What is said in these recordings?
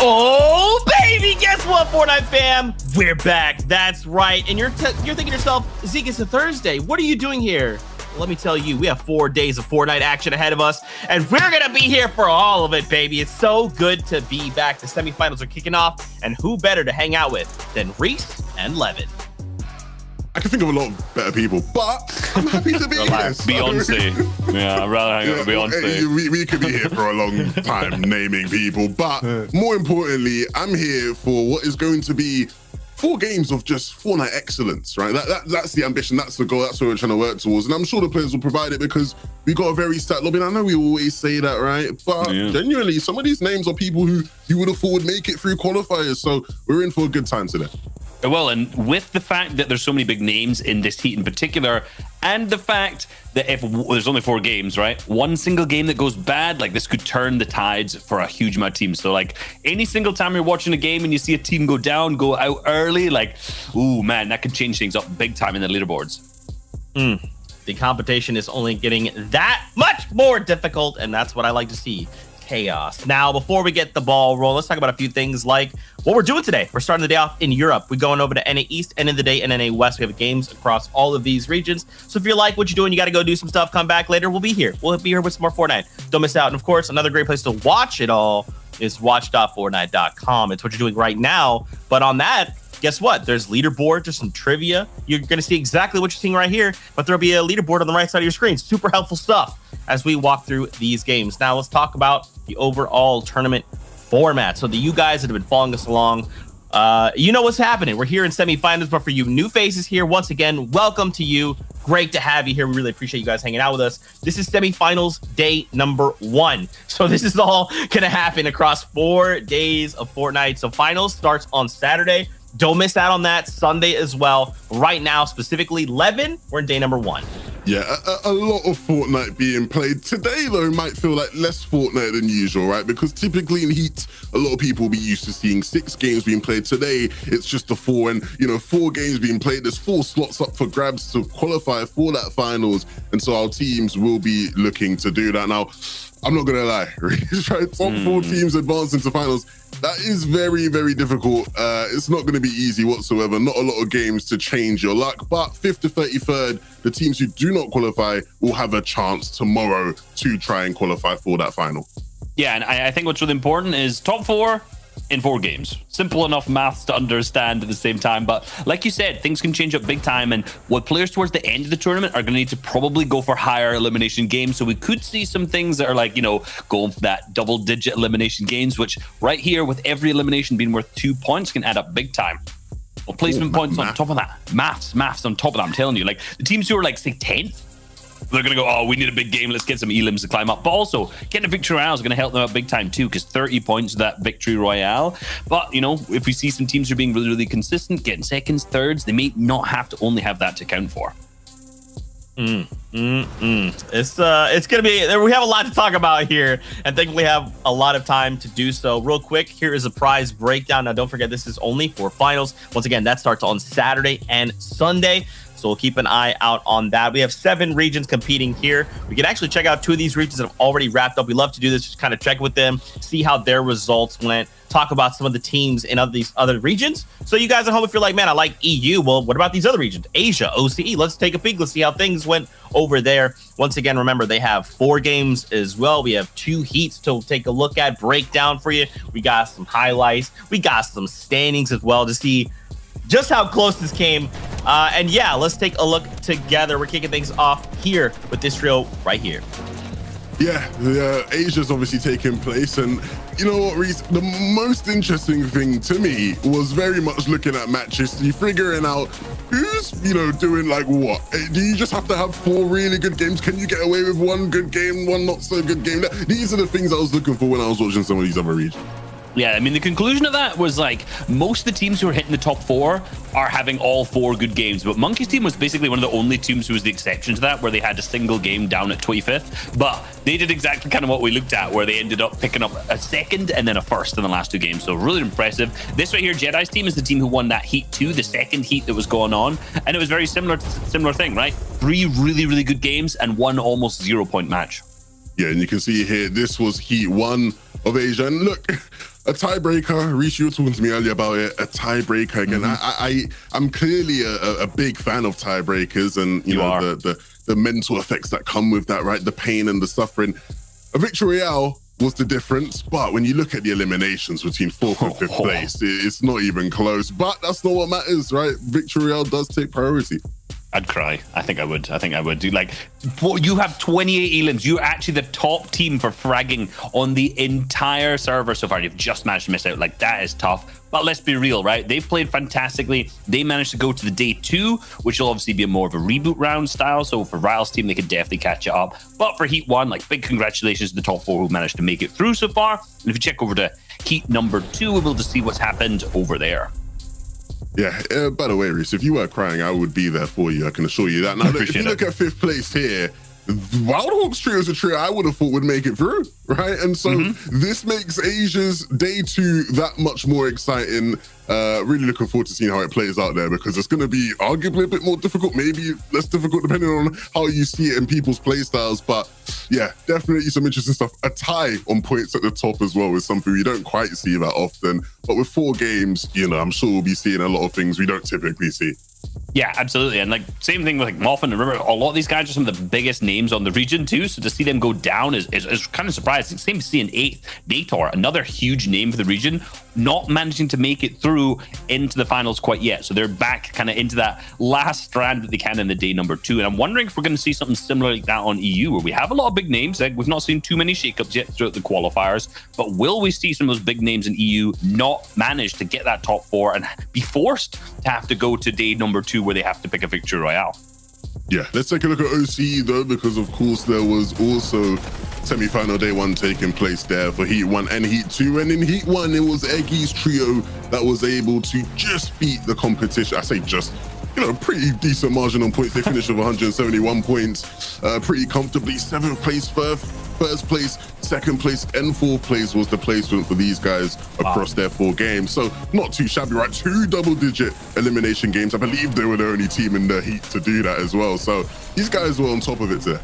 Oh, baby, guess what, Fortnite fam? We're back. That's right. And you're thinking to yourself, Zeke, it's a Thursday. What are you doing here? Well, let me tell you, we have 4 days of Fortnite action ahead of us, and we're going to be here for all of it, baby. It's so good to be back. The semifinals are kicking off, and who better to hang out with than Reese and Levin? I can think of a lot of better people, but I'm happy to be here. Beyonce. Yeah, I'd rather hang out with Beyonce. We could be here for a long time naming people, but more importantly, I'm here for what is going to be 4 games of just Fortnite excellence, right? That's the ambition, that's the goal, that's what we're trying to work towards. And I'm sure the players will provide it because we got a very stacked lobby. And I know we always say that, right? But genuinely, some of these names are people who you would have thought would make it through qualifiers. So we're in for a good time today. Well, and with the fact that there's so many big names in this heat in particular, and the fact that if there's only 4 games, right? One single game that goes bad, like this could turn the tides for a huge amount of teams. So like any single time you're watching a game and you see a team go down, go out early, like, ooh, man, that could change things up big time in the leaderboards. The competition is only getting that much more difficult, and that's what I like to see. Chaos. Now, before we get the ball rolling, let's talk about a few things like what we're doing today. We're starting the day off in Europe. We're going over to NA East, end of the day, and NA West. We have games across all of these regions. So if you like what you're doing, you got to go do some stuff. Come back later. We'll be here. We'll be here with some more Fortnite. Don't miss out. And of course, another great place to watch it all is watch.fortnite.com. It's what you're doing right now. But on that, guess what? There's leaderboard, there's some trivia. You're going to see exactly what you're seeing right here, but there'll be a leaderboard on the right side of your screen. Super helpful stuff as we walk through these games. Now let's talk about the overall tournament format. So you guys that have been following us along, you know what's happening. We're here in semifinals, but for you new faces here, once again, welcome to you. Great to have you here. We really appreciate you guys hanging out with us. This is semifinals day number 1. So this is all going to happen across 4 days of Fortnite. So finals starts on Saturday. Don't miss out on that. Sunday as well. Right now, specifically, Levin, we're in day number 1. Yeah, a lot of Fortnite being played. Today, though, might feel like less Fortnite than usual, right? Because typically in Heat, a lot of people will be used to seeing 6 games being played. Today, it's just the 4. And, 4 games being played. There's 4 slots up for grabs to qualify for that finals. And so our teams will be looking to do that. Now, I'm not going to lie, right? Top 4 teams advance into finals. That is very, very difficult. It's not going to be easy whatsoever. Not a lot of games to change your luck. But 5th to 33rd, the teams who do not qualify will have a chance tomorrow to try and qualify for that final. Yeah, and I think what's really important is top 4 in 4 games. Simple enough maths to understand at the same time. But like you said, things can change up big time. And what players towards the end of the tournament are going to need to probably go for higher elimination games. So we could see some things that are like, going for that double-digit elimination games, which right here with every elimination being worth 2 points can add up big time. Well, placement points on top of that. Maths on top of that. I'm telling you, like the teams who are like, say, 10th, they're going to go, oh, we need a big game. Let's get some elims to climb up. But also, getting a victory royale is going to help them out big time too, because 30 points of that victory royale. But, if we see some teams who are being really, really consistent, getting seconds, thirds, they may not have to only have that to count for. It's going to be, we have a lot to talk about here, and thankfully have a lot of time to do so. Real quick, here is a prize breakdown. Now, don't forget, this is only for finals. Once again, that starts on Saturday and Sunday. So we'll keep an eye out on that. We have 7 regions competing here. We can actually check out 2 of these regions that have already wrapped up. We love to do this, just kind of check with them, see how their results went, talk about some of the teams in these other regions. So you guys at home, if you're like, man, I like EU, well, what about these other regions? Asia, OCE, let's take a peek. Let's see how things went over there. Once again, remember, they have 4 games as well. We have 2 heats to take a look at, break down for you. We got some highlights. We got some standings as well to see just how close this came. And yeah, let's take a look together. We're kicking things off here with this trio right here. Yeah, Asia's obviously taking place. And you know what, Reese? The most interesting thing to me was very much looking at matches, figuring out who's, doing like what. Do you just have to have 4 really good games? Can you get away with 1 good game, 1 not so good game? These are the things I was looking for when I was watching some of these other regions. Yeah, I mean, the conclusion of that was like most of the teams who are hitting the top 4 are having all 4 good games. But Monkey's team was basically one of the only teams who was the exception to that, where they had a single game down at 25th. But they did exactly kind of what we looked at, where they ended up picking up a 2nd and then a 1st in the last 2 games. So really impressive. This right here, Jedi's team, is the team who won that Heat 2, the 2nd Heat that was going on. And it was very similar thing, right? 3 really, really good games and 1 almost 0-point match. Yeah, and you can see here, this was Heat 1 of Asia. And look, a tiebreaker. Reece, you were talking to me earlier about it. A tiebreaker again. I'm clearly a big fan of tiebreakers, and you know the mental effects that come with that, right? The pain and the suffering. A victory royale was the difference, but when you look at the eliminations between 4th and 5th place, it's not even close. But that's not what matters, right? Victory royale does take priority. I'd cry. I think I would. Do like, you have 28 elims. You're actually the top team for fragging on the entire server so far. You've just managed to miss out. Like, that is tough. But let's be real, right? They played fantastically. They managed to go to the day 2, which will obviously be more of a reboot round style. So for Ryle's team, they could definitely catch it up. But for Heat 1, like, big congratulations to the top 4 who managed to make it through so far. And if you check over to Heat number 2, we'll be able to see what's happened over there. Yeah, by the way, Reece, if you were crying, I would be there for you. I can assure you that. Now, if you look at 5th place here, Wildhawks trio is a trio I would have thought would make it through, right? And so this makes Asia's day 2 that much more exciting. Really looking forward to seeing how it plays out there, because it's going to be arguably a bit more difficult, maybe less difficult depending on how you see it in people's play styles. But yeah, definitely some interesting stuff. A tie on points at the top as well is something we don't quite see that often. But with 4 games, you know, I'm sure we'll be seeing a lot of things we don't typically see. Yeah, absolutely. And like, same thing with like Moffin and River. A lot of these guys are some of the biggest names on the region too. So to see them go down is kind of surprising. Same to see in 8th, Dator, another huge name for the region, not managing to make it through into the finals quite yet. So they're back kind of into that last strand that they can in the day number 2. And I'm wondering if we're going to see something similar like that on EU, where we have a lot of big names. Like, we've not seen too many shakeups yet throughout the qualifiers, but will we see some of those big names in EU not manage to get that top 4 and be forced to have to go to day number 2 where they have to pick a victory royale? Yeah, let's take a look at OCE though, because of course there was also semi-final day 1 taking place there for Heat 1 and Heat 2. And in Heat 1, it was Eggy's trio that was able to just beat the competition. I say just, you know, pretty decent margin on points. They finished with 171 points, pretty comfortably. 7th place, first place, 2nd place, and 4th place was the placement for these guys across their 4 games. So not too shabby, right? 2 double-digit elimination games. I believe they were the only team in the Heat to do that as well. So these guys were on top of it today.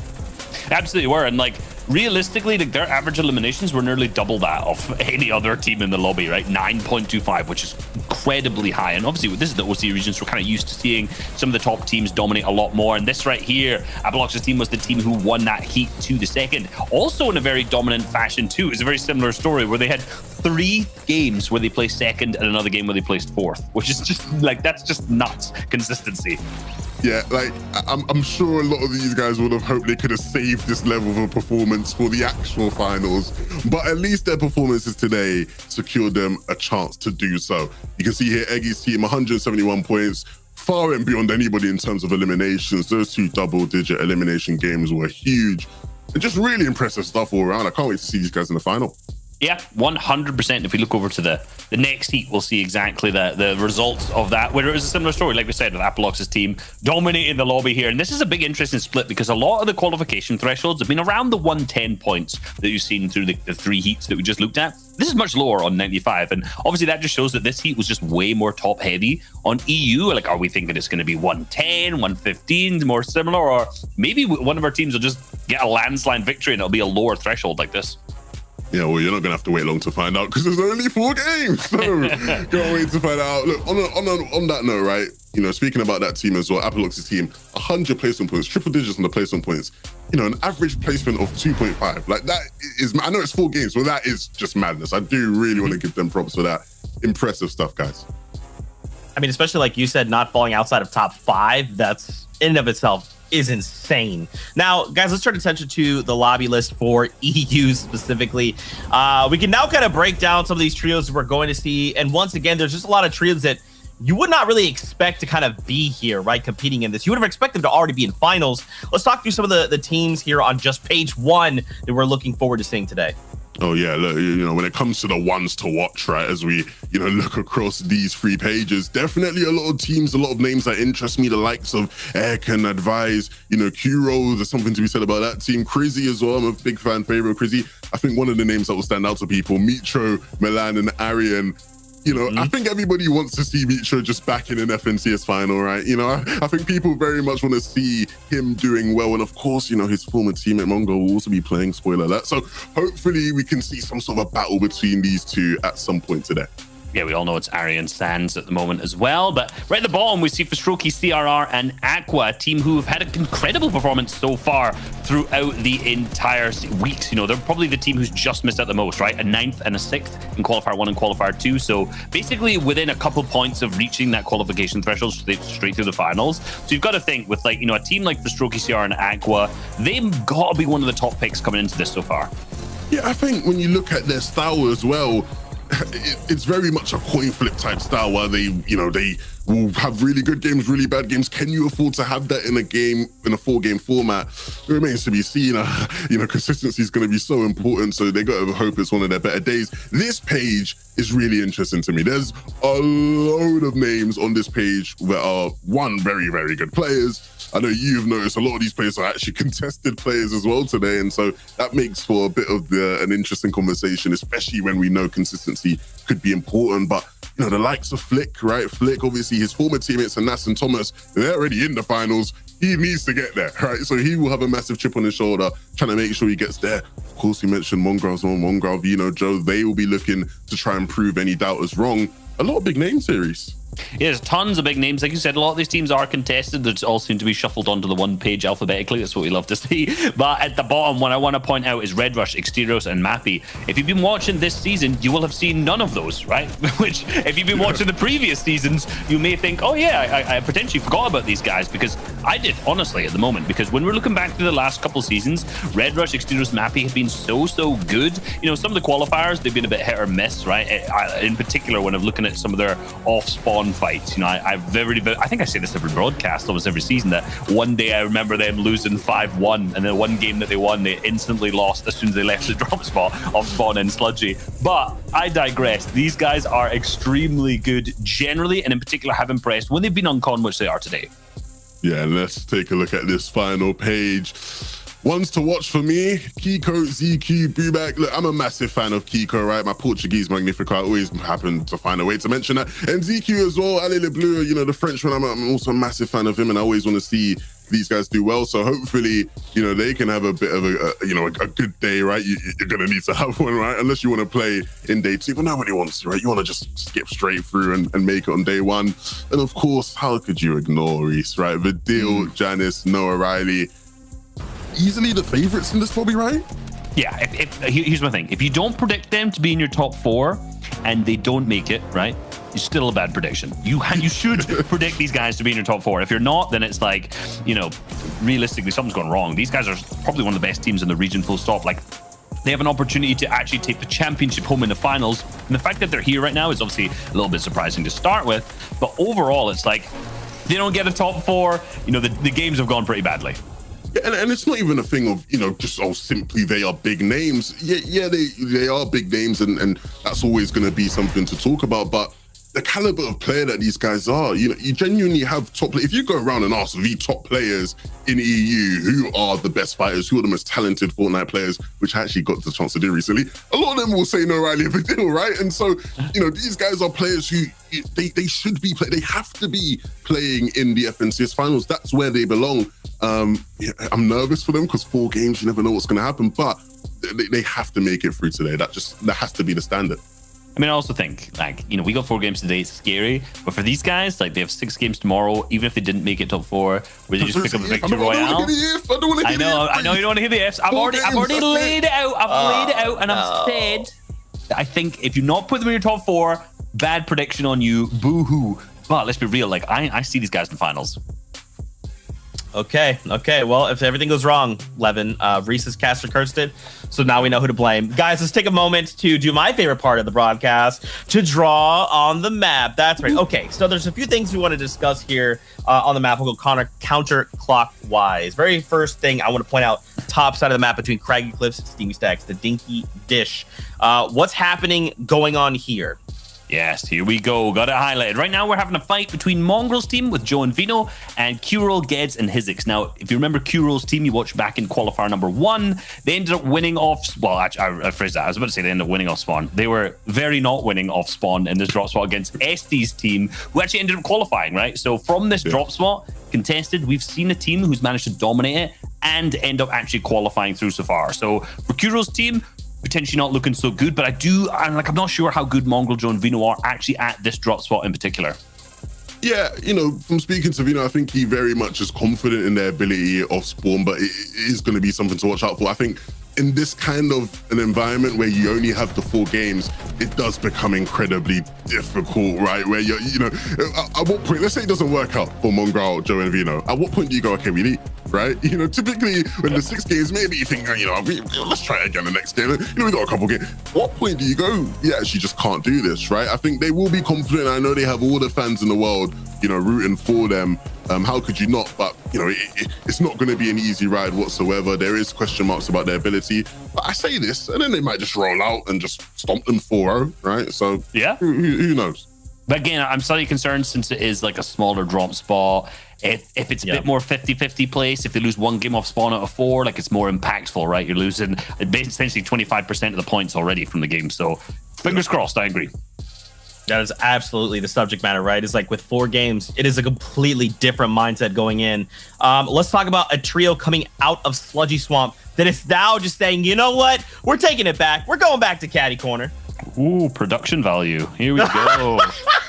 Absolutely were. And like, realistically, like, their average eliminations were nearly double that of any other team in the lobby, right? 9.25, which is incredibly high. And obviously, this is the OC region, so we're kind of used to seeing some of the top teams dominate a lot more. And this right here, Apolox's team was the team who won that Heat to the 2nd. Also in a very dominant fashion too. It's a very similar story where they had 3 games where they placed 2nd and another game where they placed 4th, which is just like, that's just nuts consistency. Yeah, like, I'm sure a lot of these guys would have hoped they could have saved this level of a performance for the actual finals, but at least their performances today secured them a chance to do so. You can see here, Eggy's team, 171 points, far and beyond anybody in terms of eliminations. Those 2 double-digit elimination games were huge. And just really impressive stuff all around. I can't wait to see these guys in the final. Yeah, 100%. If we look over to the next heat, we'll see exactly the results of that, where it was a similar story, like we said, with Apolox's team dominating the lobby here. And this is a big interesting split, because a lot of the qualification thresholds have been around the 110 points that you've seen through the 3 heats that we just looked at. This is much lower on 95. And obviously that just shows that this heat was just way more top heavy. On EU, like, are we thinking it's going to be 110, 115, more similar? Or maybe one of our teams will just get a landslide victory and it'll be a lower threshold like this. Yeah, well, you're not going to have to wait long to find out, because there's only 4 games. So can't wait to find out. Look, on that note, right, you know, speaking about that team as well, Apolox's team, 100 placement points, triple digits on the placement points. You know, an average placement of 2.5. Like, that is, I know it's 4 games, but that is just madness. I do really want to give them props for that. Impressive stuff, guys. I mean, especially like you said, not falling outside of top 5, that's in and of itself is insane. Now, guys, let's turn attention to the lobby list for EU specifically. We can now kind of break down some of these trios we're going to see. And once again, there's just a lot of trios that you would not really expect to kind of be here, right, competing in this. You would have expected them to already be in finals. Let's talk through some of the teams here on just page 1 that we're looking forward to seeing today. Oh yeah, look, you know, when it comes to the ones to watch, right, as we, you know, look across these 3 pages, definitely a lot of teams, a lot of names that interest me, the likes of Can Advise, you know, Kuro, there's something to be said about that team. Crizzy as well, I'm a big fan favorite of Crizzy. I think one of the names that will stand out to people, Mitro, Milan, and Arian. You know, I think everybody wants to see Micho just back in an FNCS final, right? You know, I think people very much want to see him doing well. And of course, you know, his former teammate Mongo will also be playing, spoiler alert. So hopefully we can see some sort of a battle between these two at some point today. Yeah, we all know it's Arian Sands at the moment as well. But right at the bottom, we see Fastroki, CRR, and Aqua, a team who have had an incredible performance so far throughout the entire weeks. You know, they're probably the team who's just missed out the most, right? A 9th and a 6th in Qualifier 1 and Qualifier 2. So basically within a couple points of reaching that qualification threshold straight through the finals. So you've got to think with, like, you know, a team like Fastroki, CRR, and Aqua, they've got to be one of the top picks coming into this so far. Yeah, I think when you look at their style as well, it's very much a coin flip type style where they will have really good games, really bad games. Can you afford to have that in a game, in a 4-game format? It remains to be seen. You know, consistency is going to be so important. So they got to hope it's one of their better days. This page is really interesting to me. There's a load of names on this page that are, one, very, very good players. I know you've noticed a lot of these players are actually contested players as well today. And so that makes for a bit of an interesting conversation, especially when we know consistency could be important. But, you know, the likes of Flick, right? Flick, obviously, his former teammates, Nas and Thomas, they're already in the finals. He needs to get there, right? So he will have a massive chip on his shoulder, trying to make sure he gets there. Of course, he mentioned Mongraal, Vino, Joe. They will be looking to try and prove any doubters wrong. A lot of big name series. Yeah, there's tons of big names. Like you said, a lot of these teams are contested. They all seem to be shuffled onto the one page alphabetically. That's what we love to see. But at the bottom, what I want to point out is Red Rush, Exterios, and Mappy. If you've been watching this season, you will have seen none of those, right? Which, if you've been watching the previous seasons, you may think, oh yeah, I potentially forgot about these guys, because I did, honestly, at the moment. Because when we're looking back to the last couple seasons, Red Rush, Exterios, Mappy have been so good. You know, some of the qualifiers, they've been a bit hit or miss, right? In particular, when I'm looking at some of their off-spawn fights, you know, I think I say this every broadcast, almost every season, that one day I remember them losing 5-1, and then one game that they won, they instantly lost as soon as they left the drop spot off spawn in Sludgy. But I digress. These guys are extremely good generally, and in particular have impressed when they've been on con, which they are today. Yeah, let's take a look at this final page. Ones to watch for me, Kiko, ZQ, Bubak. Look, I'm a massive fan of Kiko, right? My Portuguese Magnifico, I always happen to find a way to mention that. And ZQ as well, Ale Le Bleu, you know, the Frenchman, I'm also a massive fan of him, and I always want to see these guys do well. So hopefully, you know, they can have a bit of a good day, right? You're going to need to have one, right? Unless you want to play in day 2, but nobody wants to, right? You want to just skip straight through and make it on day 1. And of course, how could you ignore Reese, right? Vidil, Janice, Noah Riley. Easily the favorites in this lobby, right? Yeah, here's my thing. If you don't predict them to be in your top 4 and they don't make it, right, it's still a bad prediction. You should predict these guys to be in your top 4. If you're not, then it's like, you know, realistically, something's gone wrong. These guys are probably one of the best teams in the region, full stop. Like, they have an opportunity to actually take the championship home in the finals. And the fact that they're here right now is obviously a little bit surprising to start with. But overall, it's like, they don't get a top 4. You know, the games have gone pretty badly. And it's not even a thing of, you know, just simply they are big names. Yeah, they are big names, and that's always going to be something to talk about. But the caliber of player that these guys are, you know, you genuinely have top. If you go around and ask the top players in EU who are the best fighters, who are the most talented Fortnite players, which I actually got the chance to do recently, a lot of them will say no Riley Vidil, right? And so, you know, these guys are players who they should be they have to be playing in the FNCS finals. That's where they belong. Yeah, I'm nervous for them because 4 games, you never know what's going to happen, but they have to make it through today. That has to be the standard. I mean, I also think, like, you know, we got 4 games today, it's scary. But for these guys, like, they have 6 games tomorrow, even if they didn't make it top 4, where they just pick up a victory royale. I know you don't want to hear the ifs. I've already laid it out. I've laid it out, and I've said that I think if you not put them in your top 4, bad prediction on you, boo-hoo. But let's be real, like, I see these guys in the finals. Okay. Well, if everything goes wrong, Levin, Reese's caster cursed it. So now we know who to blame. Guys, let's take a moment to do my favorite part of the broadcast, to draw on the map. That's right. Okay, so there's a few things we want to discuss here on the map. We'll go counterclockwise. Very first thing I want to point out, top side of the map between Craggy Cliffs and Steamy Stacks, the Dinky Dish. What's happening going on here? Yes, here we go. Got it highlighted. Right now, we're having a fight between Mongrel's team with Joe and Vino and Curol, Geds, and Hizix. Now, if you remember Curol's team, you watched back in qualifier number 1. They ended up winning off... Well, actually, I phrased that. I was about to say they ended up winning off spawn. They were very not winning off spawn in this drop spot against Estee's team, who actually ended up qualifying, right? So from this drop spot, contested, we've seen a team who's managed to dominate it and end up actually qualifying through so far. So for Curol's team, potentially not looking so good, but I'm not sure how good Mongrel, Joe, and Vino are actually at this drop spot in particular. Yeah, from speaking to Vino, I think he very much is confident in their ability off spawn, but it is going to be something to watch out for. I think in this kind of an environment where you only have the 4 games, it does become incredibly difficult, right? Where at what point, let's say it doesn't work out for Mongrel, Joe, and Vino. At what point do you go, okay, we need, right? Typically when the 6 games, maybe you think, let's try it again the next game. We got a couple games. What point do you go, yeah, she just can't do this, right? I think they will be confident. I know they have all the fans in the world, rooting for them. How could you not? But, it's not going to be an easy ride whatsoever. There is question marks about their ability. But I say this, and then they might just roll out and just stomp them 4-0, right? So, yeah, who knows? But again, I'm slightly concerned since it is like a smaller drop spot. If it's a bit more 50-50 place, if they lose 1 game off spawn out of 4, like it's more impactful, right? You're losing essentially 25% of the points already from the game. So fingers crossed, I agree. That is absolutely the subject matter, right? It's like with 4 games, it is a completely different mindset going in. Let's talk about a trio coming out of Sludgy Swamp that is now just saying, you know what? We're taking it back. We're going back to Caddy Corner. Ooh, production value. Here we go.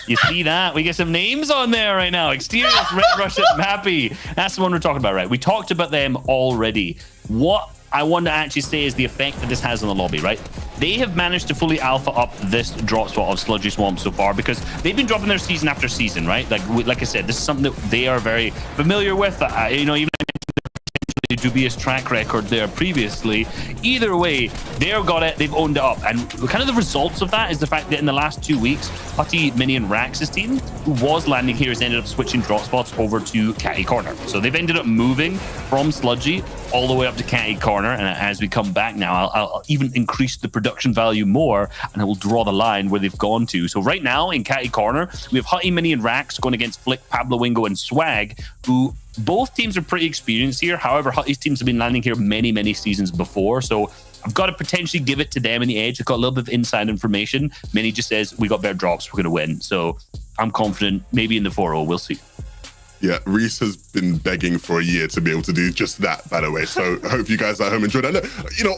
You see that? We get some names on there right now. Exteriors, Red Russian, Happy. That's the one we're talking about, right? We talked about them already. What I want to actually say is the effect that this has on the lobby, right? They have managed to fully alpha up this drop spot of Sludgy Swamp so far because they've been dropping their season after season, right? Like I said, this is something that they are very familiar with. Even dubious track record there previously. Either way, they've got it, they've owned it up. And kind of the results of that is the fact that in the last 2 weeks, Hutty, Mini, and Rax's team, who was landing here, has ended up switching drop spots over to Catty Corner. So they've ended up moving from Sludgy all the way up to Catty Corner. And as we come back now, I'll even increase the production value more, and I will draw the line where they've gone to. So right now in Catty Corner, we have Hutty, Mini, and Rax going against Flick, Pablo Wingo, and Swag, who both teams are pretty experienced here. However, Hutty's teams have been landing here many seasons before. So I've got to potentially give it to them in the edge. I've got a little bit of inside information. Mini just says, we got better drops, we're going to win. So I'm confident, maybe in the 4-0, we'll see. Yeah, Reese has been begging for a year to be able to do just that, by the way. So I hope you guys at home enjoyed that.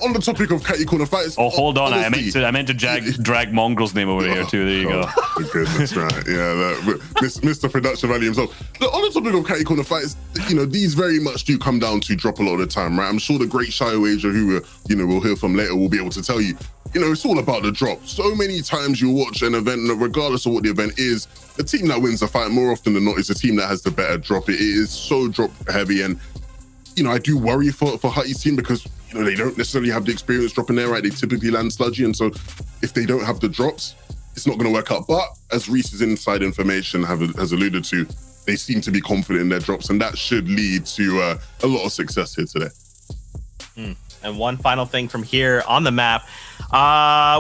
On the topic of Catty Corner fights. Oh, hold on. Honestly, I meant to drag Mongrel's name over here too. There you go. Oh, goodness, right. Yeah, Mr. Production Value himself. On the topic of Catty Corner fights, these very much do come down to drop a lot of the time, right? I'm sure the great Shy Wager, who we'll hear from later, will be able to tell you, it's all about the drop. So many times you watch an event, and regardless of what the event is, the team that wins the fight more often than not is the team that has the better drop. It is so drop heavy, and I do worry for Hutty's team because they don't necessarily have the experience dropping there, right? They typically land sludgy, and so if they don't have the drops, it's not going to work out. But as Reese's inside information has alluded to, they seem to be confident in their drops, and that should lead to a lot of success here today. And one final thing from here on the map,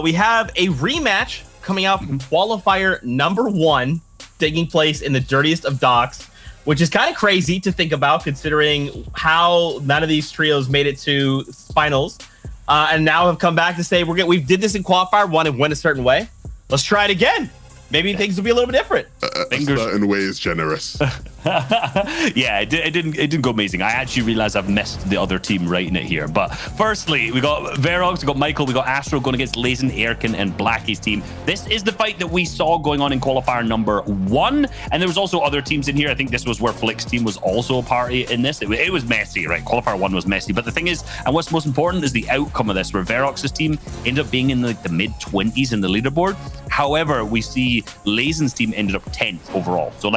we have a rematch coming out from qualifier number 1, taking place in the dirtiest of docks, which is kind of crazy to think about considering how none of these trios made it to finals, and now have come back to say we did this in qualifier 1 and went a certain way. Let's try it again. Maybe things will be a little bit different. A certain way is generous. Yeah, it didn't go amazing. I actually realized I've missed the other team writing it here. But firstly, we got Verox, we got Michael, we got Astro going against Lazen, Erkin, and Blackie's team. This is the fight that we saw going on in qualifier number 1. And there was also other teams in here. I think this was where Flick's team was also a party in this. It was messy, right? Qualifier 1 was messy. But the thing is, and what's most important is the outcome of this, where Verox's team ended up being in the mid-20s in the leaderboard. However, we see Lazen's team ended up 10th overall. So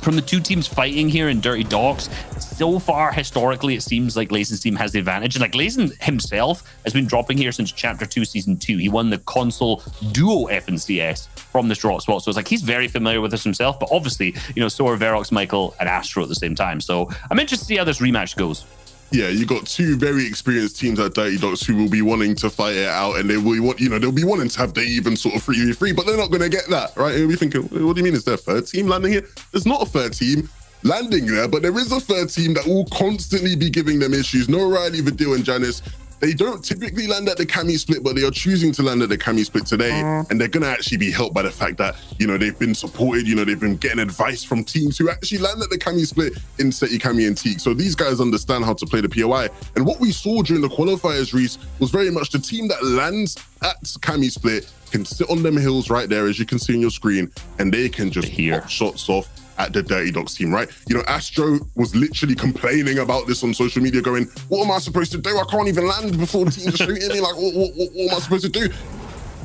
from the 2 teams fighting here in Dirty Docks, so far historically it seems like Lazen's team has the advantage. And Lazen himself has been dropping here since Chapter 2 Season 2. He won the console duo FNCS from this drop spot. So it's he's very familiar with this himself. But obviously, so are Verox, Michael, and Astro at the same time. So I'm interested to see how this rematch goes. Yeah, you got two very experienced teams at Dirty Dogs who will be wanting to fight it out, and they will want, they'll be wanting to have the even sort of 3v3, but they're not going to get that, right? And you'll be thinking, what do you mean? Is there a third team landing here? There's not a third team landing there, but there is a third team that will constantly be giving them issues. No Riley, Vidil, and Janice. They don't typically land at the Cammy split, but they are choosing to land at the Cammy split today. And they're going to actually be helped by the fact that, they've been supported, they've been getting advice from teams who actually land at the Cammy split in Seti, Cammy, and Teak. So these guys understand how to play the POI. And what we saw during the qualifiers, Reese, was very much the team that lands at Cammy split can sit on them hills right there, as you can see on your screen, and they can just pop shots off at the Dirty Dogs team, right? Astro was literally complaining about this on social media, going, what am I supposed to do? I can't even land before the teams are shooting me. Like, what am I supposed to do?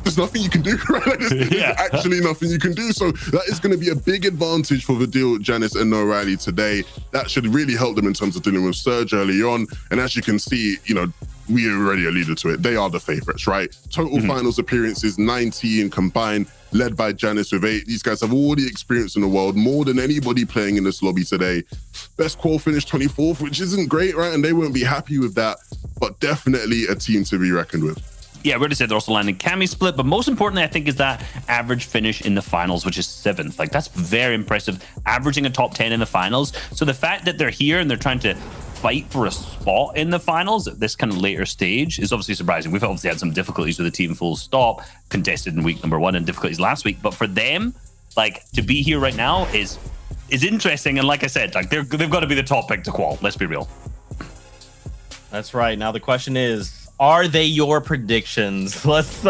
There's nothing you can do, right? Like, there's actually nothing you can do. So that is going to be a big advantage for Vidil, Janice, and No Riley today. That should really help them in terms of dealing with Surge early on. And as you can see, we already alluded to it. They are the favorites, right? Total finals appearances, 19 combined, led by Janice with 8. These guys have all the experience in the world, more than anybody playing in this lobby today. Best qual finish 24th, which isn't great, right? And they won't be happy with that, but definitely a team to be reckoned with. Yeah, we already said they're also landing Cammy split, but most importantly, I think, is that average finish in the finals, which is 7th. Like, that's very impressive, averaging a top 10 in the finals. So the fact that they're here and they're trying to fight for a spot in the finals at this kind of later stage is obviously surprising. We've obviously had some difficulties with the team full stop, contested in week number 1 and difficulties last week. But for them, like, to be here right now is interesting. And like I said, like, they've got to be the top pick to qual. Let's be real. That's right. Now the question is, are they your predictions? Let's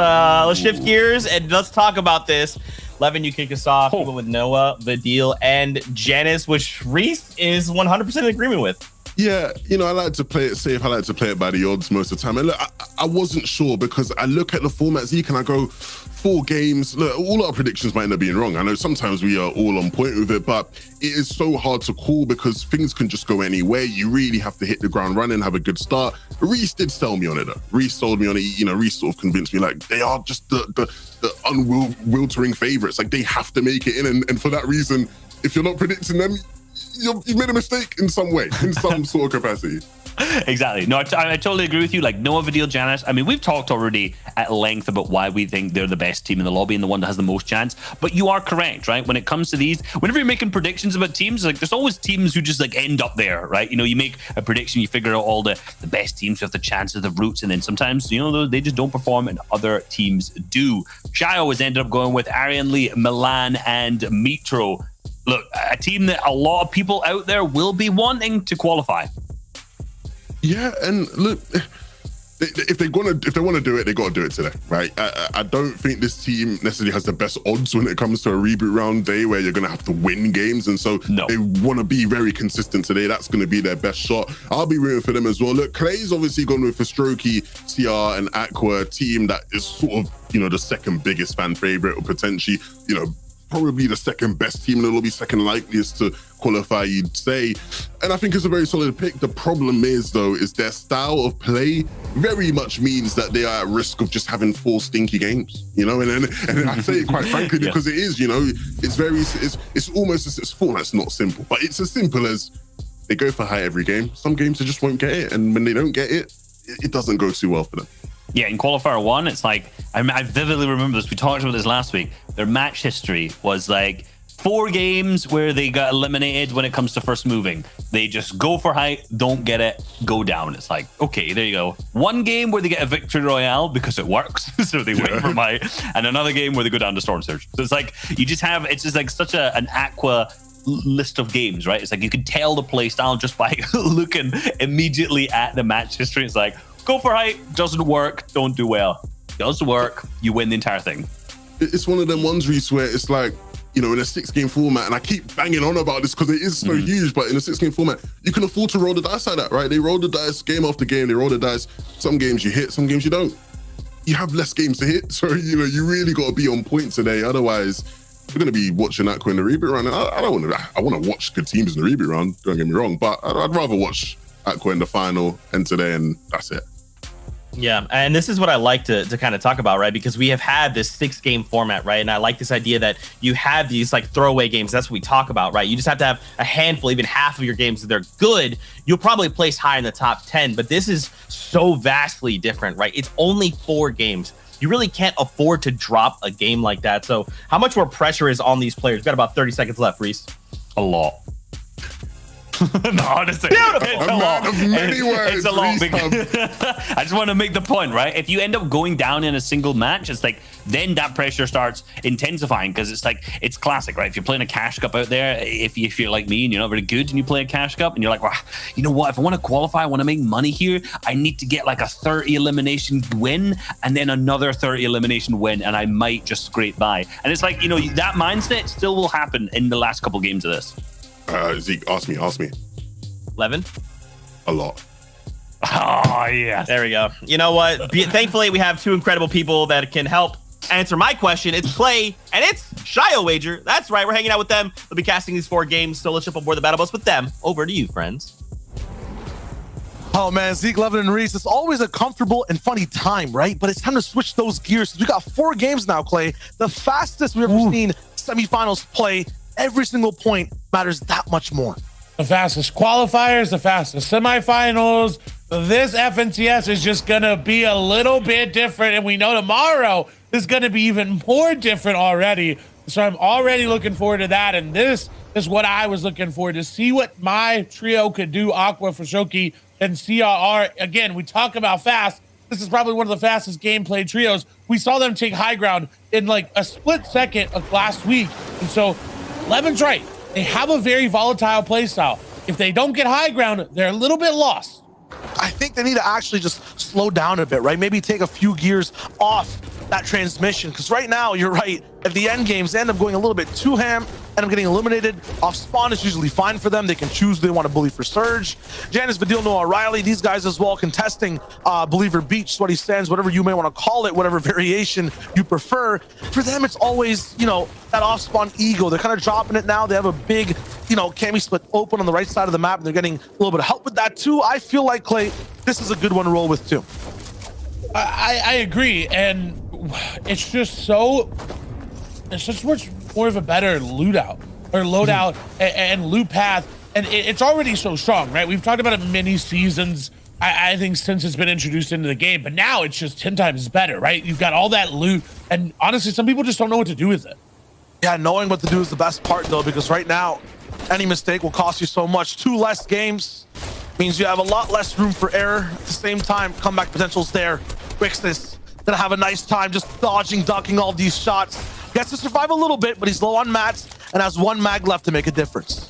shift gears and let's talk about this. Levin, you kick us off with Noah, Vidil, and Janice, which Reese is 100% in agreement with. Yeah, I like to play it safe. I like to play it by the odds most of the time. And look, I wasn't sure because I look at the format, Zeke, and I go, 4 games. Look, all our predictions might end up being wrong. I know sometimes we are all on point with it, but it is so hard to call because things can just go any way. You really have to hit the ground running, have a good start. Reese did sell me on it, though. Reese sold me on it. Reese sort of convinced me, like, they are just the unwiltering favorites. Like, they have to make it in. And for that reason, if you're not predicting them, you've made a mistake in some way, in some sort of capacity. Exactly. No, I totally agree with you. Like, Noah, Vidil, Janice. I mean, we've talked already at length about why we think they're the best team in the lobby and the one that has the most chance. But you are correct, right? When it comes to these, whenever you're making predictions about teams, like, there's always teams who just like end up there, right? You make a prediction, you figure out all the best teams who have the chances, the routes, and then sometimes, they just don't perform and other teams do. Shio has ended up going with Arian Lee, Milan, and Mitro. Look, a team that a lot of people out there will be wanting to qualify. Yeah, and look, if they want to do it, they got to do it today, right? I don't think this team necessarily has the best odds when it comes to a reboot round day where you're going to have to win games, and so they want to be very consistent today. That's going to be their best shot. I'll be rooting for them as well. Look, Clay's obviously gone with a Strokey, CR, and Aqua team that is sort of the second biggest fan favorite, or potentially probably the second best team in the lobby, second likeliest to qualify, you'd say. And I think it's a very solid pick. The problem is, though, is their style of play very much means that they are at risk of just having 4 stinky games, and I say it quite frankly because it is, it's almost, it's Fortnite's not simple, but it's as simple as they go for high every game. Some games they just won't get it, and when they don't get it, it doesn't go too well for them. Yeah, in qualifier 1, it's like, I vividly remember this. We talked about this last week. Their match history was like 4 games where they got eliminated when it comes to first moving. They just go for height, don't get it, go down. It's like, okay, there you go. 1 game where they get a victory royale because it works, so they win for height, and another game where they go down to Storm Surge. So it's like, it's just like such an Aqua list of games, right? It's like you can tell the play style just by looking immediately at the match history. It's like, go for height, doesn't work, don't do well. Does work, you win the entire thing. It's one of them ones, Reese, where it's like, in a 6-game format, and I keep banging on about this because it is so huge, but in a 6-game format, you can afford to roll the dice like that, right? They roll the dice game after game, they roll the dice. Some games you hit, some games you don't. You have less games to hit, so, you really got to be on point today. Otherwise, you're going to be watching Aqua in the reboot round. And I want to watch good teams in the reboot round, don't get me wrong, but I'd rather watch Aqua in the final and today, and that's it. Yeah, and this is what I like to kind of talk about, right? Because we have had this 6-game format, right? And I like this idea that you have these like throwaway games. That's what we talk about, right? You just have to have a handful, even half of your games that they're good. You'll probably place high in the top 10, but this is so vastly different, right? It's only 4 games. You really can't afford to drop a game like that. So how much more pressure is on these players? We've got about 30 seconds left, Reese. A lot. No, honestly, Beautiful. it's a lot. Of many words, It's a lot. Reese. I just want to make the point, right? If you end up going down in a single match, it's like then that pressure starts intensifying because it's like it's classic, right? If you're playing a cash cup out there, if you're like me and you're not very good and you play a cash cup and you're like, well, you know what? If I want to qualify, I want to make money here. I need to get like a 30 elimination win and then another 30 elimination win, and I might just scrape by. And it's like, you know, that mindset still will happen in the last couple games of this. Zeke, ask me. 11. A lot. Oh, yeah. There we go. You know what? Thankfully, we have 2 incredible people that can help answer my question. It's Clay and it's Shio Wager. That's right. We're hanging out with them. They'll be casting these 4 games. So let's jump aboard the battle bus with them. Over to you, friends. Oh man, Zeke, Levin, and Reese, it's always a comfortable and funny time, right? But it's time to switch those gears. We got 4 games now, Clay. The fastest we've ever seen semifinals play. Every single point matters that much more. The fastest qualifiers, the fastest semifinals. This FNCS is just going to be a little bit different. And we know tomorrow is going to be even more different already. So I'm already looking forward to that. And this is what I was looking for, to see what my trio could do, Aqua, Fashoki, and CRR. Again, we talk about fast. This is probably one of the fastest gameplay trios. We saw them take high ground in like a split second of last week. And so Levin's right. They have a very volatile play style. If they don't get high ground, they're a little bit lost. I think they need to actually just slow down a bit, right? Maybe take a few gears off that transmission. Because right now, you're right. At the end games, they end up going a little bit too ham, end up getting eliminated. Off spawn is usually fine for them. They can choose they want to bully for Surge. Janice, Vidil, Noah, Riley, these guys as well contesting Believer Beach, Sweaty Sands, whatever you may want to call it, whatever variation you prefer. For them, it's always, you know, that off spawn ego. They're kind of dropping it now. They have a big, you know, Cammy split open on the right side of the map, and they're getting a little bit of help with that too. I feel like, Clay, this is a good one to roll with too. I agree. And it's just so, it's just much more of a better loadout and loot path. And it's already so strong, right? We've talked about it many seasons, I think, since it's been introduced into the game, but now it's just 10 times better, right? You've got all that loot, and honestly, some people just don't know what to do with it. Yeah, knowing what to do is the best part though, because right now, any mistake will cost you so much. 2 less games means you have a lot less room for error. At the same time, comeback potential's there. Wixness gonna have a nice time just dodging, ducking all these shots. Gets to survive a little bit, but he's low on mats and has 1 mag left to make a difference.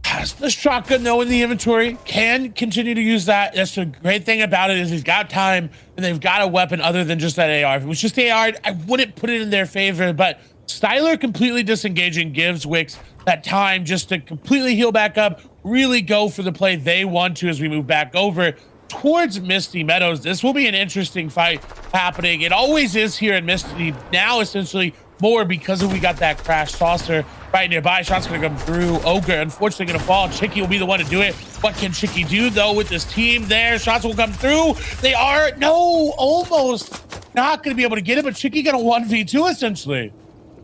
Has the shotgun though in the inventory, can continue to use that. That's the great thing about it, is he's got time and they've got a weapon other than just that AR. If it was just AR, I wouldn't put it in their favor, but Styler completely disengaging gives Wix that time just to completely heal back up, really go for the play they want to as we move back over towards Misty Meadows. This will be an interesting fight happening. It always is here in Misty. Now essentially more because we got that crash saucer right nearby. Shot's gonna come through. Ogre unfortunately gonna fall. Chicky will be the one to do it. What can Chicky do though with this team there? Shots will come through. They are almost not gonna be able to get it, but Chicky gonna 1v2 essentially.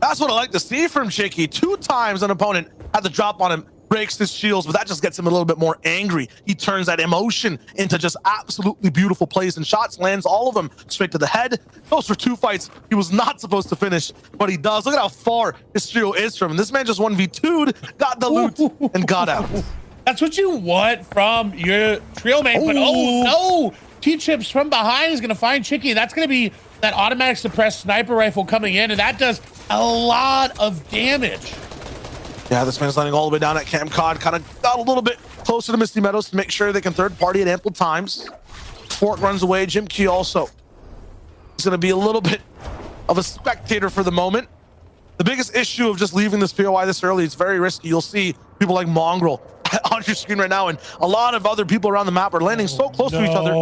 That's what I like to see from Chicky. 2 times an opponent had the drop on him, breaks his shields, but that just gets him a little bit more angry. He turns that emotion into just absolutely beautiful plays and shots, lands all of them straight to the head. Those were 2 fights he was not supposed to finish, but he does. Look at how far his trio is from him. This man just 1v2'd, got the loot, and got out. That's what you want from your trio mate, but oh no! T-Chips from behind is gonna find Chicky. That's gonna be that automatic suppressed sniper rifle coming in, and that does a lot of damage. Yeah, this man's landing all the way down at Camp Cod. Kind of got a little bit closer to Misty Meadows to make sure they can third party at ample times. Fort runs away. Jim Key also. He's going to be a little bit of a spectator for the moment. The biggest issue of just leaving this POI this early, it's very risky. You'll see people like Mongrel on your screen right now, and a lot of other people around the map are landing so close to each other.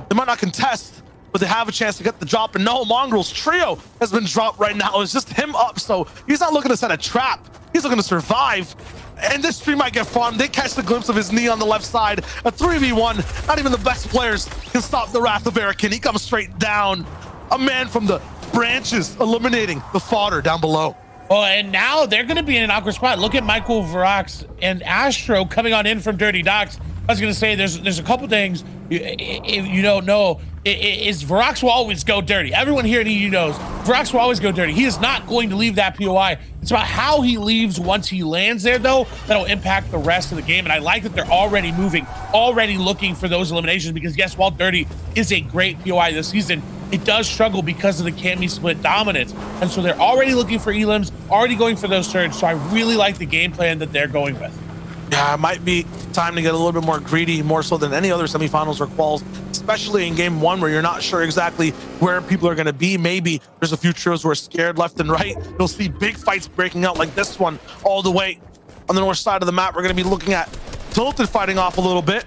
They might not contest, but they have a chance to get the drop. And no, Mongrel's trio has been dropped right now. It's just him up, so he's not looking to set a trap. He's looking to survive. And this stream might get fun. They catch the glimpse of his knee on the left side. A 3v1. Not even the best players can stop the wrath of Erican. He comes straight down. A man from the branches eliminating the fodder down below. Oh, and now they're going to be in an awkward spot. Look at Michael Varax and Astro coming on in from Dirty Docks. I was going to say there's a couple things you don't know. Is Varax will always go dirty. Everyone here in EU knows Varax will always go dirty. He is not going to leave that POI. It's about how he leaves once he lands there, though. That'll impact the rest of the game. And I like that they're already moving, already looking for those eliminations, because yes, while Dirty is a great POI this season, it does struggle because of the Cammy split dominance. And so they're already looking for elims, already going for those turns. So I really like the game plan that they're going with. Yeah, it might be time to get a little bit more greedy, more so than any other semifinals or quals, especially in game one where you're not sure exactly where people are going to be. Maybe there's a few trios who are scared left and right. You'll see big fights breaking out like this one all the way on the north side of the map. We're going to be looking at Tilted fighting off a little bit.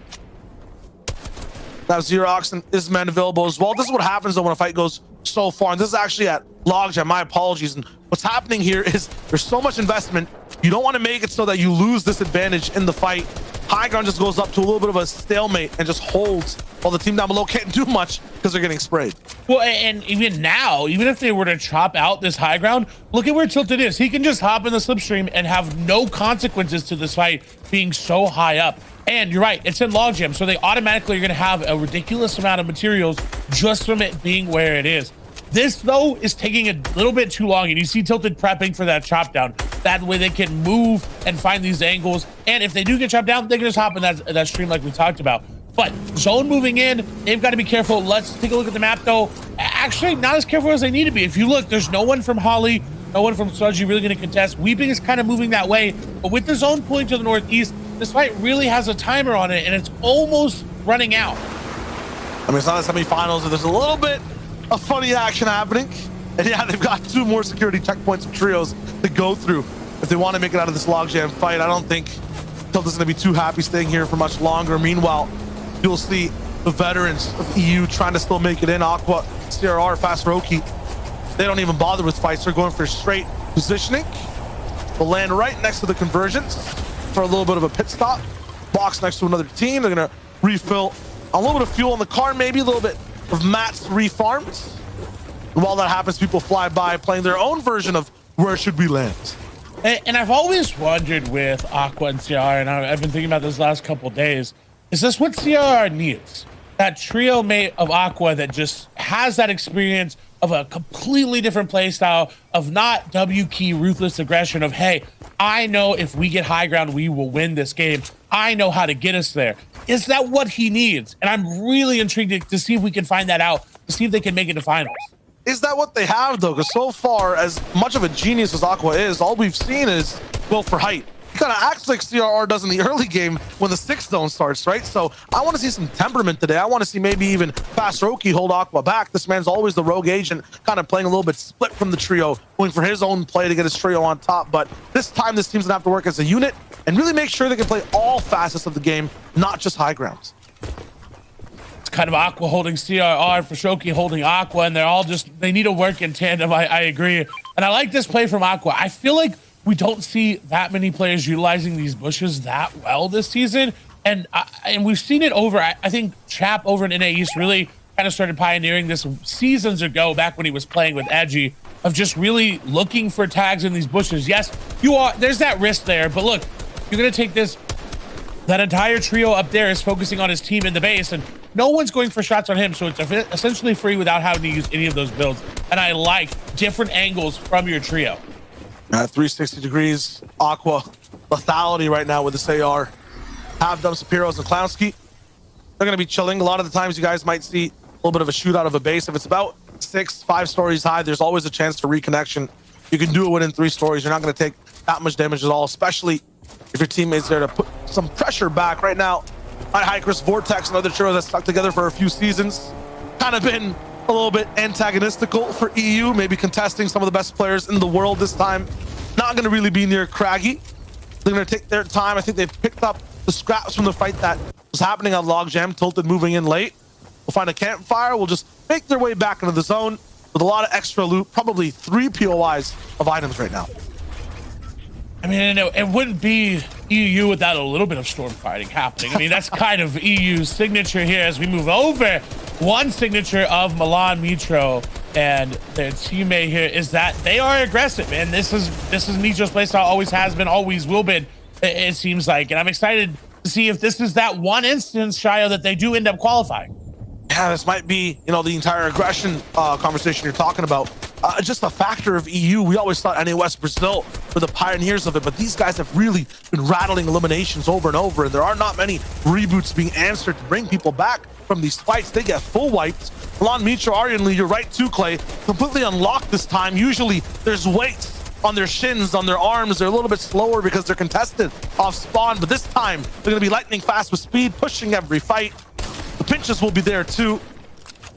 Now Xerox and Isman available as well. This is what happens though when a fight goes so far. And this is actually at Logjam. My apologies. And what's happening here is there's so much investment. You don't want to make it so that you lose this advantage in the fight. High ground just goes up to a little bit of a stalemate and just holds while the team down below can't do much because they're getting sprayed. Well, and even now, even if they were to chop out this high ground, look at where Tilted is. He can just hop in the slipstream and have no consequences to this fight being so high up. And you're right, it's in Logjam, so they automatically are going to have a ridiculous amount of materials just from it being where it is. This, though, is taking a little bit too long, and you see Tilted prepping for that chop down. That way they can move and find these angles, and if they do get chopped down, they can just hop in that stream like we talked about. But zone moving in, they've got to be careful. Let's take a look at the map, though. Actually, not as careful as they need to be. If you look, there's no one from Holly, no one from Sludgy really going to contest. Weeping is kind of moving that way, but with the zone pulling to the northeast, this fight really has a timer on it, and it's almost running out. I mean, it's not a semifinals, and there's a little bit of funny action happening. And yeah, they've got 2 more security checkpoints of trios to go through if they want to make it out of this logjam fight. I don't think Tilted's going to be too happy staying here for much longer. Meanwhile, you'll see the veterans of EU trying to still make it in. Aqua, CRR, Fast Roki, they don't even bother with fights. They're going for straight positioning. They'll land right next to the conversions for a little bit of a pit stop. Box next to another team. They're going to refill a little bit of fuel in the car, maybe a little bit of mats refarmed. And while that happens, people fly by playing their own version of where should we land. And I've always wondered with Aqua and CR, and I've been thinking about this last couple of days, is this what CR needs? That trio mate of Aqua that just has that experience of a completely different play style, of not W key ruthless aggression, of, hey, I know if we get high ground, we will win this game. I know how to get us there. Is that what he needs? And I'm really intrigued to see if we can find that out, to see if they can make it to finals. Is that what they have, though? Because so far, as much of a genius as Aqua is, all we've seen is built for height. He kind of acts like CRR does in the early game when the 6 zone starts, right? So I want to see some temperament today. I want to see maybe even Fast Roki hold Aqua back. This man's always the rogue agent, kind of playing a little bit split from the trio, going for his own play to get his trio on top. But this time, this team's going to have to work as a unit and really make sure they can play all facets of the game, not just high grounds. Kind of Aqua holding CRR, for Shoki holding Aqua, and they're all just, they need to work in tandem. I agree. And I like this play from Aqua. I feel like we don't see that many players utilizing these bushes that well this season. And we've seen it over, I think Chap over in NA East really kind of started pioneering this seasons ago, back when he was playing with Edgy, of just really looking for tags in these bushes. Yes, there's that risk there, but look, you're going to take this, that entire trio up there is focusing on his team in the base, and no one's going for shots on him, so it's essentially free without having to use any of those builds. And I like different angles from your trio. 360 degrees, Aqua, lethality right now with this AR. Have Dumb Sapiros and Clownski. They're going to be chilling. A lot of the times you guys might see a little bit of a shootout of a base. If it's about 5 stories high, there's always a chance for reconnection. You can do it within 3 stories. You're not going to take that much damage at all, especially if your teammate's there to put some pressure back. Right now, Hikers, Vortex, and other trios that stuck together for a few seasons, kind of been a little bit antagonistical for EU, maybe contesting some of the best players in the world this time. Not going to really be near Craggy. They're going to take their time. I think they've picked up the scraps from the fight that was happening on Logjam. Tilted moving in late. We'll find a campfire. We'll just make their way back into the zone with a lot of extra loot, probably 3 POIs of items right now. I mean, it wouldn't be EU without a little bit of storm fighting happening. I mean, that's kind of EU's signature here as we move over. One signature of Milan Mitro and their teammate here is that they are aggressive, and this is Mitro's playstyle, always has been, always will be, it seems like. And I'm excited to see if this is that one instance, Shio, that they do end up qualifying. Yeah, this might be, you know, the entire aggression conversation you're talking about. Just a factor of EU. We always thought NAS Brazil were the pioneers of it, but these guys have really been rattling eliminations over and over, and there are not many reboots being answered to bring people back from these fights. They get full wiped. Milan Mitro, Aryan, you're right too, Clay. Completely unlocked this time. Usually there's weights on their shins, on their arms. They're a little bit slower because they're contested off spawn, but this time they're gonna be lightning fast with speed, pushing every fight. The pinches will be there too.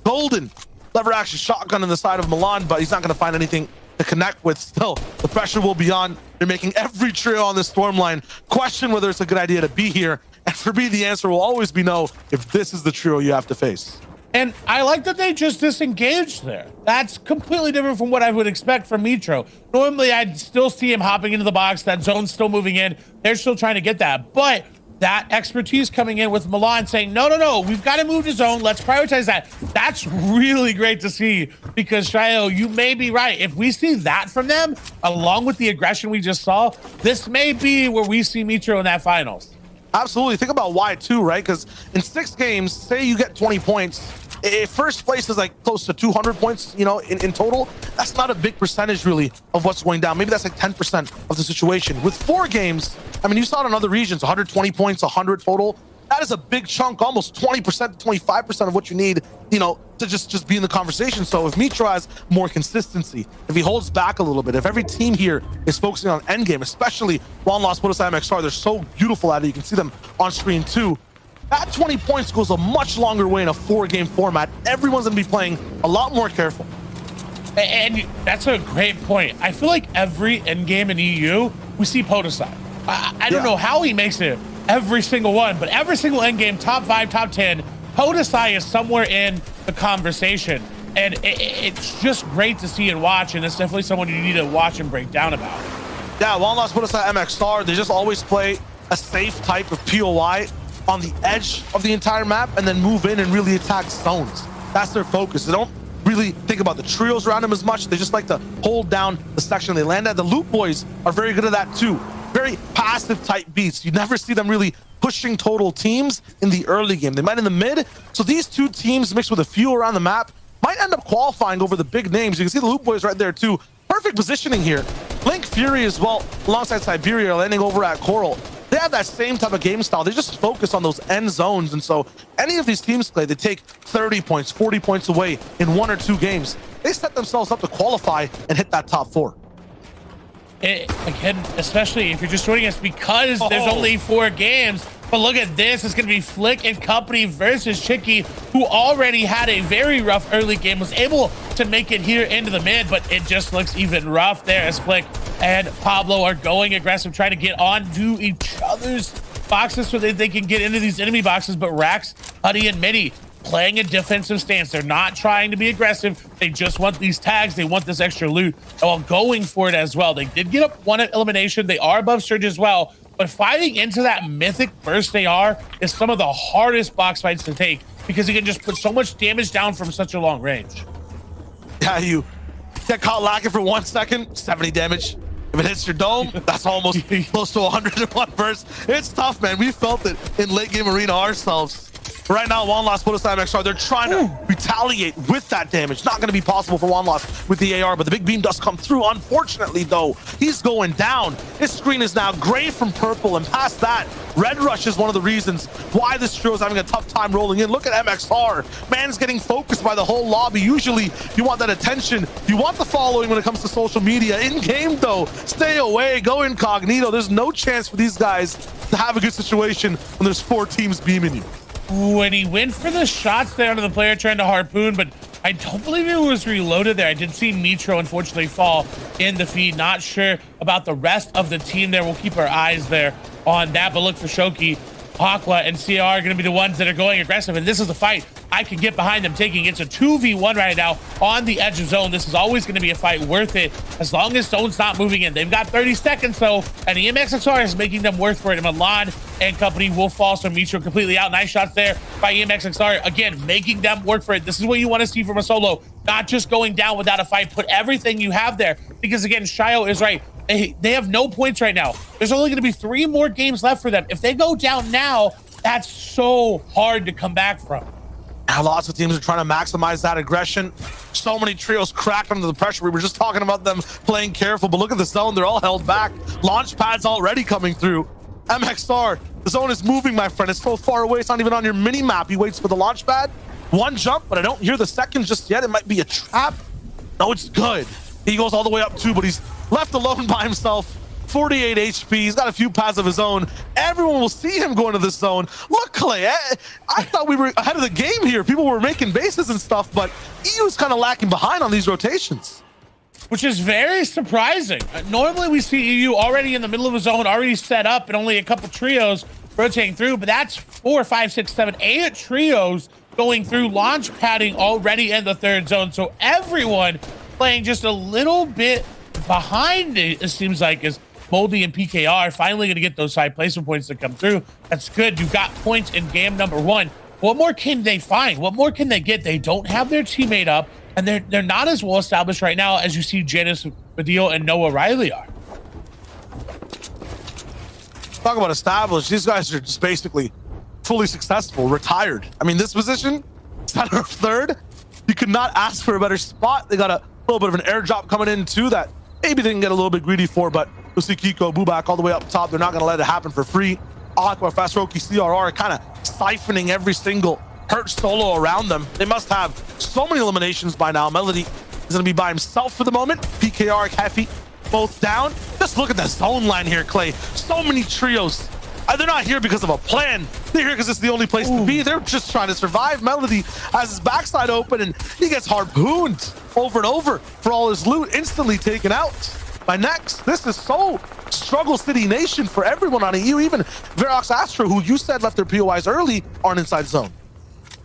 Golden lever action shotgun in the side of Milan, but he's not going to find anything to connect with. Still, the pressure will be on. They're making every trio on this storm line question whether it's a good idea to be here. And for me, the answer will always be no if this is the trio you have to face. And I like that they just disengaged there. That's completely different from what I would expect from Mitro. Normally, I'd still see him hopping into the box. That zone's still moving in. They're still trying to get that. But that expertise coming in with Milan saying, no, we've got to move to zone. Let's prioritize that. That's really great to see, because Shio, you may be right. If we see that from them, along with the aggression we just saw, this may be where we see Mitro in that finals. Absolutely. Think about why too, right? Because in 6 games, say you get 20 points, if first place is like close to 200 points, you know, in total, that's not a big percentage really of what's going down. Maybe that's like 10% of the situation. With 4 games, I mean, you saw it in other regions, 120 points, 100 total. That is a big chunk, almost 20% to 25% of what you need, you know, to just be in the conversation. So if Mitro has more consistency, if he holds back a little bit, if every team here is focusing on endgame, especially One Loss, Buddha MXR, they're so beautiful at it. You can see them on screen too. That 20 points goes a much longer way in a 4-game format. Everyone's gonna be playing a lot more careful. And that's a great point. I feel like every endgame in EU, we see Podesai. I don't know how he makes it every single one, but every single endgame, top 5, top 10, Podesai is somewhere in the conversation. And it's just great to see and watch, and it's definitely someone you need to watch and break down about. Yeah, One Loss, Buddha MXR, they just always play a safe type of POI on the edge of the entire map and then move in and really attack zones. That's their focus. They don't really think about the trios around them as much. They just like to hold down the section they land at. The Loot Boys are very good at that too. Very passive type beats. You never see them really pushing total teams in the early game. They might in the mid. So these 2 teams mixed with a few around the map might end up qualifying over the big names. You can see the Loot Boys right there too. Perfect positioning here. Blink Fury as well, alongside Siberia, landing over at Coral. They have that same type of game style. They just focus on those end zones. And so any of these teams play, they take 30 points, 40 points away in 1 or 2 games. They set themselves up to qualify and hit that top 4. Again, especially if you're just joining us because there's only 4 games. But look at this. It's going to be Flick and company versus Chicky, who already had a very rough early game, was able to make it here into the mid, but it just looks even rough there as Flick and Pablo are going aggressive, trying to get onto each other's boxes so that they can get into these enemy boxes. But Rax, Huddy, and Mitty playing a defensive stance. They're not trying to be aggressive. They just want these tags. They want this extra loot while going for it as well. They did get up 1 at elimination. They are above Surge as well. But fighting into that mythic burst they are is some of the hardest box fights to take, because you can just put so much damage down from such a long range. Yeah, you get caught lacking for 1 second, 70 damage. If it hits your dome, that's almost close to 101 burst. It's tough, man. We felt it in late game arena ourselves. Right now, One Loss, Buddha MXR, they're trying to retaliate with that damage. Not going to be possible for One Loss with the AR, but the big beam does come through. Unfortunately, though, he's going down. His screen is now gray from purple, and past that, Red Rush is one of the reasons why this trio is having a tough time rolling in. Look at MXR. Man's getting focused by the whole lobby. Usually, you want that attention. You want the following when it comes to social media. In-game, though, stay away. Go incognito. There's no chance for these guys to have a good situation when there's 4 teams beaming you. When he went for the shots there onto the player trying to harpoon, but I don't believe it was reloaded there. I did see Mitro unfortunately fall in the feed. Not sure about the rest of the team there. We'll keep our eyes there on that, but look for Shoki. Aqua and CR are going to be the ones that are going aggressive, and this is the fight. I can get behind them taking. It's a 2v1 right now on the edge of zone. This is always going to be a fight worth it as long as zone's not moving in. They've got 30 seconds though, and the EMXXR is making them worth for it. And Milan and company will fall, so Mitro completely out. Nice shots there by EMXXR. Again, making them work for it. This is what you want to see from a solo, not just going down without a fight. Put everything you have there, because again, Shio is right. They have no points right now. There's only going to be 3 more games left for them. If they go down now, that's so hard to come back from. Lots of teams are trying to maximize that aggression. So many trios cracked under the pressure. We were just talking about them playing careful, but look at the zone. They're all held back. Launch pads already coming through. MXR, the zone is moving, my friend. It's so far away, it's not even on your mini map. He waits for the launch pad. 1 jump, but I don't hear the second just yet. It might be a trap. No, it's good. He goes all the way up too, but he's left alone by himself. 48 HP. He's got a few pads of his own. Everyone will see him going to this zone. Look, Clay, I thought we were ahead of the game here. People were making bases and stuff, but EU's kind of lacking behind on these rotations. Which is very surprising. Normally we see EU already in the middle of a zone, already set up, and only a couple trios rotating through, but that's 4, 5, 6, 7, 8 trios going through, launch padding already in the 3rd zone. So everyone playing just a little bit behind it seems like, is Moldy and PKR finally going to get those side placement points to come through. That's good. You got points in game number 1. What more can they find? What more can they get? They don't have their teammate up, and they're not as well established right now as you see Janice Badil and Noah Riley are. Talk about established. These guys are just basically fully successful, retired. I mean, this position, center of 3rd, you could not ask for a better spot. They got a little bit of an airdrop coming in too that maybe they can get a little bit greedy for, but you'll see Kiko, Bubak all the way up top. They're not going to let it happen for free. Aqua, Fastroki, CRR kind of siphoning every single hurt solo around them. They must have so many eliminations by now. Melody is going to be by himself for the moment. PKR, Hefi, both down. Just look at the zone line here, Clay. So many trios. They're not here because of a plan. They're here because it's the only place to be. They're just trying to survive. Melody has his backside open, and he gets harpooned over and over for all his loot, instantly taken out by Next. This is so struggle city nation for everyone on EU. Even Verox Astro, who you said left their POIs early, aren't inside zone.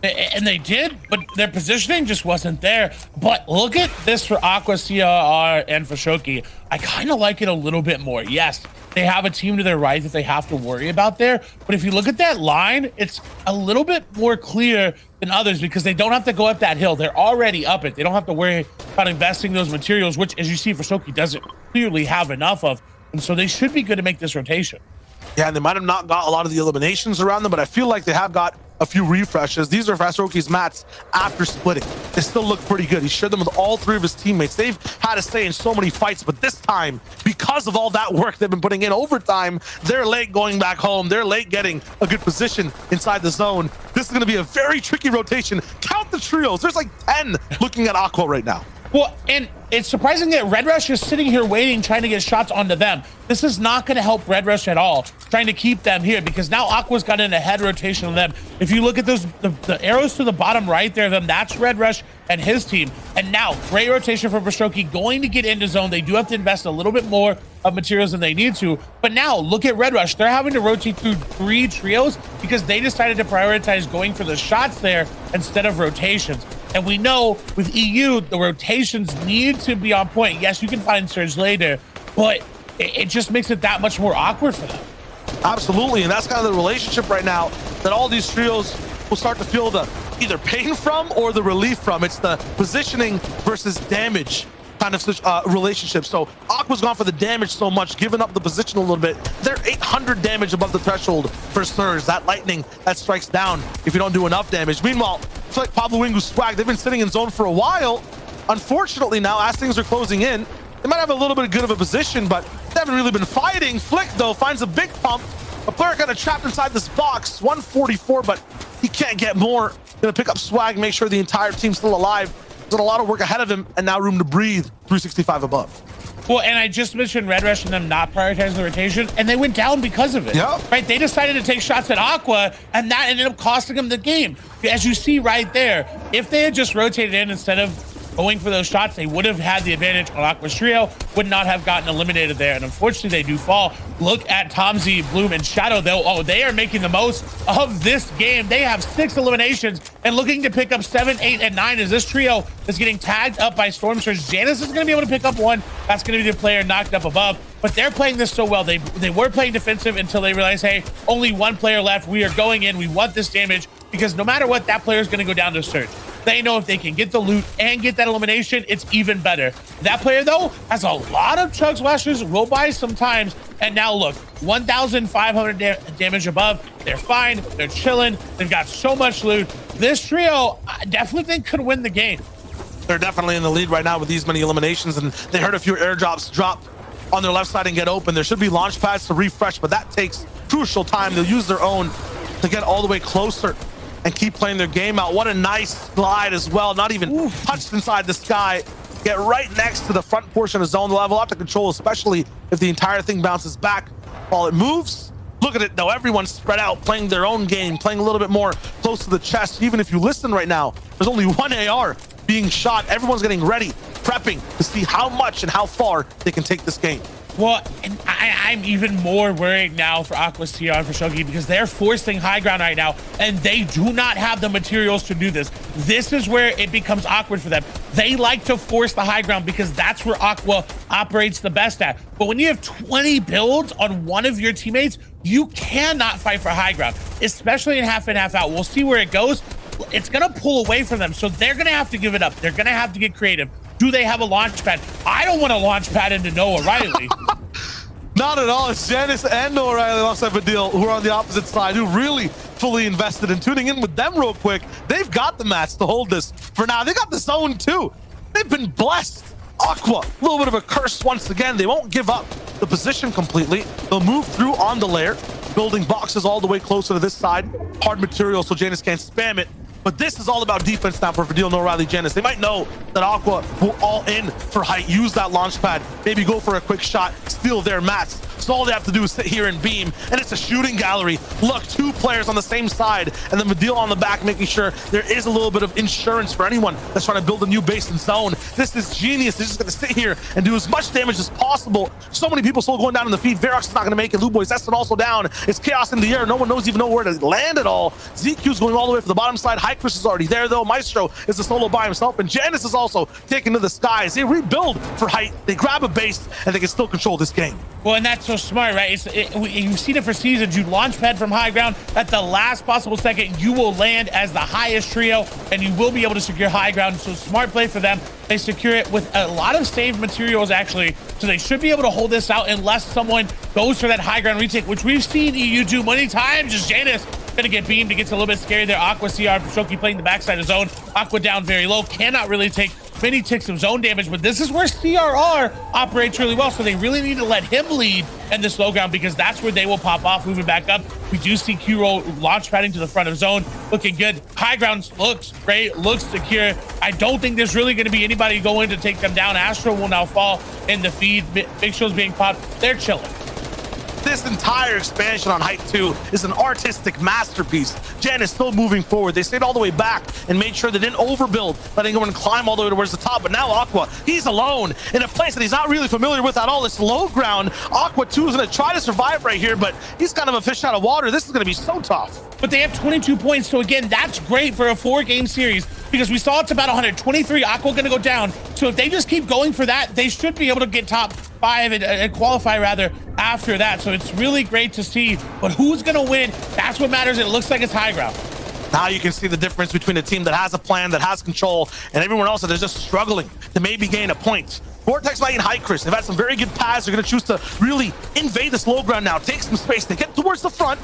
And they did, but their positioning just wasn't there. But look at this for Aqua, CRR, and for Shoki. I kind of like it a little bit more. Yes, they have a team to their right that they have to worry about there. But if you look at that line, it's a little bit more clear than others because they don't have to go up that hill. They're already up it. They don't have to worry about investing those materials, which, as you see, for Shoki doesn't clearly have enough of. And so they should be good to make this rotation. Yeah, and they might have not got a lot of the eliminations around them, but I feel like they have got a few refreshes. These are Fastroki's mats after splitting. They still look pretty good. He shared them with all 3 of his teammates. They've had to stay in so many fights, but this time, because of all that work they've been putting in overtime, they're late going back home. They're late getting a good position inside the zone. This is going to be a very tricky rotation. Count the trios. There's like 10 looking at Aqua right now. Well, and it's surprising that Red Rush is sitting here waiting, trying to get shots onto them. This is not going to help Red Rush at all, trying to keep them here, because now Aqua's got in a head rotation on them. If you look at those, the arrows to the bottom right there, that's Red Rush and his team. And now, great rotation for Brostroki, going to get into zone. They do have to invest a little bit more of materials than they need to. But now, look at Red Rush. They're having to rotate through 3 trios because they decided to prioritize going for the shots there instead of rotations. And we know with EU, the rotations need to be on point. Yes, you can find Surge later, but it just makes it that much more awkward for them. Absolutely, and that's kind of the relationship right now that all these trios will start to feel the either pain from or the relief from. It's the positioning versus damage kind of relationship. So Aqua's gone for the damage so much, giving up the position a little bit. They're 800 damage above the threshold for Surge. That lightning that strikes down if you don't do enough damage. Meanwhile, it's like Pablo Wingu's Swag. They've been sitting in zone for a while. Unfortunately now, as things are closing in, they might have a little bit good of a position, but they haven't really been fighting. Flick, though, finds a big pump. A player kind of trapped inside this box. 144, but he can't get more. Gonna pick up Swag, make sure the entire team's still alive. There's a lot of work ahead of him, and now room to breathe. 365 above. Well, and I just mentioned Red Rush and them not prioritizing the rotation, and they went down because of it. Yep. Right? They decided to take shots at Aqua, and that ended up costing them the game. As you see right there, if they had just rotated in instead of going for those shots, they would have had the advantage on Aqua's trio, would not have gotten eliminated there. And unfortunately, they do fall. Look at Tomzy, Bloom, and Shadow, though. Oh, they are making the most of this game. They have 6 eliminations and looking to pick up 7, 8, and 9 as this trio is getting tagged up by Storm Surge. Janus is going to be able to pick up 1. That's going to be the player knocked up above. But they're playing this so well. They were playing defensive until they realized, hey, only 1 player left. We are going in. We want this damage because no matter what, that player is going to go down to Surge. They know if they can get the loot and get that elimination, it's even better. That player, though, has a lot of chug splashes, will buy sometimes. And now look, 1,500 damage above. They're fine. They're chilling. They've got so much loot. This trio, I definitely think could win the game. They're definitely in the lead right now with these many eliminations, and they heard a few airdrops drop on their left side and get open. There should be launch pads to refresh, but that takes crucial time. They'll use their own to get all the way closer and keep playing their game out. What a nice slide as well. Not even touched inside the sky. Get right next to the front portion of zone level. Have to control, especially if the entire thing bounces back while it moves. Look at it though, everyone's spread out, playing their own game, playing a little bit more close to the chest. Even if you listen right now, there's only 1 AR being shot. Everyone's getting ready, prepping to see how much and how far they can take this game. Well, and I'm even more worried now for Aqua's TR and for Shogi because they're forcing high ground right now, and they do not have the materials to do this. This is where it becomes awkward for them. They like to force the high ground because that's where Aqua operates the best at. But when you have 20 builds on one of your teammates, you cannot fight for high ground, especially in half in, half out. We'll see where it goes. It's going to pull away from them, so they're going to have to give it up. They're going to have to get creative. Do they have a launch pad? I don't want to launch pad into Noah Riley. Not at all. It's Janus and Noah Riley alongside Badil, who are on the opposite side, who really fully invested in tuning in with them real quick. They've got the mats to hold this for now. They got the zone too. They've been blessed. Aqua, a little bit of a curse once again. They won't give up the position completely. They'll move through on the lair, building boxes all the way closer to this side. Hard material so Janus can't spam it. But this is all about defense now for Badil, Noah Riley, Janus. They might know that Aqua will all in for height, use that launch pad, maybe go for a quick shot, steal their mats. So all they have to do is sit here and beam, and it's a shooting gallery. Look, 2 players on the same side, and then Badil on the back, making sure there is a little bit of insurance for anyone that's trying to build a new base in zone. This is genius. They're just going to sit here and do as much damage as possible. So many people still going down in the feed. Verox is not going to make it. Luboy's Eston also down. It's chaos in the air. No one knows even know where to land at all. ZQ's going all the way for the bottom side. Chris is already there though. Maestro is a solo by himself, and Janus is also taken to the skies. They rebuild for height. They grab a base, and they can still control this game. Well, and that's so smart, right? You've seen it for seasons. You launch pad from high ground at the last possible second. You will land as the highest trio, and you will be able to secure high ground. So smart play for them. They secure it with a lot of saved materials, actually. So they should be able to hold this out unless someone goes for that high ground retake, which we've seen EU do many times. Just Janus gonna get beamed. It gets a little bit scary there. Aqua CR for Shoki playing the backside of zone. Aqua down very low. Cannot really take many ticks of zone damage, but this is where CRR operates really well. So they really need to let him lead in this low ground because that's where they will pop off, moving back up. We do see Q-Roll launch padding to the front of zone. Looking good. High ground looks great, looks secure. I don't think there's really going to be anybody going to take them down. Astro will now fall in the feed. Big Show's being popped. They're chilling. This entire expansion on Height 2 is an artistic masterpiece. Jan is still moving forward. They stayed all the way back and made sure they didn't overbuild, letting everyone climb all the way towards the top. But now Aqua, he's alone in a place that he's not really familiar with at all. It's low ground. Aqua 2 is going to try to survive right here, but he's kind of a fish out of water. This is going to be so tough. But they have 22 points. So again, that's great for a 4-game series because we saw it's about 123. Aqua going to go down. So if they just keep going for that, they should be able to get top 5 and qualify rather after that. So it's really great to see. But who's going to win? That's what matters. It looks like it's high ground. Now you can see the difference between a team that has a plan, that has control, and everyone else that is just struggling to maybe gain a point. Vortex Light and Hikris, they've had some very good paths. They're going to choose to really invade this low ground now, take some space. They get towards the front.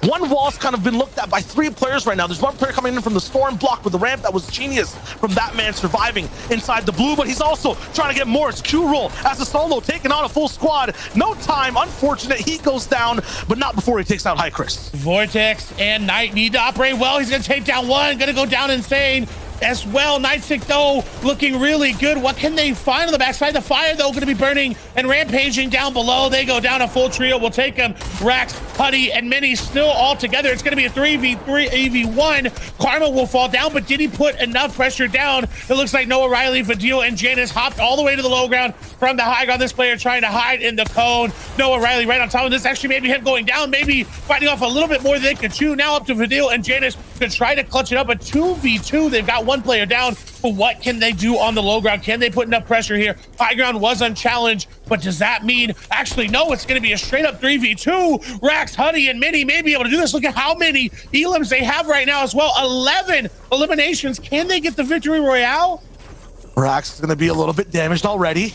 One wall's kind of been looked at by 3 players right now. There's one player coming in from the storm block with the ramp. That was genius from that man surviving inside the blue, but he's also trying to get more. It's Q-Roll as a solo taking on a full squad. No time, unfortunate. He goes down, but not before he takes out Hikris. Vortex and Knight need to operate well. He's going to take down one, going to go down insane. as well. Nightstick, though, looking really good. What can they find on the backside? The fire, though, going to be burning and rampaging down below. They go down a full trio. We'll take them. Rax, Putty, and Minnie still all together. It's going to be a 3v3, AV1. Karma will fall down, but did he put enough pressure down? It looks like Noah Riley, Vadil, and Janice hopped all the way to the low ground from the high ground. This player trying to hide in the cone. Noah Riley right on top of this. Actually, maybe him going down, maybe fighting off a little bit more than they could chew. Now up to Vadil and Janice to try to clutch it up. A 2v2. They've got one player down, but what can they do on the low ground? Can they put enough pressure here? High ground was unchallenged, but does that mean, actually, no, it's going to be a straight up 3v2. Rax, Huddy, and Minnie may be able to do this. Look at how many elims they have right now as well. 11 eliminations. Can they get the victory royale? Rax is going to be a little bit damaged already.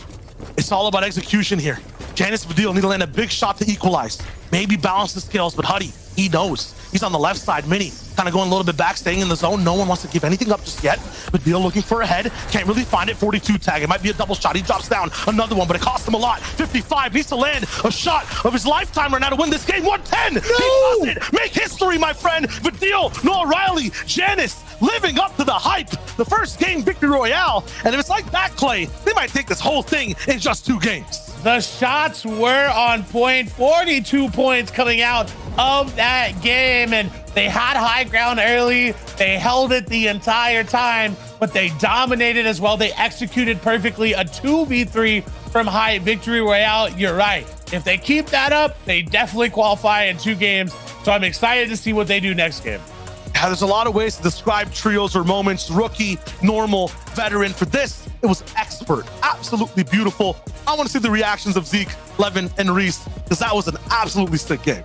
It's all about execution here. Janice Vadil need to land a big shot to equalize. Maybe balance the scales, but Huddy, he knows. He's on the left side. Minnie kind of going a little bit back, staying in the zone. No one wants to give anything up just yet. Vadil looking for a head. Can't really find it. 42 tag. It might be a double shot. He drops down another one, but it costs him a lot. 55 needs to land a shot of his lifetime right now to win this game. 110. No! He does it. Make history, my friend. Vadil, Noah Riley, Janice living up to the hype. The first game victory royale. And if it's like that, Clay, they might take this whole thing in just 2 games. The shots were on point. 42 points coming out of that game, and they had high ground early. They held it the entire time, but they dominated as well. They executed perfectly. A 2v3 from high victory royale. You're right. If they keep that up, they definitely qualify in 2 games. So I'm excited to see what they do next game. Yeah, there's a lot of ways to describe trios or moments. Rookie, normal, veteran. For this, it was expert. Absolutely beautiful. I want to see the reactions of Zeke, Levin, and Reese, because that was an absolutely sick game.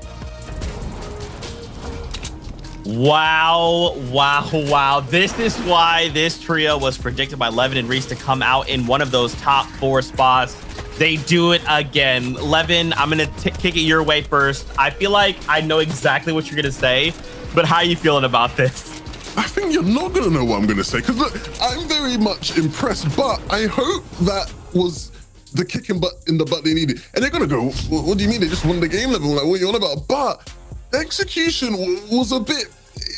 Wow, wow, wow. This is why this trio was predicted by Levin and Reese to come out in one of those top 4 spots. They do it again. Levin, I'm going to kick it your way first. I feel like I know exactly what you're going to say, but how are you feeling about this? I think you're not going to know what I'm going to say, because look, I'm very much impressed, but I hope that was the kick in the butt they needed. And they're going to go, what do you mean? They just won the game, Level? Like, what are you on about? But the execution was a bit,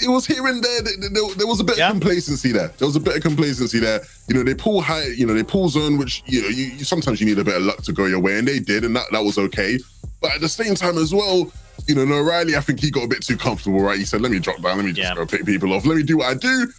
it was here and there. There was a bit of complacency there. There was a bit of complacency there. You know, they pull high, you know, they pull zone, which, you know, you sometimes you need a bit of luck to go your way, and they did, and that was okay. But at the same time as well, you know, O'Reilly, I think he got a bit too comfortable, right? He said, let me drop down, let me just go pick people off, let me do what I do.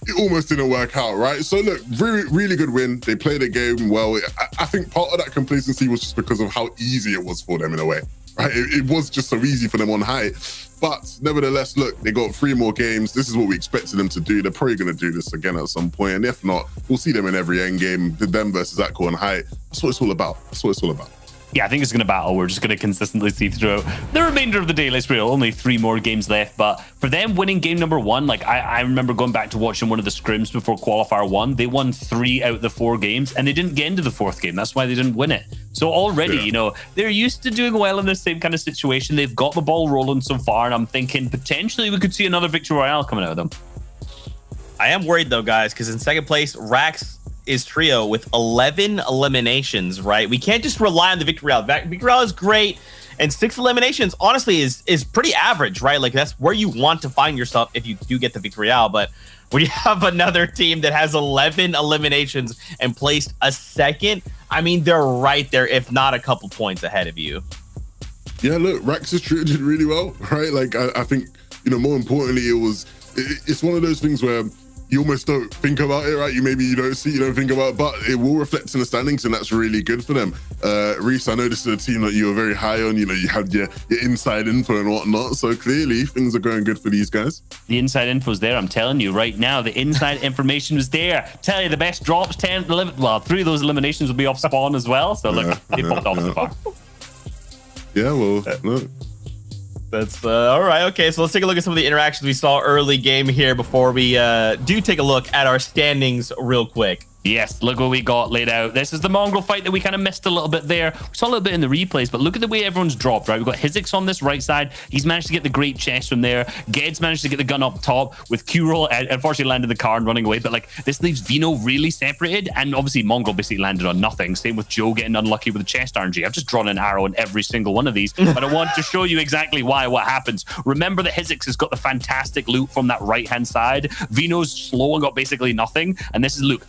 It almost didn't work out, right? So look, really good win. They played the game well. I think part of that complacency was just because of how easy it was for them in a way, right? It was just so easy for them on high. But nevertheless, look, they got 3 more games. This is what we expected them to do. They're probably going to do this again at some point. And if not, we'll see them in every end game. Them versus Atco on high. That's what it's all about. That's what it's all about. Yeah, I think it's going to battle. We're just going to consistently see throughout the remainder of the day. Let's be real, only 3 more games left. But for them winning game number 1, like I remember going back to watching one of the scrims before qualifier 1. They won 3 out of the 4 games, and they didn't get into the 4th game. That's why they didn't win it. So already, you know, they're used to doing well in the same kind of situation. They've got the ball rolling so far, and I'm thinking potentially we could see another victory royale coming out of them. I am worried though, guys, because in second place, Rax is trio with 11 eliminations, right? We can't just rely on the victory royale. Victory royale is great, and 6 eliminations, honestly, is pretty average, right? Like, that's where you want to find yourself if you do get the victory royale. But when you have another team that has 11 eliminations and placed a second, I mean, they're right there, if not a couple points ahead of you. Yeah, look, Rax's trio did really well, right? Like, I think, you know, more importantly, it's one of those things where you almost don't think about it, right? You don't think about it, but it will reflect in the standings, and that's really good for them. Reese, I know this is a team that you were very high on. You know, you had your inside info and whatnot, so clearly things are going good for these guys. The inside info is there. I'm telling you right now, the inside information was there. Tell you the best drops, 10, 11, well, 3 of those eliminations will be off spawn as well. So look, they popped off so far. Yeah, well, look. That's all right. Okay, so let's take a look at some of the interactions we saw early game here before we do take a look at our standings real quick. Yes, look what we got laid out. This is the Mongrel fight that we kind of missed a little bit there. We saw a little bit in the replays, but look at the way everyone's dropped, right? We've got Hizix on this right side. He's managed to get the great chest from there. Ged's managed to get the gun up top with Q-Roll, unfortunately landed the car and running away. But like this leaves Vino really separated, and obviously Mongrel basically landed on nothing. Same with Joe getting unlucky with the chest RNG. I've just drawn an arrow in every single one of these, but I want to show you exactly what happens. Remember that Hizix has got the fantastic loot from that right-hand side. Vino's slow and got basically nothing, and this is loot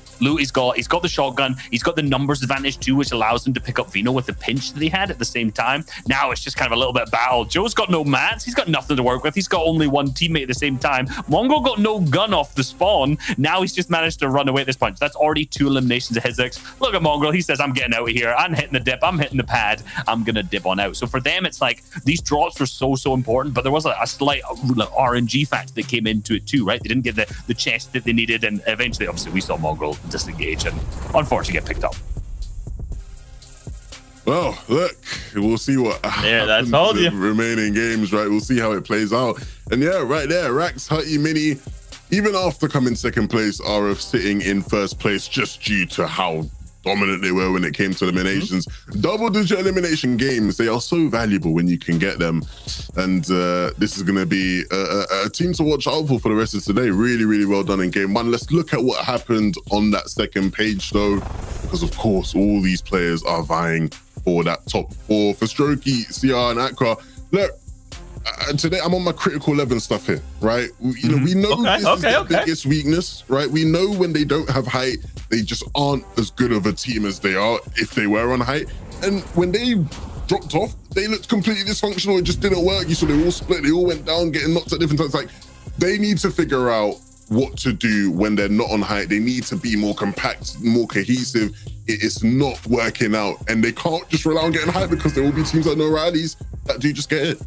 he's got the shotgun, he's got the numbers advantage too, which allows him to pick up Vino with the pinch that he had at the same time. Now it's just kind of a little bit of battle. Joe's got no mats, he's got nothing to work with, he's got only one teammate at the same time. Mongrel got no gun off the spawn. Now he's just managed to run away at this point. So that's already 2 eliminations of Hizix. Look at Mongrel, he says, I'm getting out of here, I'm hitting the dip, I'm hitting the pad, I'm gonna dip on out. So for them, it's like these drops were so important, but there was a slight RNG factor that came into it too, right? They didn't get the chest that they needed, and eventually obviously we saw Mongrel disengage and unfortunately get picked up. Well, look, we'll see what happens told in you. the remaining games, right? We'll see how it plays out. And yeah, right there, Rax, Hutty, Mini, even after coming second place, are sitting in first place just due to how dominant they were when it came to eliminations. Double-digit elimination games, they are so valuable when you can get them. And this is going to be a team to watch out for the rest of today. Really, really well done in game one. Let's look at what happened on that second page, though, because, of course, all these players are vying for that top 4. For Strokey, CR, and Accra, look, today I'm on my critical 11 stuff here, right? You know, we know this is their biggest weakness, right? We know when they don't have height, they just aren't as good of a team as they are if they were on height. And when they dropped off, they looked completely dysfunctional. It just didn't work. You saw they all split, they all went down, getting knocked at different times. Like, they need to figure out what to do when they're not on height. They need to be more compact, more cohesive. It's not working out, and they can't just rely on getting height, because there will be teams like No Rallies that do just get it.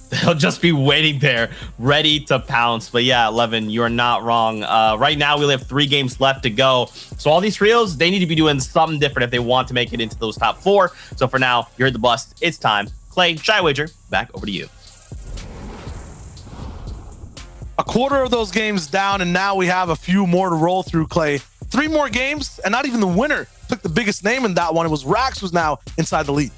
They'll just be waiting there, ready to pounce. But yeah, 11, you're not wrong. Right now, we only have 3 games left to go. So all these trios, they need to be doing something different if they want to make it into those top 4. So for now, you're at the bust. It's time. Clay, Shy Wager, back over to you. A quarter of those games down, and now we have a few more to roll through, Clay. 3 more games, and not even the winner took the biggest name in that one. It was Rax, who's now inside the lead.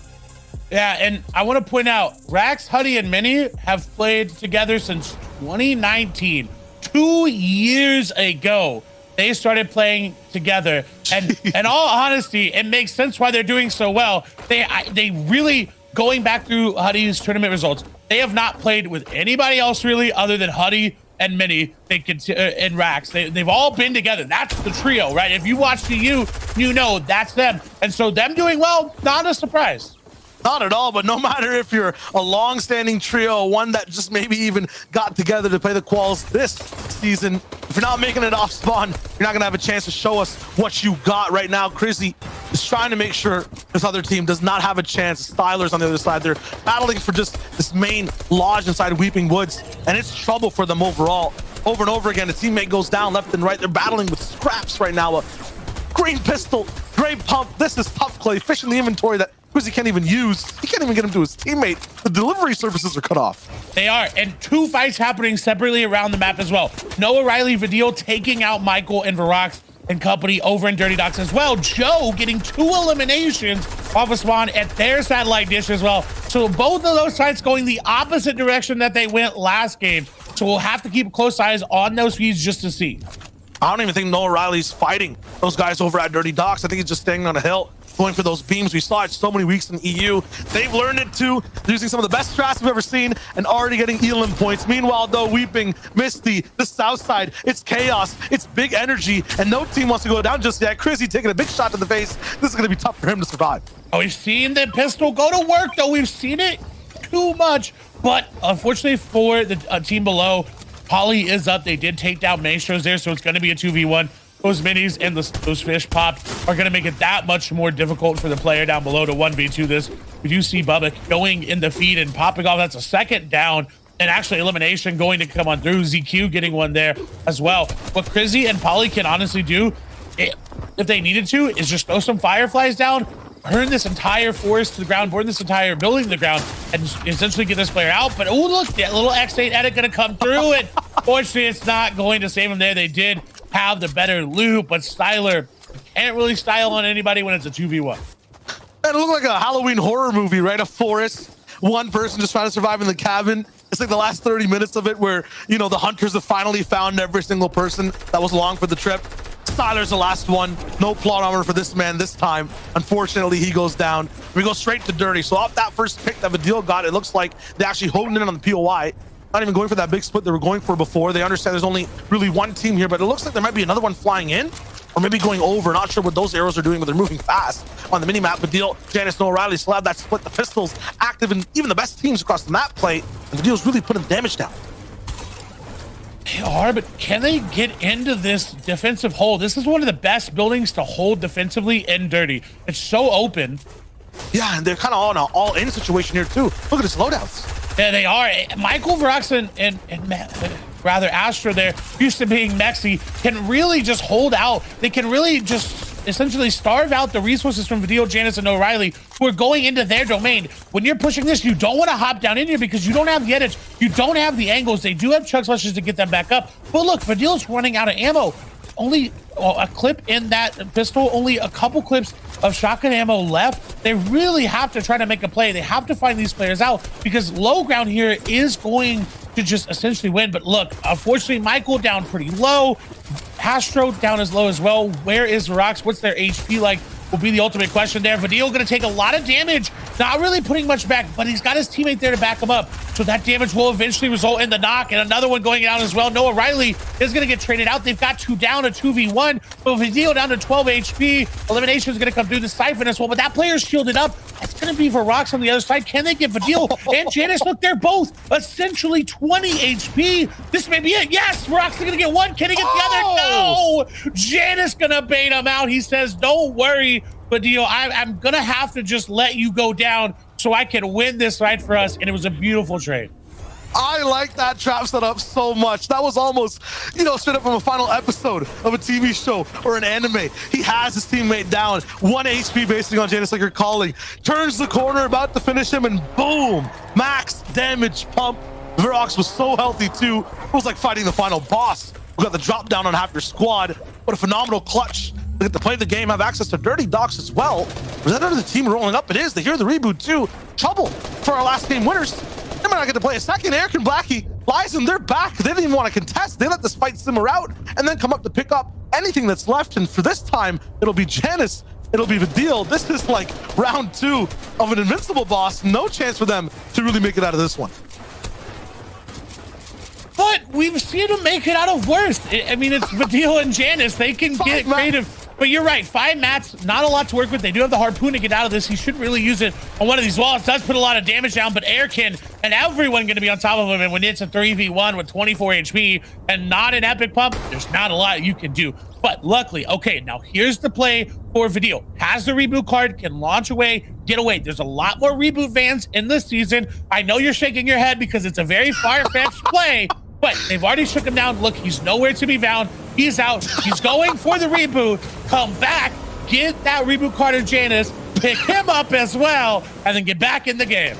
Yeah, and I want to point out, Rax, Huddy, and Mini have played together since 2019. 2 years ago, they started playing together. And in all honesty, it makes sense why they're doing so well. They really, going back through Huddy's tournament results, they have not played with anybody else really other than Huddy and Mini and Rax. They've all been together. That's the trio, right? If you watch the you know that's them. And so them doing well, not a surprise. Not at all, but no matter if you're a long-standing trio, one that just maybe even got together to play the quals this season, if you're not making it off spawn, you're not gonna have a chance to show us what you got right now. Crizzy is trying to make sure this other team does not have a chance. Styler's on the other side. They're battling for just this main lodge inside Weeping Woods, and it's trouble for them overall. Over and over again, a teammate goes down left and right. They're battling with scraps right now. A green pistol, great pump. This is tough, Clay. Fish in the inventory that he can't even use. He can't even get him to his teammate. The delivery services are cut off. They are, and 2 fights happening separately around the map as well. Noah Riley Video taking out Michael and Varox and company over in Dirty Docks as well. Joe getting 2 eliminations off of spawn at their satellite dish as well. So both of those fights going the opposite direction that they went last game. So we'll have to keep close eyes on those feeds just to see. I don't even think Noah Riley's fighting those guys over at Dirty Docks. I think he's just staying on a hill, going for those beams. We saw it so many weeks in EU. They've learned it too. They're using some of the best strats we've ever seen and already getting Elam points. Meanwhile, though, Weeping, Misty, the south side, it's chaos, it's big energy, and no team wants to go down just yet. Crizzy taking a big shot to the face. This is going to be tough for him to survive. Oh, we've seen the pistol go to work, though. We've seen it too much. But unfortunately for the team below, Polly is up. They did take down Maestros there, so it's going to be a 2v1. Those minis and those fish pop are going to make it that much more difficult for the player down below to 1v2 this. We do see Bubba going in the feed and popping off. That's a second down, and actually elimination going to come on through. ZQ getting one there as well. What Crizzy and Polly can honestly do, if they needed to, is just throw some fireflies down, burn this entire forest to the ground, burn this entire building to the ground, and essentially get this player out. But oh, look, that little X8 edit going to come through, and fortunately, it's not going to save him there. They did have the better loot, but Styler can't really style on anybody when it's a 2v1. And it looked like a Halloween horror movie, right? A forest, one person just trying to survive in the cabin. It's like the last 30 minutes of it where, you know, the hunters have finally found every single person that was along for the trip. Styler's the last one. No plot armor for this man this time. Unfortunately, he goes down. We go straight to Dirty. So off that first pick that Vidil got, it looks like they actually honed in on the POI. Not even going for that big split they were going for before. They understand there's only really one team here, but it looks like there might be another one flying in or maybe going over. Not sure what those arrows are doing, but they're moving fast on the mini-map. Vidil, Janice, Noah Riley still have that split. The pistols active in even the best teams across the map play. And Vidil's really putting damage down. They are, but can they get into this defensive hole? This is one of the best buildings to hold defensively in Dirty. It's so open. Yeah, and they're kind of on an all-in situation here too. Look at his loadouts. Yeah, they are. Michael, Verax, and rather Astra there, used to being Mexi, can really just hold out. They can really just essentially starve out the resources from Vidil, Janice, and O'Reilly, who are going into their domain. When you're pushing this, you don't want to hop down in here because you don't have the edge. You don't have the angles. They do have chug slashes to get them back up. But look, Vidil's running out of ammo. Only a clip in that pistol, only a couple clips of shotgun ammo left. They really have to try to make a play. They have to find these players out because low ground here is going to just essentially win. But look, unfortunately, Michael down pretty low. Astro down as low as well. Where is Verax? What's their HP like? Will be the ultimate question there. Vidil going to take a lot of damage, not really putting much back, but he's got his teammate there to back him up. So that damage will eventually result in the knock, and another one going down as well. Noah Riley is going to get traded out. They've got two down, a 2v1, but Vidil down to 12 HP. Elimination is going to come through the Siphon as well, but that player's shielded up. That's going to be for Rocks on the other side. Can they get Vidil and Janice? Look, they're both essentially 20 HP. This may be it. Yes, Rocks are going to get one. Can he get the other? No! Janice going to bait him out. He says, don't worry, Vidil, I'm going to have to just let you go down so I can win this right for us. And it was a beautiful trade. I like that trap setup so much. That was almost, you know, straight up from a final episode of a TV show or an anime. He has his teammate down, 1 HP basically on Janice, like you're calling. Turns the corner, about to finish him, and boom, max damage pump. Verox was so healthy too. It was like fighting the final boss. We got the drop down on half your squad. What a phenomenal clutch. They get to play the game, have access to Dirty Docs as well. Was that another team rolling up? It is. They hear the reboot too. Trouble for our last game winners. They might not get to play a second. Eric and Blackie lies in their back. They didn't even want to contest. They let this fight simmer out and then come up to pick up anything that's left. And for this time, it'll be Janice. It'll be Vidil. This is like round 2 of an invincible boss. No chance for them to really make it out of this one. But we've seen them make it out of worse. I mean, it's Vidil and Janice. They can get creative. But you're right, 5 mats, not a lot to work with. They do have the harpoon to get out of this. He shouldn't really use it on one of these walls. It does put a lot of damage down, but Airkin and everyone going to be on top of him. And when it's a 3v1 with 24 HP and not an epic pump, there's not a lot you can do. But luckily, okay, now here's the play for Vidil. Has the reboot card, can launch away, get away. There's a lot more reboot vans in this season. I know you're shaking your head because it's a very far-fetched play, but they've already shook him down. Look, he's nowhere to be found. He's out. He's going for the reboot. Come back, get that reboot card of Janice, pick him up as well, and then get back in the game.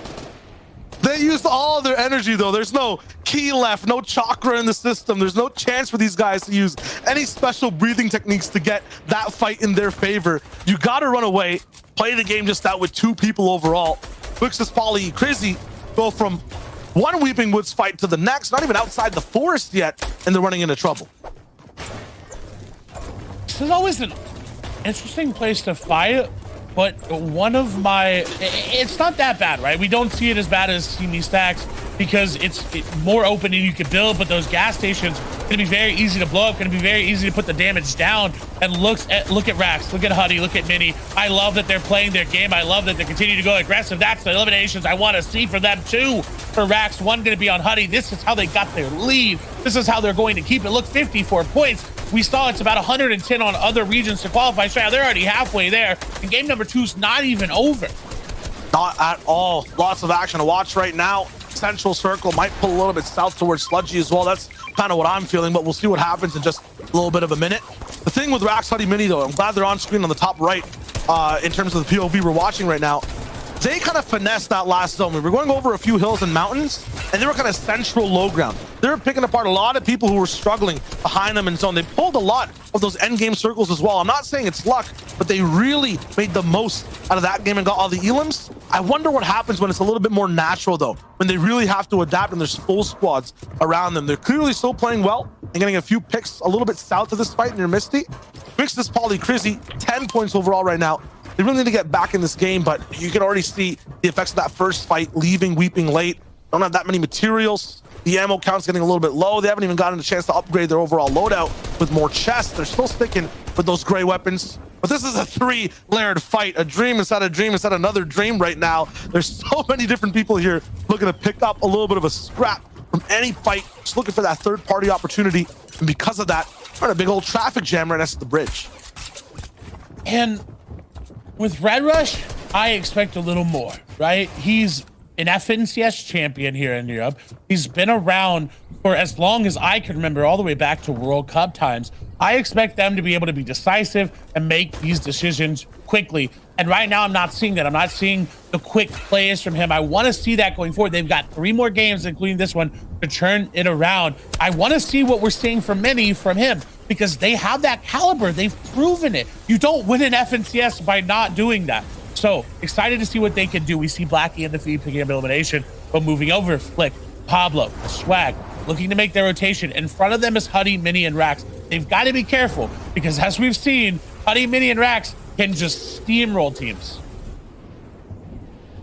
They used all their energy, though. There's no key left, no chakra in the system. There's no chance for these guys to use any special breathing techniques to get that fight in their favor. You got to run away, play the game just out with 2 people overall. Vixus, Polly, Crazy go from one Weeping Woods fight to the next, not even outside the forest yet, and they're running into trouble. This is always an interesting place to fight, but one of my, it's not that bad, right? We don't see it as bad as CME Stacks because it's more open and you can build, but those gas stations gonna be very easy to blow up, gonna be very easy to put the damage down. And look at Rax, look at Huddy, look at Mini. I love that they're playing their game. I love that they continue to go aggressive. That's the eliminations I want to see for them too. For Rax, one gonna be on Huddy. This is how they got their lead. This is how they're going to keep it. Look, 54 points. We saw it's about 110 on other regions to qualify. So yeah, they're already halfway there. And game number 2's not even over. Not at all. Lots of action to watch right now. Central Circle might pull a little bit south towards Sludgy as well. That's kind of what I'm feeling, but we'll see what happens in just a little bit of a minute. The thing with Rax, Huddy, Mini, though, I'm glad they're on screen on the top right in terms of the POV we're watching right now. they kind of finessed that last zone. We were going over a few hills and mountains, and they were kind of central low ground. They were picking apart a lot of people who were struggling behind them in zone. They pulled a lot of those end game circles as well. I'm not saying it's luck, but they really made the most out of that game and got all the elims. I wonder what happens when it's a little bit more natural, though, when they really have to adapt and there's full squads around them. They're clearly still playing well and getting a few picks a little bit south of this fight near Misty. Fix this Poly Crizzy, 10 points overall right now. They really need to get back in this game, but you can already see the effects of that first fight, leaving Weeping late. Don't have that many materials. The ammo count's getting a little bit low. They haven't even gotten a chance to upgrade their overall loadout with more chests. They're still sticking with those gray weapons. But this is a 3-layered fight, a dream inside a dream inside another dream right now. There's so many different people here looking to pick up a little bit of a scrap from any fight, just looking for that third-party opportunity. And because of that, we're in a big old traffic jam right next to the bridge. And with Red Rush, I expect a little more, right? He's an FNCS champion here in Europe. He's been around for as long as I can remember, all the way back to World Cup times. I expect them to be able to be decisive and make these decisions quickly. And right now, I'm not seeing that. I'm not seeing the quick plays from him. I want to see that going forward. They've got 3 more games, including this one, to turn it around. I want to see what we're seeing from Mini from him, because they have that caliber. They've proven it. You don't win an FNCS by not doing that. So excited to see what they can do. We see Blackie in the feed picking up elimination, but moving over, Flick, Pablo, Swag, looking to make their rotation. In front of them is Huddy, Mini, and Rax. They've got to be careful, because as we've seen, Huddy, Mini, and Rax can just steamroll teams.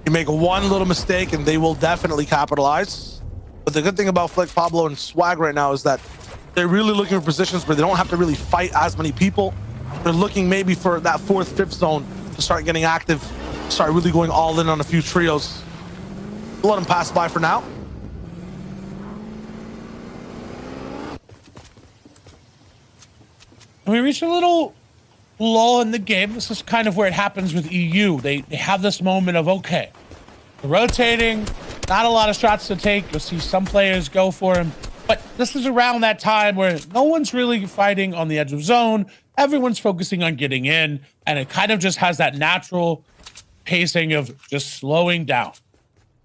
You make one little mistake and they will definitely capitalize. But the good thing about Flick, Pablo, and Swag right now is that they're really looking for positions where they don't have to really fight as many people. They're looking maybe for that 4th, 5th zone to start getting active, start really going all in on a few trios. We'll let them pass by for now. And we reached a little lull in the game. This is kind of where it happens with EU. They have this moment of, okay, they're rotating, not a lot of shots to take. You'll see some players go for him. But this is around that time where no one's really fighting on the edge of zone. Everyone's focusing on getting in, and it kind of just has that natural pacing of just slowing down.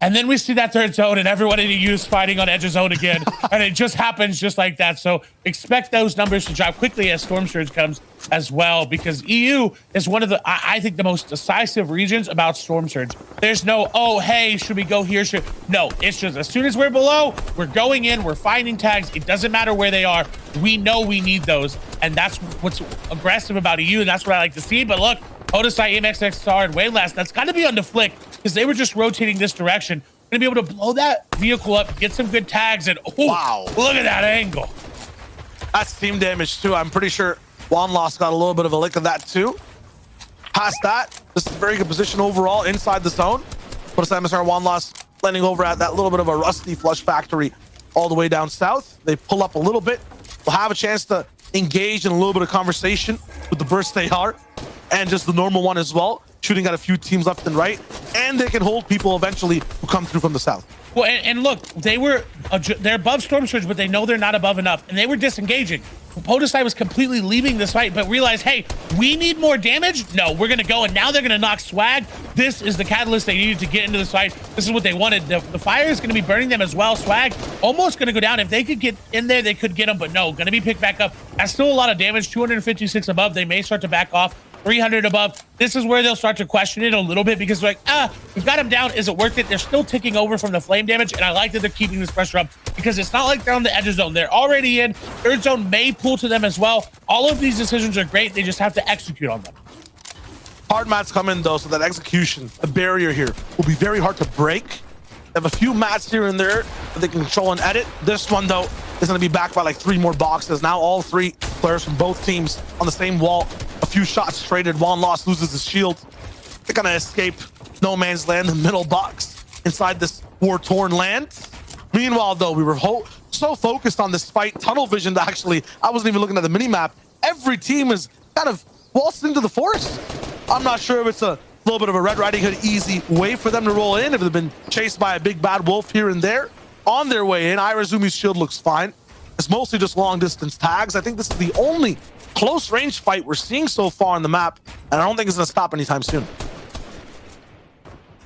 And then we see that 3rd zone, and everyone in EU is fighting on edge of zone again, and it just happens just like that. So expect those numbers to drop quickly as Storm Surge comes as well, because EU is one of the, I think, the most decisive regions about Storm Surge. There's no, oh, hey, should we go here? No, it's just as soon as we're below, we're going in, we're finding tags. It doesn't matter where they are. We know we need those, and that's what's aggressive about EU, and that's what I like to see. But look, Odisai, MXXR, and Waylast, that's got to be on the Flick, because they were just rotating this direction. Gonna be able to blow that vehicle up, get some good tags, and oh, wow, look at that angle. That's team damage too. I'm pretty sure Juan Lost got a little bit of a lick of that too. Past that, this is a very good position overall inside the zone. But it's MSR Juan Lost landing over at that little bit of a rusty flush factory all the way down south. They pull up a little bit. We'll have a chance to engage in a little bit of conversation with the burst AR and just the normal one as well, shooting at a few teams left and right, and they can hold people eventually who come through from the south. Well, and look, they're above Storm Surge, but they know they're not above enough, and they were disengaging. Podesai was completely leaving this fight, but realized, hey, we need more damage. No, we're gonna go, and now they're gonna knock Swag. This is the catalyst they needed to get into this fight. This is what they wanted. The fire is gonna be burning them as well. Swag almost gonna go down. If they could get in there, they could get them, but no, gonna be picked back up. That's still a lot of damage. 256 above. They may start to back off. 300 above. This is where they'll start to question it a little bit, because they're like, we've got them down. Is it worth it? They're still ticking over from the flame damage, and I like that they're keeping this pressure up, because it's not like they're on the edge of zone. They're already in. 3rd zone may pull to them as well. All of these decisions are great. They just have to execute on them. Hard mats come in though, so that execution, the barrier here, will be very hard to break. They have a few mats here and there that they can control and edit. This one though is going to be backed by like 3 more boxes. Now all 3 players from both teams on the same wall. A few shots traded. Juan Lost loses his shield. They're gonna escape no man's land, the middle box inside this war-torn land. Meanwhile, though, we were so focused on this fight, tunnel vision, that actually I wasn't even looking at the mini-map. Every team is kind of waltzed into the forest. I'm not sure if it's a little bit of a Red Riding Hood easy way for them to roll in, if they've been chased by a big bad wolf here and there. On their way in, Irazumi's shield looks fine. It's mostly just long-distance tags. I think this is the only close range fight we're seeing so far on the map, and I don't think it's going to stop anytime soon.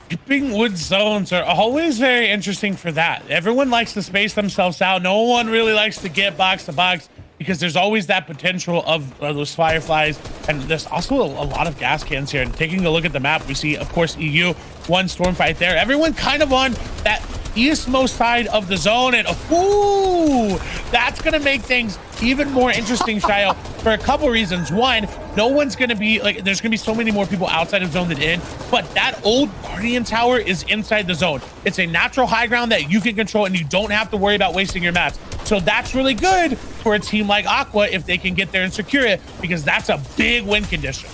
Weeping Wood zones are always very interesting for that. Everyone likes to space themselves out. No one really likes to get box to box because there's always that potential of those fireflies. And there's also a lot of gas cans here. And taking a look at the map, we see, of course, EU, one storm fight there. Everyone kind of on that eastmost side of the zone. And ooh, that's going to make things even more interesting, Shio, for a couple reasons. One, no one's going to be like, there's going to be so many more people outside of zone than in, but that old Guardian Tower is inside the zone. It's a natural high ground that you can control and you don't have to worry about wasting your mats. So that's really good for a team like Aqua if they can get there and secure it, because that's a big win condition.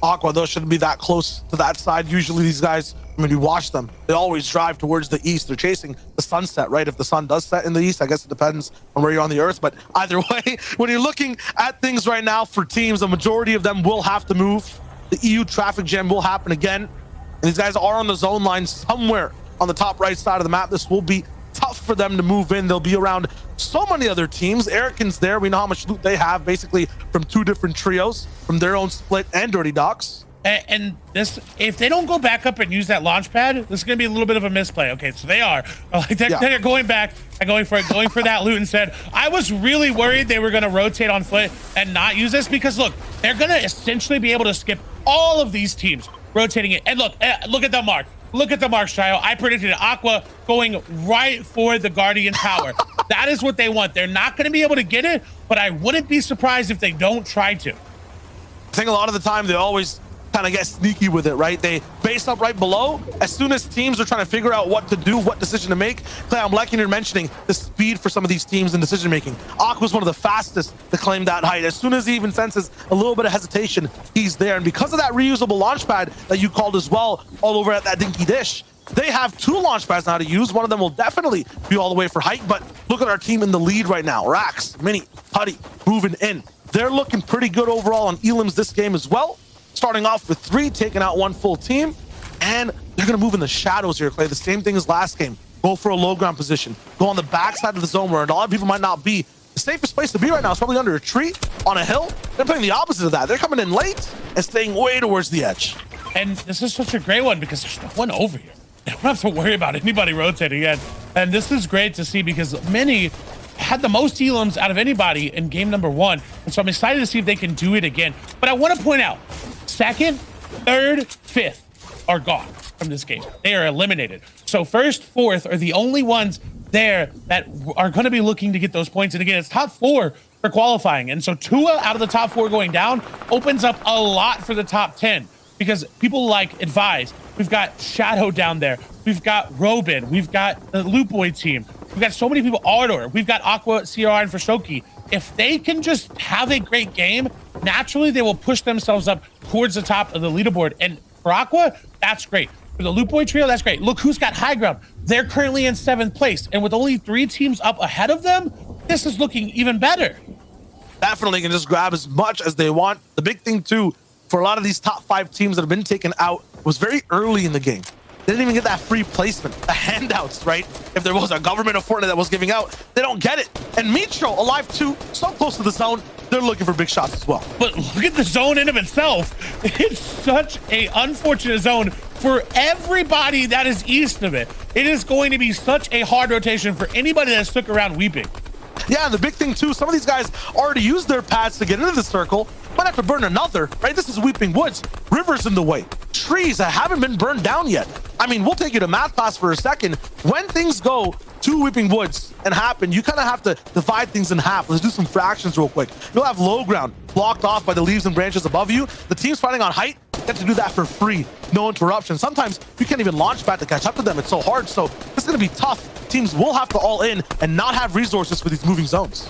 Aqua, though, shouldn't be that close to that side. Usually these guys, I mean, you watch them, they always drive towards the east. They're chasing the sunset, right? If the sun does set in the east, I guess it depends on where you're on the earth. But either way, when you're looking at things right now for teams, the majority of them will have to move. The EU traffic jam will happen again. And these guys are on the zone line somewhere on the top right side of the map. This will be tough for them to move in. They'll be around so many other teams. Erican's there. We know how much loot they have, basically from two different trios, from their own split and Dirty Docks. And this, if they don't go back up and use that launch pad, this is going to be a little bit of a misplay. Okay, so they are. They're going back and going for that loot instead. I was really worried they were going to rotate on foot and not use this because, look, they're going to essentially be able to skip all of these teams rotating it. And look at the mark. Look at the mark, Shio. I predicted Aqua going right for the Guardian Tower. That is what they want. They're not going to be able to get it, but I wouldn't be surprised if they don't try to. I think a lot of the time they always kind of get sneaky with it, right? They base up right below. As soon as teams are trying to figure out what to do, what decision to make, Clay, I'm liking you're mentioning the speed for some of these teams in decision making. Aqua's one of the fastest to claim that height. As soon as he even senses a little bit of hesitation, he's there. And because of that reusable launch pad that you called as well, all over at that dinky dish, they have two launch pads now to use. One of them will definitely be all the way for height, but look at our team in the lead right now. Rax, Mini, Putty, moving in. They're looking pretty good overall on elims this game as well. Starting off with 3, taking out 1 full team, and they're gonna move in the shadows here, Clay. The same thing as last game. Go for a low ground position. Go on the backside of the zone where a lot of people might not be. The safest place to be right now is probably under a tree, on a hill. They're playing the opposite of that. They're coming in late and staying way towards the edge. And this is such a great one because there's no one over here. They don't have to worry about anybody rotating in. And this is great to see because Mini had the most elims out of anybody in game number 1. And so I'm excited to see if they can do it again. But I want to point out, 2nd, 3rd, 5th are gone from this game. They are eliminated. So 1st, 4th are the only ones there that are going to be looking to get those points. And again, it's top 4 for qualifying. And so 2 out of the top 4 going down opens up a lot for the top 10 because people like Advise. We've got Shadow down there. We've got Robin. We've got the Loot Boy team. We've got so many people. Ardor. We've got Aqua, CR, and Forshoki. If they can just have a great game, naturally they will push themselves up towards the top of the leaderboard. And for Aqua, that's great. For the Loot Boy trio, that's great. Look who's got high ground. They're currently in 7th place. And with only 3 teams up ahead of them, this is looking even better. Definitely can just grab as much as they want. The big thing too, for a lot of these top 5 teams that have been taken out, was very early in the game. They didn't even get that free placement, the handouts, right? If there was a government of Fortnite that was giving out, they don't get it. And Mitro, alive too, so close to the zone, they're looking for big shots as well. But look at the zone in of itself. It's such a unfortunate zone for everybody that is east of it. It is going to be such a hard rotation for anybody that stuck around Weeping. Yeah, and the big thing too, some of these guys already used their pads to get into the circle, might have to burn another, right? This is Weeping Woods, rivers in the way, trees that haven't been burned down yet. I mean, we'll take you to math class for a second. When things go to Weeping Woods and happen, you kind of have to divide things in half. Let's do some fractions real quick. You'll have low ground blocked off by the leaves and branches above you. The teams fighting on height get to do that for free, no interruption. Sometimes you can't even launch pad to catch up to them. It's so hard. So it's going to be tough. Teams will have to all in and not have resources for these moving zones.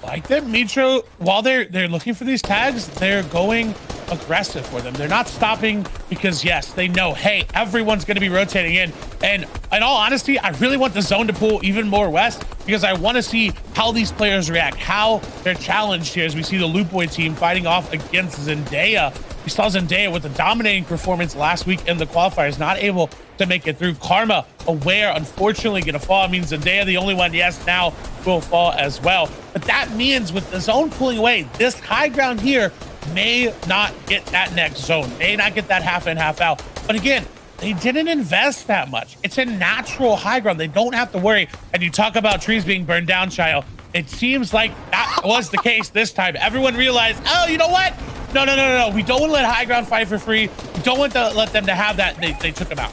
Like that, Mitro, while they're looking for these tags, they're going aggressive for them. They're not stopping because, yes, they know, hey, everyone's going to be rotating in. And in all honesty, I really want the zone to pull even more west because I want to see how these players react, how they're challenged here as we see the Loot Boy team fighting off against Zendaya. We saw Zendaya with a dominating performance last week in the qualifiers, not able to make it through. Karma, Aware, unfortunately going to fall. I mean, Zendaya, the only one, yes, now will fall as well. But that means with the zone pulling away, this high ground here may not get that next zone, may not get that half in, half out. But again, they didn't invest that much. It's a natural high ground. They don't have to worry. And you talk about trees being burned down, Shio. It seems like that was the case this time. Everyone realized, oh, you know what? No. We don't want to let high ground fight for free. We don't want to let them to have that. They took them out.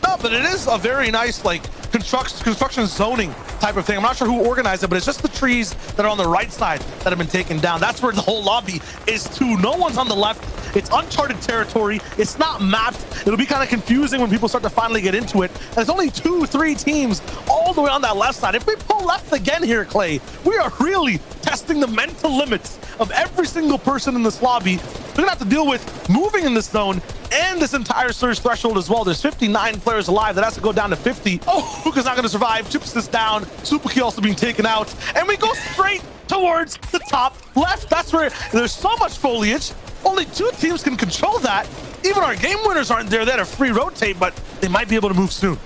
No, but it is a very nice, like, construction zoning type of thing. I'm not sure who organized it, but it's just the trees that are on the right side that have been taken down. That's where the whole lobby is too. No one's on the left. It's uncharted territory. It's not mapped. It'll be kind of confusing when people start to finally get into it. And there's only 2-3 teams all the way on that left side. If we pull left again here, Clay, we are really testing the mental limits of every single person in this lobby. We're gonna have to deal with moving in this zone and this entire surge threshold as well. There's 59 players alive. That has to go down to 50. Oh, Luka's not gonna survive. Chips this down. Superkey also being taken out. And we go straight towards the top left. That's where there's so much foliage. Only 2 teams can control that. Even our game winners aren't there. They had a free rotate, but they might be able to move soon.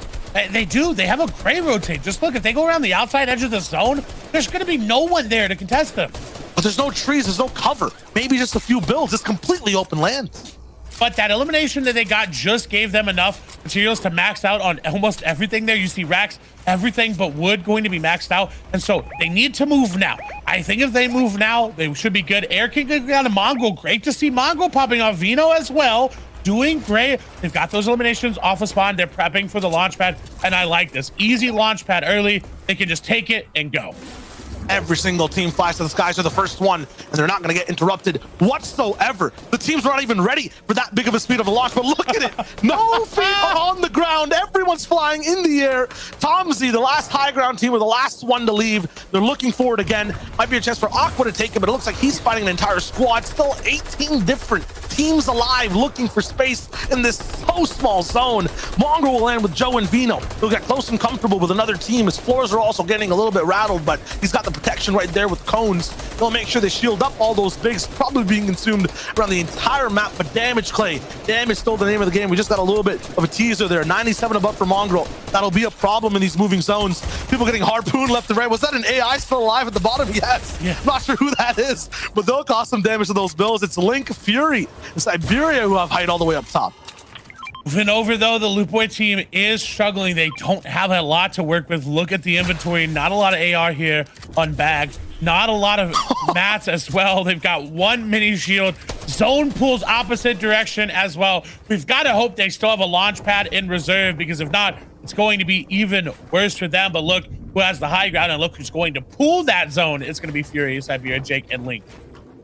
They do. They have a great rotate. Just look, if they go around the outside edge of the zone, there's going to be no one there to contest them. But there's no trees. There's no cover. Maybe just a few builds. It's completely open land. But that elimination that they got just gave them enough materials to max out on almost everything there. You see racks, everything but wood going to be maxed out. And so they need to move now. I think if they move now, they should be good. Air can go down to Mongo. Great to see Mongo popping off. Vino as well. Doing great. They've got those eliminations off of spawn. They're prepping for the launch pad. And I like this. Easy launch pad early. They can just take it and go. Every single team flies to the skies are the first one, and they're not going to get interrupted whatsoever. The teams were not even ready for that big of a speed of a launch, but look at it. No feet are on the ground. Everyone's flying in the air. Tomzy, the last high ground team, were the last one to leave. They're looking for it again. Might be a chance for Aqua to take it, but it looks like he's fighting an entire squad. Still 18 different teams alive looking for space in this so small zone. Mongo will land with Joe and Vino. He'll get close and comfortable with another team. His floors are also getting a little bit rattled, but he's got the protection right there with cones. They'll make sure they shield up all those bigs, probably being consumed around the entire map. But damage, Clay, damage still the name of the game. We just got a little bit of a teaser there. 97 above for Mongrel. That'll be a problem in these moving zones. People getting harpooned left and right. Was that an AI still alive at the bottom? Yes. Yeah. Not sure who that is, but they'll cause some damage to those bills. It's Link, Fury, and Siberia who have height all the way up top. Moving over though, the Loot Boy team is struggling. They don't have a lot to work with. Look at the inventory. Not a lot of AR here on bag. Not a lot of mats as well. They've got 1 mini shield. Zone pulls opposite direction as well. We've got to hope they still have a launch pad in reserve, because if not, it's going to be even worse for them. But look who has the high ground, and look who's going to pull that zone. It's going to be Fury, Siberia, Jake, and Link.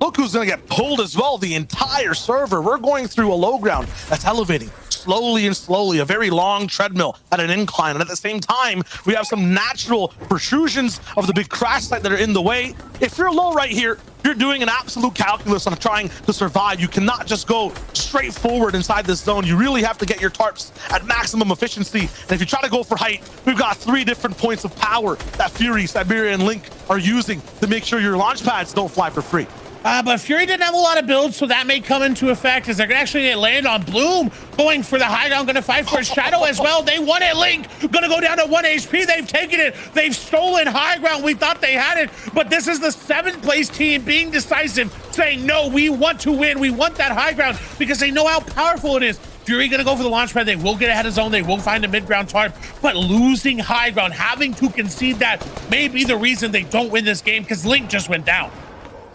Look who's going to get pulled as well. The entire server. We're going through a low ground that's elevating slowly and slowly, a very long treadmill at an incline. And at the same time, we have some natural protrusions of the big crash site that are in the way. If you're low right here, you're doing an absolute calculus on trying to survive. You cannot just go straight forward inside this zone. You really have to get your tarps at maximum efficiency. And if you try to go for height, we've got 3 different points of power that Fury, Siberia, and Link are using to make sure your launch pads don't fly for free. But Fury didn't have a lot of builds, so that may come into effect as they're gonna actually land on Bloom, going for the high ground, gonna fight for Shadow as well. They won it. Link gonna go down to 1 HP. They've taken it. They've stolen high ground. We thought they had it, but this is the 7th place team being decisive, saying, no, we want to win. We want that high ground because they know how powerful it is. Fury gonna go for the launch pad. They will get ahead of zone. They will find a mid-ground tarp, but losing high ground, having to concede that may be the reason they don't win this game, because Link just went down.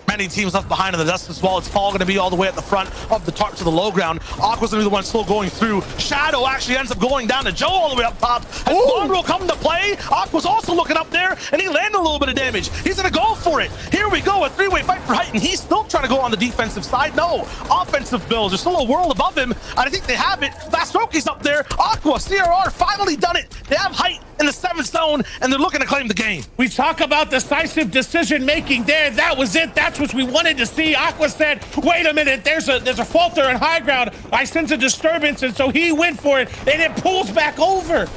Many teams left behind in the dust as well. It's all going to be all the way at the front of the tarp to the low ground. Aqua's going to be the one still going through. Shadow actually ends up going down to Joe all the way up top. Has Mongrel come to play? Aqua's also looking up there, and he landed a little bit of damage. He's going to go for it. Here we go, a 3-way fight for height, and he's still trying to go on the defensive side. No, offensive builds. There's still a world above him, and I think they have it. Fast Roki's up there. Aqua, CRR, finally done it. They have height in the 7th zone, and they're looking to claim the game. We talk about decisive decision-making there. That was it. That's what we wanted to see. Aqua said, wait a minute, there's a falter in high ground. I sense a disturbance, and so he went for it, and it pulls back over.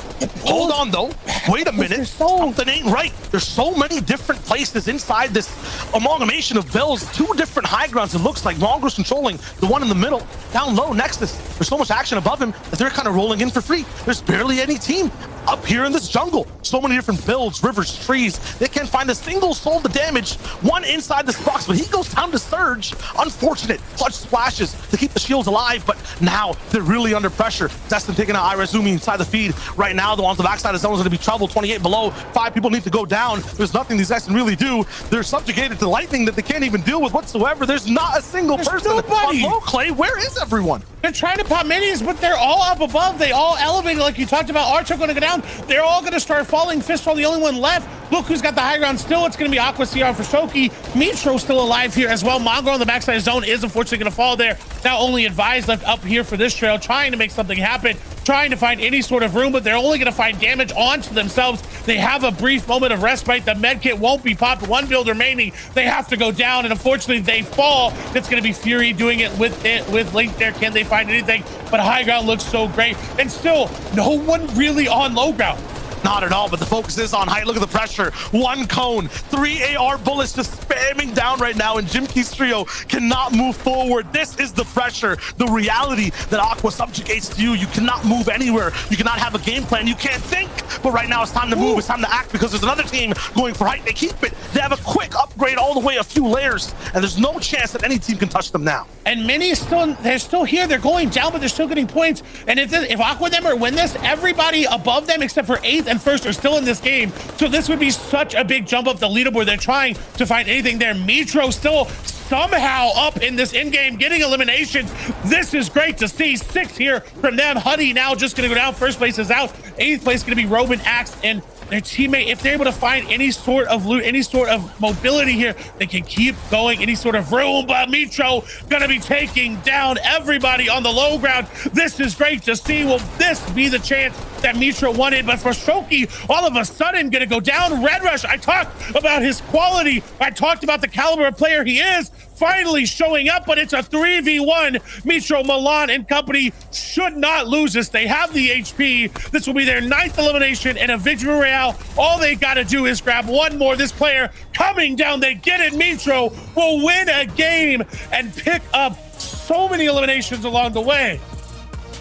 Hold on, though. Wait a minute. Something ain't right. There's so many different places inside this amalgamation of builds. 2 different high grounds, it looks like. Mongrel's controlling the one in the middle. Down low, Nexus. There's so much action above him that they're kind of rolling in for free. There's barely any team up here in this jungle. So many different builds, rivers, trees. They can't find a single soul to damage. One inside this box, but he goes down to Surge. Unfortunate. Clutch splashes to keep the shields alive, but now they're really under pressure. Destin taking out Irazumi inside the feed. Right now, though, on the backside of zone is going to be trouble. 28 below. 5 people need to go down. There's nothing these guys can really do. They're subjugated to lightning that they can't even deal with whatsoever. There's not a single person on low. Clay, where is everyone? They're trying to pop minis, but they're all up above. They all elevated, like you talked about. Archer going to go down. They're all going to start falling. Fistful, the only one left. Look who's got the high ground still. It's going to be Aqua CR for Shoki. Mitro still alive here as well. Mongo on the backside of zone is unfortunately going to fall there. Now only Advise left up here for this trail, trying to make something happen, trying to find any sort of room, but they're only going to find damage onto themselves. They have a brief moment of respite. The med kit won't be popped. 1 build remaining. They have to go down, and unfortunately they fall. It's going to be Fury doing it with Link there. Can they find anything? But high ground looks so great, and still no one really on low ground. Not at all, but the focus is on height. Look at the pressure. 1 cone, 3 AR bullets just spamming down right now, and Jimky's trio cannot move forward. This is the pressure, the reality that Aqua subjugates to you. You cannot move anywhere. You cannot have a game plan. You can't think. But right now it's time to move. It's time to act, because there's another team going for height. They keep it. They have a quick upgrade all the way a few layers, and there's no chance that any team can touch them now. And many they're still here. They're going down, but they're still getting points. And if Aqua and them are win this, everybody above them except for 8th and 1st are still in this game. So this would be such a big jump up the leaderboard. They're trying to find anything there. Mitro still somehow up in this in-game, getting eliminations. This is great to see. 6 here from them. Huddy now just going to go down. 1st place is out. 8th place going to be Robin, Axe, and their teammate. If they're able to find any sort of loot, any sort of mobility here, they can keep going, any sort of room. But Mitro gonna be taking down everybody on the low ground. This is great to see. Will this be the chance that Mitro wanted? But for Shoki, all of a sudden gonna go down. Red Rush, I talked about his quality. I talked about the caliber of player he is. Finally showing up, but it's a 3v1. Mitro, Milan, and company should not lose this. They have the HP. This will be their 9th elimination and a victory royale. All they got to do is grab 1 more. This player coming down, they get it. Mitro will win a game and pick up so many eliminations along the way.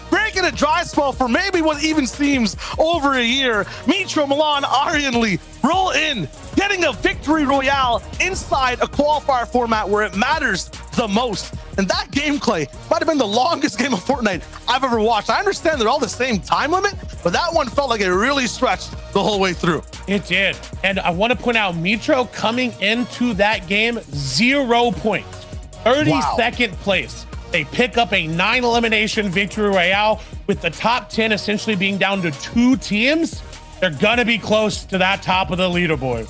Breaking a dry spell for maybe what even seems over a year. Mitro, Milan, Aryan Lee roll in, getting a victory royale inside a qualifier format where it matters the most. And that game, Clay, might have been the longest game of Fortnite I've ever watched. I understand they're all the same time limit, but that one felt like it really stretched the whole way through. It did. And I want to point out, Mitro coming into that game, 0 points, 32nd place. They pick up a 9 elimination victory royale with the top 10 essentially being down to 2 teams. They're gonna be close to that top of the leaderboard.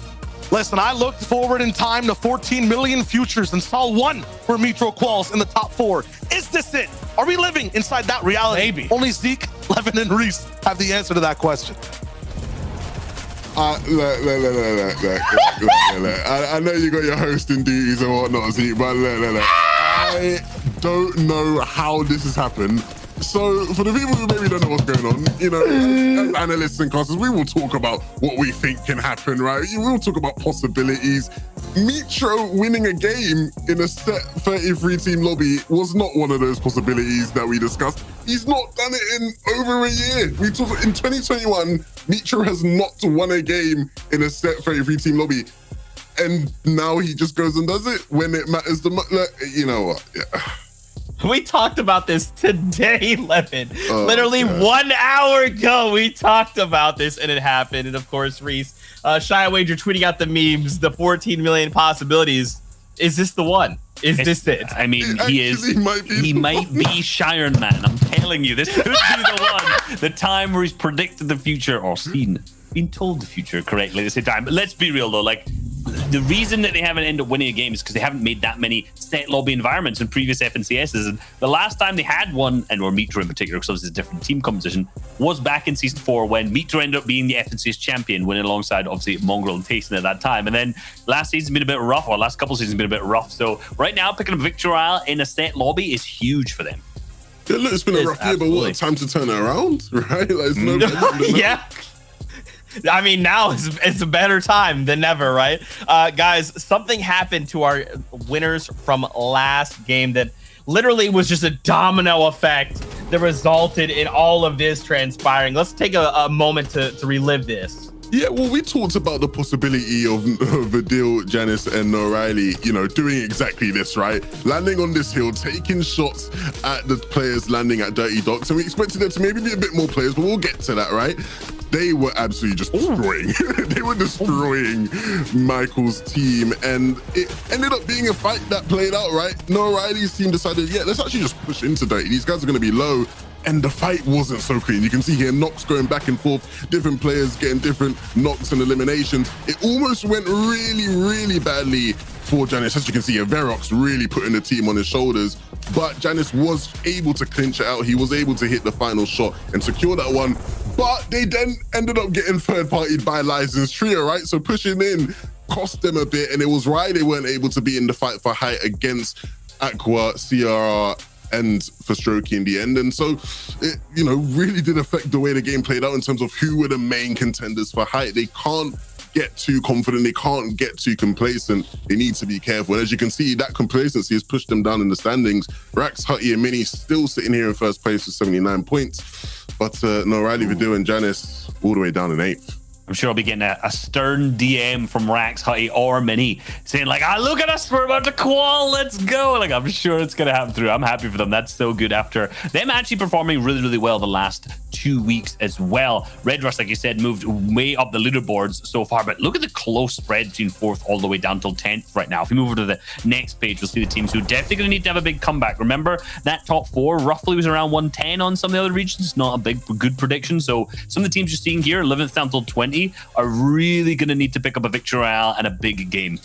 Listen, I looked forward in time to 14 million futures and saw 1 for Mitro quals in the top 4. Is this it? Are we living inside that reality? Maybe. Only Zeke, Levin, and Reese have the answer to that question. I know you got your hosting duties and whatnot, Zeke, but I don't know how this has happened. So for the people who maybe don't know what's going on, you know, as analysts and casters, we will talk about what we think can happen, right? We will talk about possibilities. Mitro winning a game in a set 33 team lobby was not one of those possibilities that we discussed. He's not done it in over a year. We talked in 2021, Mitro has not won a game in a set 33 team lobby. And now he just goes and does it when it matters the most. You know what? Yeah. We talked about this today, Levin. Literally 1 hour ago, we talked about this and it happened. And of course, Reese, Shy Wager tweeting out the memes, the 14 million possibilities. Is this the one? Is this it? I mean, he might be Shiren Man. I'm telling you, this could be the one. The time where he's predicted the future or been told the future correctly at the same time. But let's be real though, like, the reason that they haven't ended up winning a game is because they haven't made that many set lobby environments in previous FNCSs. And the last time they had one, and or Mitro in particular, because it was a different team composition, was back in Season 4 when Mitro ended up being the FNCS champion, winning alongside, obviously, Mongrel and Tayson at that time. And then last season's been a bit rough, or last couple seasons been a bit rough. So right now, picking up Victory Royale in a set lobby is huge for them. Yeah, look, it's been a rough year, but what? Time to turn it around, right? Like, it's no yeah. I mean, now it's a better time than ever, right? Guys, something happened to our winners from last game that literally was just a domino effect that resulted in all of this transpiring. Let's take a moment to relive this. Yeah, well, we talked about the possibility of Vidil, Janice, and O'Reilly, you know, doing exactly this, right? Landing on this hill, taking shots at the players landing at Dirty Docks, and we expected there to maybe be a bit more players, but we'll get to that, right? They were absolutely just destroying. They were destroying Michael's team, and it ended up being a fight that played out, right? No, O'Reilly's team decided, yeah, let's actually just push into Dirty. These guys are going to be low. And the fight wasn't so clean. You can see here knocks going back and forth, different players getting different knocks and eliminations. It almost went really, really badly for Janice. As you can see here, Verox really putting the team on his shoulders, but Janice was able to clinch it out. He was able to hit the final shot and secure that one, but they then ended up getting third-partied by License Trio, right? So pushing in cost them a bit, and it was why they weren't able to be in the fight for height against Aqua, CRR, and for Strokey in the end. And so it, you know, really did affect the way the game played out in terms of who were the main contenders for height. They can't get too confident, they can't get too complacent, they need to be careful. And as you can see, that complacency has pushed them down in the standings. Rax, Hutty, and Mini still sitting here in first place with 79 points, but no, Riley, Vidil, and Janice all the way down in 8th. I'm sure I'll be getting a stern DM from Rax, Hutty, or Mini saying like, look at us, we're about to qual, let's go. Like, I'm sure it's going to happen through. I'm happy for them. That's so good after them actually performing really, really well the last 2 weeks as well. Red Rush, like you said, moved way up the leaderboards so far, but look at the close spread between 4th all the way down till 10th right now. If we move over to the next page, we'll see the teams who are definitely going to need to have a big comeback. Remember, that top 4 roughly was around 110 on some of the other regions. Not a good prediction. So some of the teams you're seeing here, 11th down till 20, are really going to need to pick up a victory royale and a big game.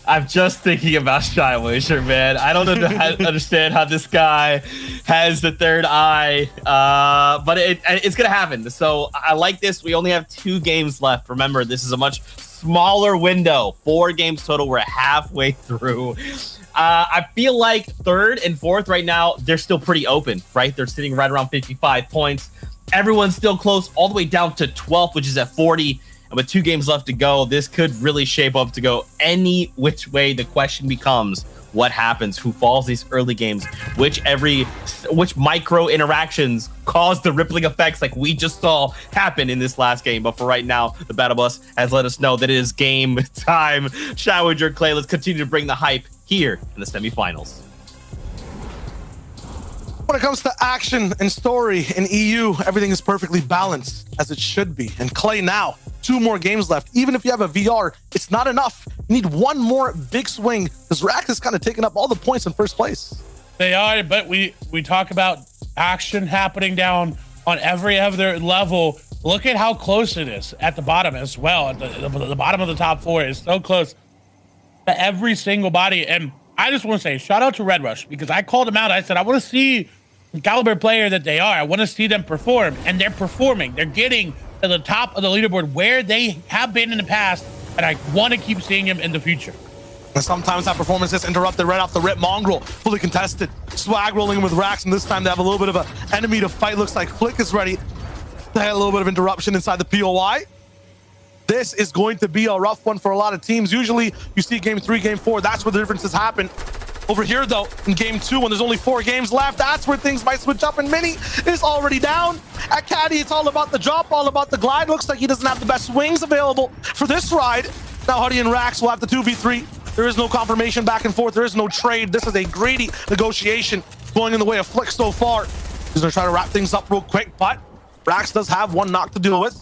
I'm just thinking about Shy Wisher, man. I don't understand how this guy has the third eye, but it's going to happen. So I like this. We only have 2 games left. Remember, this is a much smaller window. 4 games total. We're halfway through. I feel like 3rd and 4th right now, they're still pretty open, right? They're sitting right around 55 points. Everyone's still close all the way down to 12th, which is at 40. And with 2 games left to go, this could really shape up to go any which way. The question becomes, what happens? Who falls these early games? Which micro interactions cause the rippling effects like we just saw happen in this last game? But for right now, the Battle Bus has let us know that it is game time. Showager Clay, let's continue to bring the hype here in the semifinals. When it comes to action and story in EU, everything is perfectly balanced, as it should be. And Clay now, 2 more games left. Even if you have a VR, it's not enough. You need 1 more big swing, because Rax is kind of taking up all the points in first place. They are, but we talk about action happening down on every other level. Look at how close it is at the bottom as well. At the bottom of the top 4 is so close to every single body. And I just want to say shout out to Red Rush, because I called them out. I said, I want to see the caliber player that they are. I want to see them perform, and they're performing. They're getting to the top of the leaderboard where they have been in the past, and I want to keep seeing them in the future. And sometimes that performance is interrupted right off the rip. Mongrel, fully contested. Swag rolling in with Rax, and this time they have a little bit of an enemy to fight. Looks like Flick is ready. They had a little bit of interruption inside the POI. This is going to be a rough one for a lot of teams. Usually you see game 3, game 4, that's where the differences happen. Over here though, in game 2, when there's only 4 games left, that's where things might switch up, and Mini is already down. At Caddy, it's all about the drop, all about the glide. Looks like he doesn't have the best wings available for this ride. Now Huddy and Rax will have the 2v3. There is no confirmation back and forth. There is no trade. This is a greedy negotiation going in the way of Flick so far. He's gonna try to wrap things up real quick, but Rax does have 1 knock to deal with.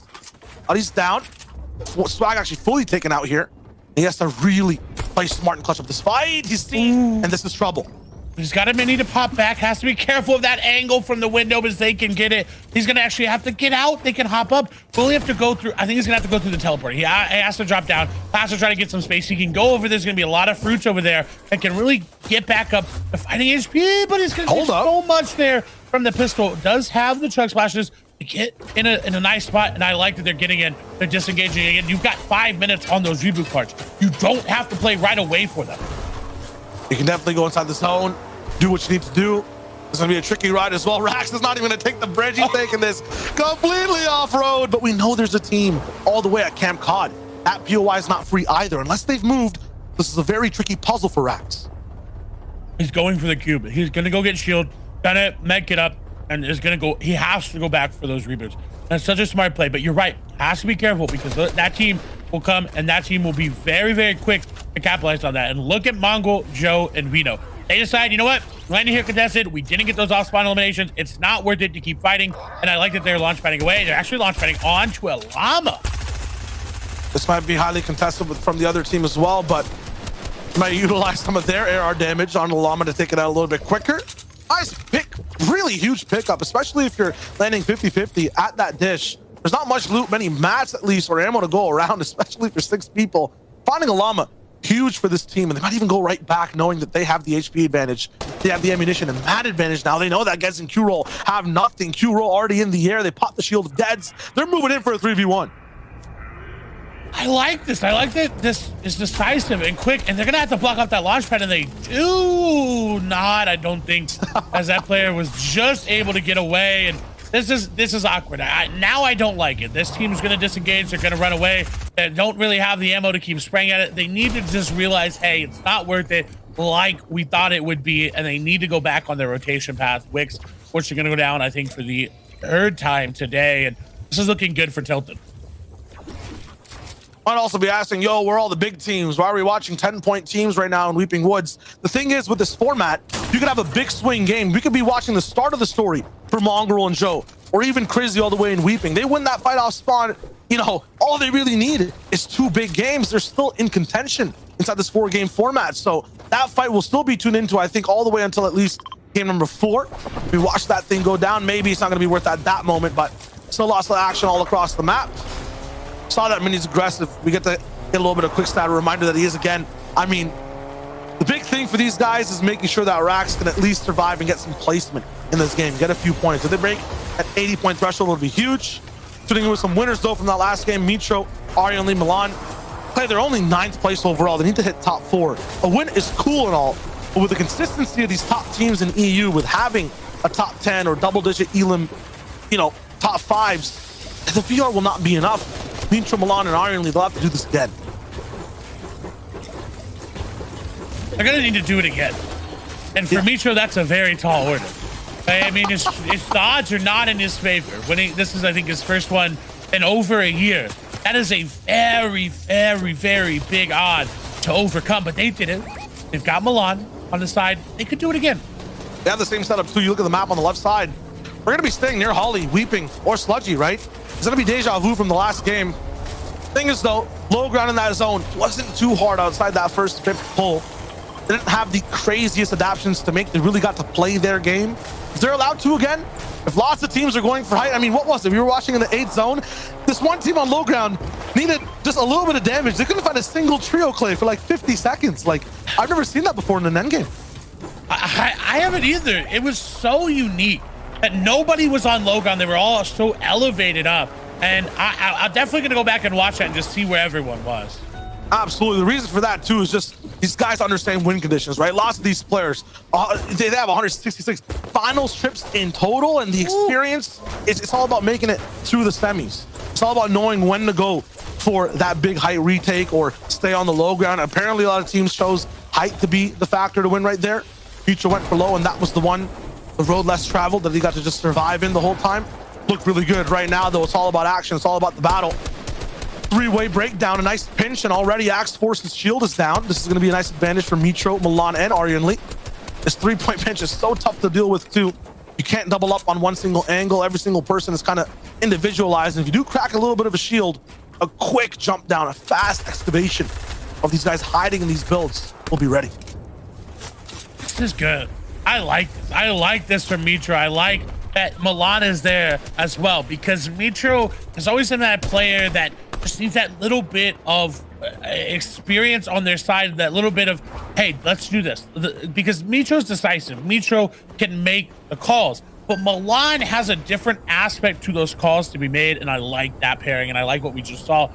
Huddy's down. Swag actually fully taken out here. He has to really play smart and clutch up this fight. He's seen, and this is trouble. He's got a Mini to pop back. Has to be careful of that angle from the window, because they can get it. He's gonna actually have to get out. They can hop up. Will he have to go through? I think he's gonna have to go through the teleport. He has to drop down. Has to try to get some space. He can go over. There's gonna be a lot of fruits over there that can really get back up to fighting HP, but he's gonna get so much there from the pistol. Does have the chug splashes to get in a nice spot, and I like that they're getting in. They're disengaging again. You've got 5 minutes on those reboot cards. You don't have to play right away for them. You can definitely go inside the zone, do what you need to do. It's gonna be a tricky ride as well. Rax is not even gonna take the bridge. He's taking this completely off-road, but we know there's a team all the way at Camp Cod. That POI is not free either. Unless they've moved, this is a very tricky puzzle for Rax. He's going for the cube. He's gonna go get shield, gonna med it up, and is gonna go. He has to go back for those reboots. That's such a smart play. But you're right. Has to be careful because that team will come and that team will be very, very quick to capitalize on that. And look at Mongol, Joe, and Vino. They decide, you know what? Landing here contested. We didn't get those off-spawn eliminations. It's not worth it to keep fighting. And I like that they're launch padding away. They're actually launch padding onto a llama. This might be highly contested from the other team as well, but might utilize some of their AR damage on the llama to take it out a little bit quicker. Nice pick, really huge pickup, especially if you're landing 50-50 at that dish. There's not much loot, many mats at least, or ammo to go around, especially for 6 people. Finding a llama, huge for this team, and they might even go right back knowing that they have the HP advantage. They have the ammunition and mat advantage now. They know that Geds and Q-Roll have nothing. Q-Roll already in the air. They pop the shield of Geds. They're moving in for a 3v1. I like this. I like that this is decisive and quick, and they're gonna have to block off that launch pad, and they do not, I don't think, as that player was just able to get away. And this is awkward. Now I don't like it. This team's gonna disengage. They're gonna run away. They don't really have the ammo to keep spraying at it. They need to just realize, hey, it's not worth it like we thought it would be, and they need to go back on their rotation path. Wicks, which are gonna go down, I think, for the 3rd time today, and this is looking good for Tilted. Might also be asking, yo, where are all the big teams? Why are we watching 10-point teams right now in Weeping Woods? The thing is, with this format, you could have a big swing game. We could be watching the start of the story for Mongrel and Joe, or even Crizzy all the way in Weeping. They win that fight off spawn, you know, all they really need is 2 big games. They're still in contention inside this 4-game format. So that fight will still be tuned into, I think, all the way until at least game number 4. We watch that thing go down. Maybe it's not going to be worth that moment, but still lots of action all across the map. Saw that Mini's aggressive. We get to get a little bit of quick stat, a reminder that he is again. I mean, the big thing for these guys is making sure that Rax can at least survive and get some placement in this game, get a few points. If they break at 80-point threshold, it'll be huge. Shooting with some winners though from that last game, Mitro, Arian Lee, Milan. They're only 9th place overall. They need to hit top 4. A win is cool and all, but with the consistency of these top teams in EU, with having a top 10 or double-digit elim, you know, top 5s, the VR will not be enough. Mitro, Milan, and Arian Lee, they'll have to do this again. They're gonna need to do it again. And for Mitro, that's a very tall order. I mean, the odds are not in his favor. This is, I think, his first one in over a year. That is a very, very, very big odd to overcome, but they did it. They've got Milan on the side. They could do it again. They have the same setup too. You look at the map on the left side. We're gonna be staying near Holly, Weeping, or Sludgy, right? It's gonna be deja vu from the last game. Thing is though, low ground in that zone wasn't too hard outside that first 5th pull. They didn't have the craziest adaptions to make. They really got to play their game. If they're allowed to again, if lots of teams are going for height, I mean, what was it? We were watching in the 8th zone. This one team on low ground needed just a little bit of damage. They couldn't find a single trio clay for like 50 seconds. Like, I've never seen that before in an endgame. I haven't either. It was so unique that nobody was on low ground. They were all so elevated up. And I'm definitely going to go back and watch that and just see where everyone was. Absolutely. The reason for that, too, is just these guys understand win conditions, right? Lots of these players, they have 166 finals trips in total, and the experience, it's all about making it through the semis. It's all about knowing when to go for that big height retake or stay on the low ground. Apparently, a lot of teams chose height to be the factor to win right there. Future went for low, and that was the one, the road less traveled, that he got to just survive in the whole time. Looked really good right now, though. It's all about action. It's all about the battle. 3-way breakdown, a nice pinch, and already Axe Force's shield is down. This is going to be a nice advantage for Mitro, Milan, and Arian Lee. This 3-point pinch is so tough to deal with, too. You can't double up on one single angle. Every single person is kind of individualized. And if you do crack a little bit of a shield, a quick jump down, a fast excavation of these guys hiding in these builds will be ready. This is good. I like this. I like this from Mitro. I like that Milan is there as well, because Mitro has always been that player that just needs that little bit of experience on their side, that little bit of, hey, let's do this. Because Mitro's decisive. Mitro can make the calls, but Milan has a different aspect to those calls to be made, and I like that pairing, and I like what we just saw.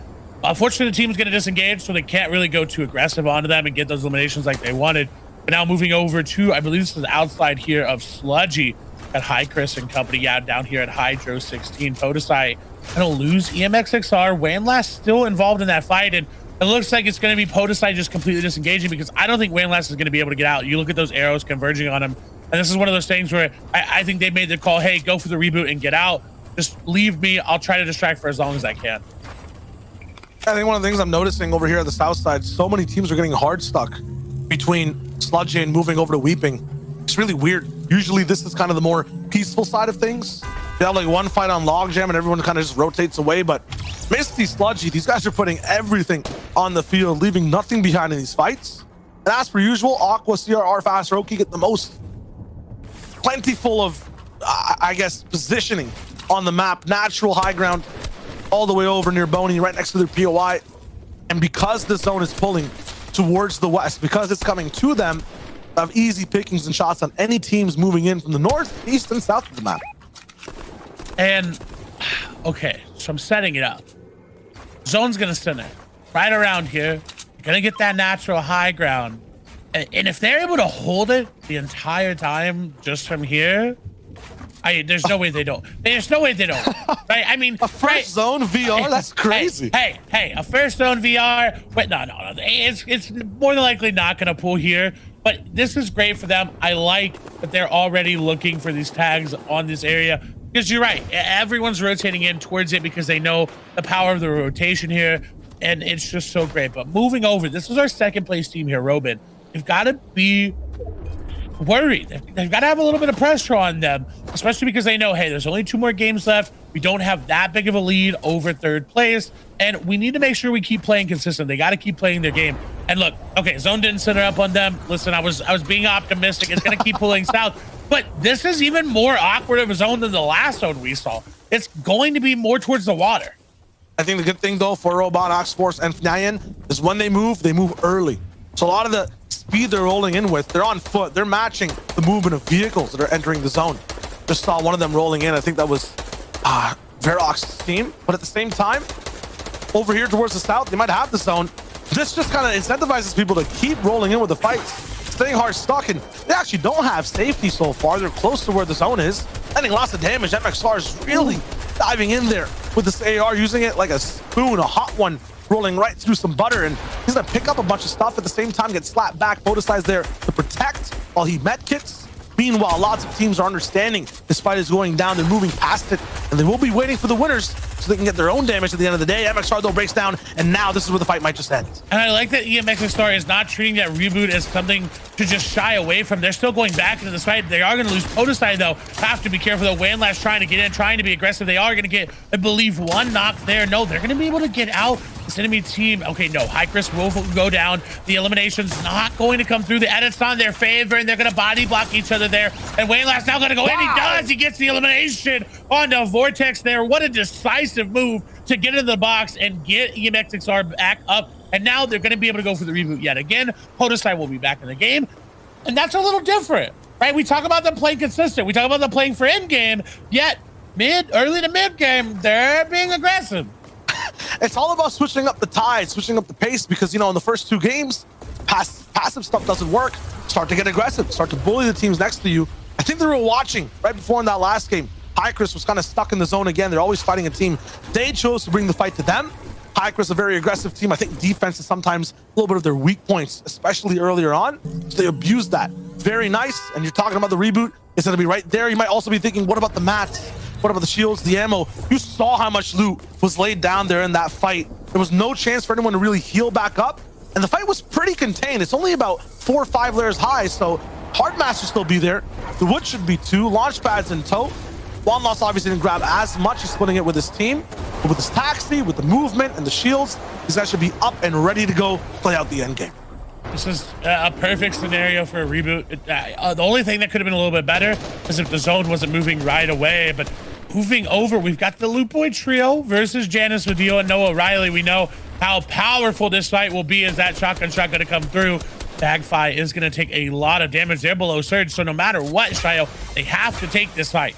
Unfortunately, the team's going to disengage, so they can't really go too aggressive onto them and get those eliminations like they wanted. But now moving over to, I believe this is outside here of Sludgy at High Chris and company. Yeah, down here at Hydro 16. Podesai gonna lose EMXXR. Wayne still involved in that fight, and it looks like it's going to be Podesai just completely disengaging, because I don't think Wayne is going to be able to get out. You look at those arrows converging on him, and this is one of those things where I think they made the call, hey, go for the reboot and get out. Just leave me. I'll try to distract for as long as I can. I think one of the things I'm noticing over here at the south side, so many teams are getting hard stuck between Sludgy and moving over to Weeping. It's really weird. Usually this is kind of the more peaceful side of things. They have like one fight on Logjam and everyone kind of just rotates away, but Misty, Sludgy, these guys are putting everything on the field, leaving nothing behind in these fights. And as per usual, Aqua, CRR, Fast Roki get the most plentiful of, I guess, positioning on the map. Natural high ground all the way over near Boney, right next to their POI. And because the zone is pulling towards the west, because it's coming to them, have easy pickings and shots on any teams moving in from the north, east, and south of the map. And, okay, so I'm setting it up. Zone's gonna sit there, right around here. You're gonna get that natural high ground. And if they're able to hold it the entire time just from here, there's no way they don't. There's no way they don't. Right? I mean, a first zone VR? That's crazy. Hey, a first zone VR? Wait, no. It's more than likely not gonna pull here. But this is great for them. I like that they're already looking for these tags on this area. Because you're right, everyone's rotating in towards it because they know the power of the rotation here, and it's just so great. But moving over, this is our second place team here, Robin. They've got to be worried. They've got to have a little bit of pressure on them, especially because they know, hey, there's only 2 more games left. We don't have that big of a lead over third place, and we need to make sure we keep playing consistent. They got to keep playing their game. And look, okay, Zone didn't center up on them. Listen, I was being optimistic. It's going to keep pulling south. But this is even more awkward of a zone than the last zone we saw. It's going to be more towards the water. I think the good thing, though, for Robot, Oxforce, and Fnayan is when they move early. So a lot of the speed they're rolling in with, they're on foot. They're matching the movement of vehicles that are entering the zone. Just saw one of them rolling in. I think that was Verox's team. But at the same time, over here towards the south, they might have the zone. This just kind of incentivizes people to keep rolling in with the fights. Staying hard stuck, and they actually don't have safety so far. They're close to where the zone is. Landing lots of damage. MXR is really diving in there with this AR, using it like a spoon, a hot one, rolling right through some butter, and he's gonna pick up a bunch of stuff at the same time, get slapped back. Podesai's there to protect while he medkits. Meanwhile, lots of teams are understanding this fight is going down. They're moving past it, and they will be waiting for the winners so they can get their own damage at the end of the day. MXR, though, breaks down, and now this is where the fight might just end. And I like that EMXXR is not treating that reboot as something to just shy away from. They're still going back into this fight. They are going to lose. Podesai, though, have to be careful, though. Wayne trying to get in, trying to be aggressive. They are going to get, I believe, 1 knock there. No, they're going to be able to get out. This enemy team, okay, no, High Chris will go down. The elimination's not going to come through. The edit's on their favor, and they're going to body block each other there. And Wayne now going to go in. He does. He gets the elimination onto Vortex there. What a decisive move to get into the box and get EMXXR back up. And now they're going to be able to go for the reboot yet again. Podesai will be back in the game. And that's a little different, right? We talk about them playing consistent. We talk about them playing for end game, yet early to mid game, they're being aggressive. It's all about switching up the tide, switching up the pace, because, you know, in the first 2 games, passive stuff doesn't work. Start to get aggressive, start to bully the teams next to you. I think they were watching right before in that last game. High Chris was kind of stuck in the zone again. They're always fighting a team. They chose to bring the fight to them. High Chris, a very aggressive team. I think defense is sometimes a little bit of their weak points, especially earlier on. So they abused that. Very nice. And you're talking about the reboot. It's going to be right there. You might also be thinking, what about the mats? What about the shields, the ammo? You saw how much loot was laid down there in that fight. There was no chance for anyone to really heal back up. And the fight was pretty contained. It's only about 4 or 5 layers high, so Hardmaster still be there. The wood should be 2. Launch pads in tow. One Loss obviously didn't grab as much. He's splitting it with his team. But with his taxi, with the movement and the shields, these guys should be up and ready to go play out the end game. This is a perfect scenario for a reboot. The only thing that could have been a little bit better is if the zone wasn't moving right away. But moving over, we've got the Loot Boy trio versus Janice Medeo and Noah Riley. We know how powerful this fight will be as that shotgun shot going to come through. Bagfi is going to take a lot of damage. They're below Surge, so no matter what, Shio, they have to take this fight.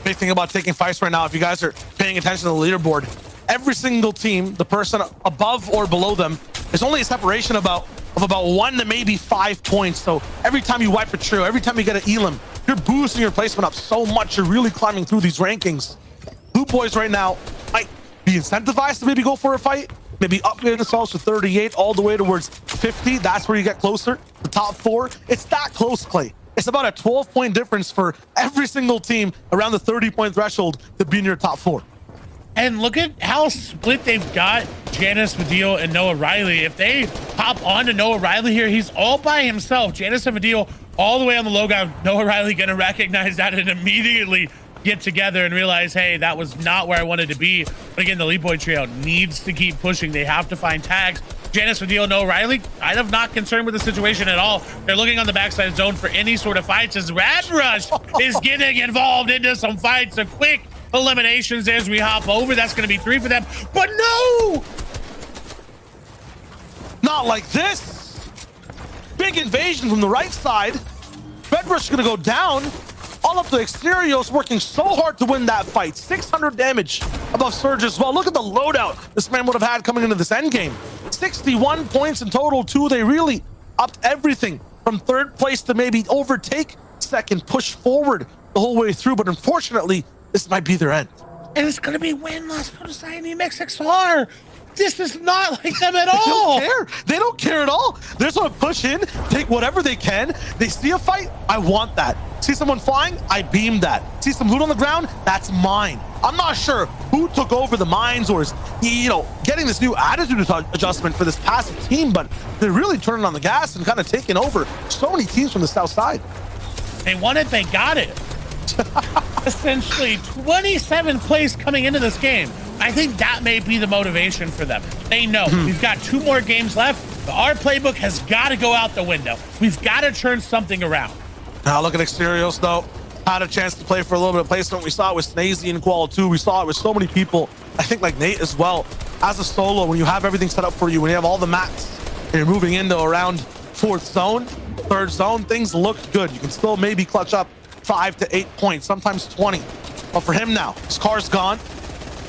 Big thing about taking fights right now, if you guys are paying attention to the leaderboard, every single team, the person above or below them, there's only a separation about of about 1 to maybe 5 points. So every time you wipe a trio, every time you get an elim, you're boosting your placement up so much. You're really climbing through these rankings. Blue boys right now might be incentivized to maybe go for a fight, maybe upgrade themselves to 38 all the way towards 50. That's where you get closer. The top 4, it's that close, Clay. It's about a 12-point difference for every single team around the 30-point threshold to be in your top 4. And look at how split they've got Janice, Vadil, and Noah Riley. If they hop on to Noah Riley here, he's all by himself. Janice and Vadil all the way on the low ground. Noah Riley going to recognize that and immediately get together and realize, hey, that was not where I wanted to be. But again, the lead boy trio needs to keep pushing. They have to find tags. Janice, Vadil, Noah Riley, kind of not concerned with the situation at all. They're looking on the backside zone for any sort of fights as Rad Rush is getting involved into some fights. A quick eliminations as we hop over. That's going to be 3 for them. But no! Not like this. Big invasion from the right side. Red Rush is going to go down. All up to Exterios, working so hard to win that fight. 600 damage above Surge as well. Look at the loadout this man would have had coming into this end game. 61 points in total too. They really upped everything from 3rd place to maybe overtake 2nd, push forward the whole way through. But unfortunately, this might be their end. And it's going to be win-loss for Society MXXR. This is not like them at all. They don't care. They don't care at all. They just want to push in, take whatever they can. They see a fight, I want that. See someone flying, I beam that. See some loot on the ground, that's mine. I'm not sure who took over the mines or is, getting this new attitude adjustment for this passive team, but they're really turning on the gas and kind of taking over so many teams from the south side. They won it, they got it. Essentially 27th place coming into this game. I think that may be the motivation for them. They know we've got 2 more games left. Our playbook has got to go out the window. We've got to turn something around. Now look at Exterios though. Had a chance to play for a little bit of placement. We saw it with Snazy in Qual 2. We saw it with so many people. I think like Nate as well. As a solo, when you have everything set up for you, when you have all the mats, and you're moving into around 4th zone, 3rd zone, things look good. You can still maybe clutch up 5 to 8 points, sometimes 20. But for him now, his car's gone.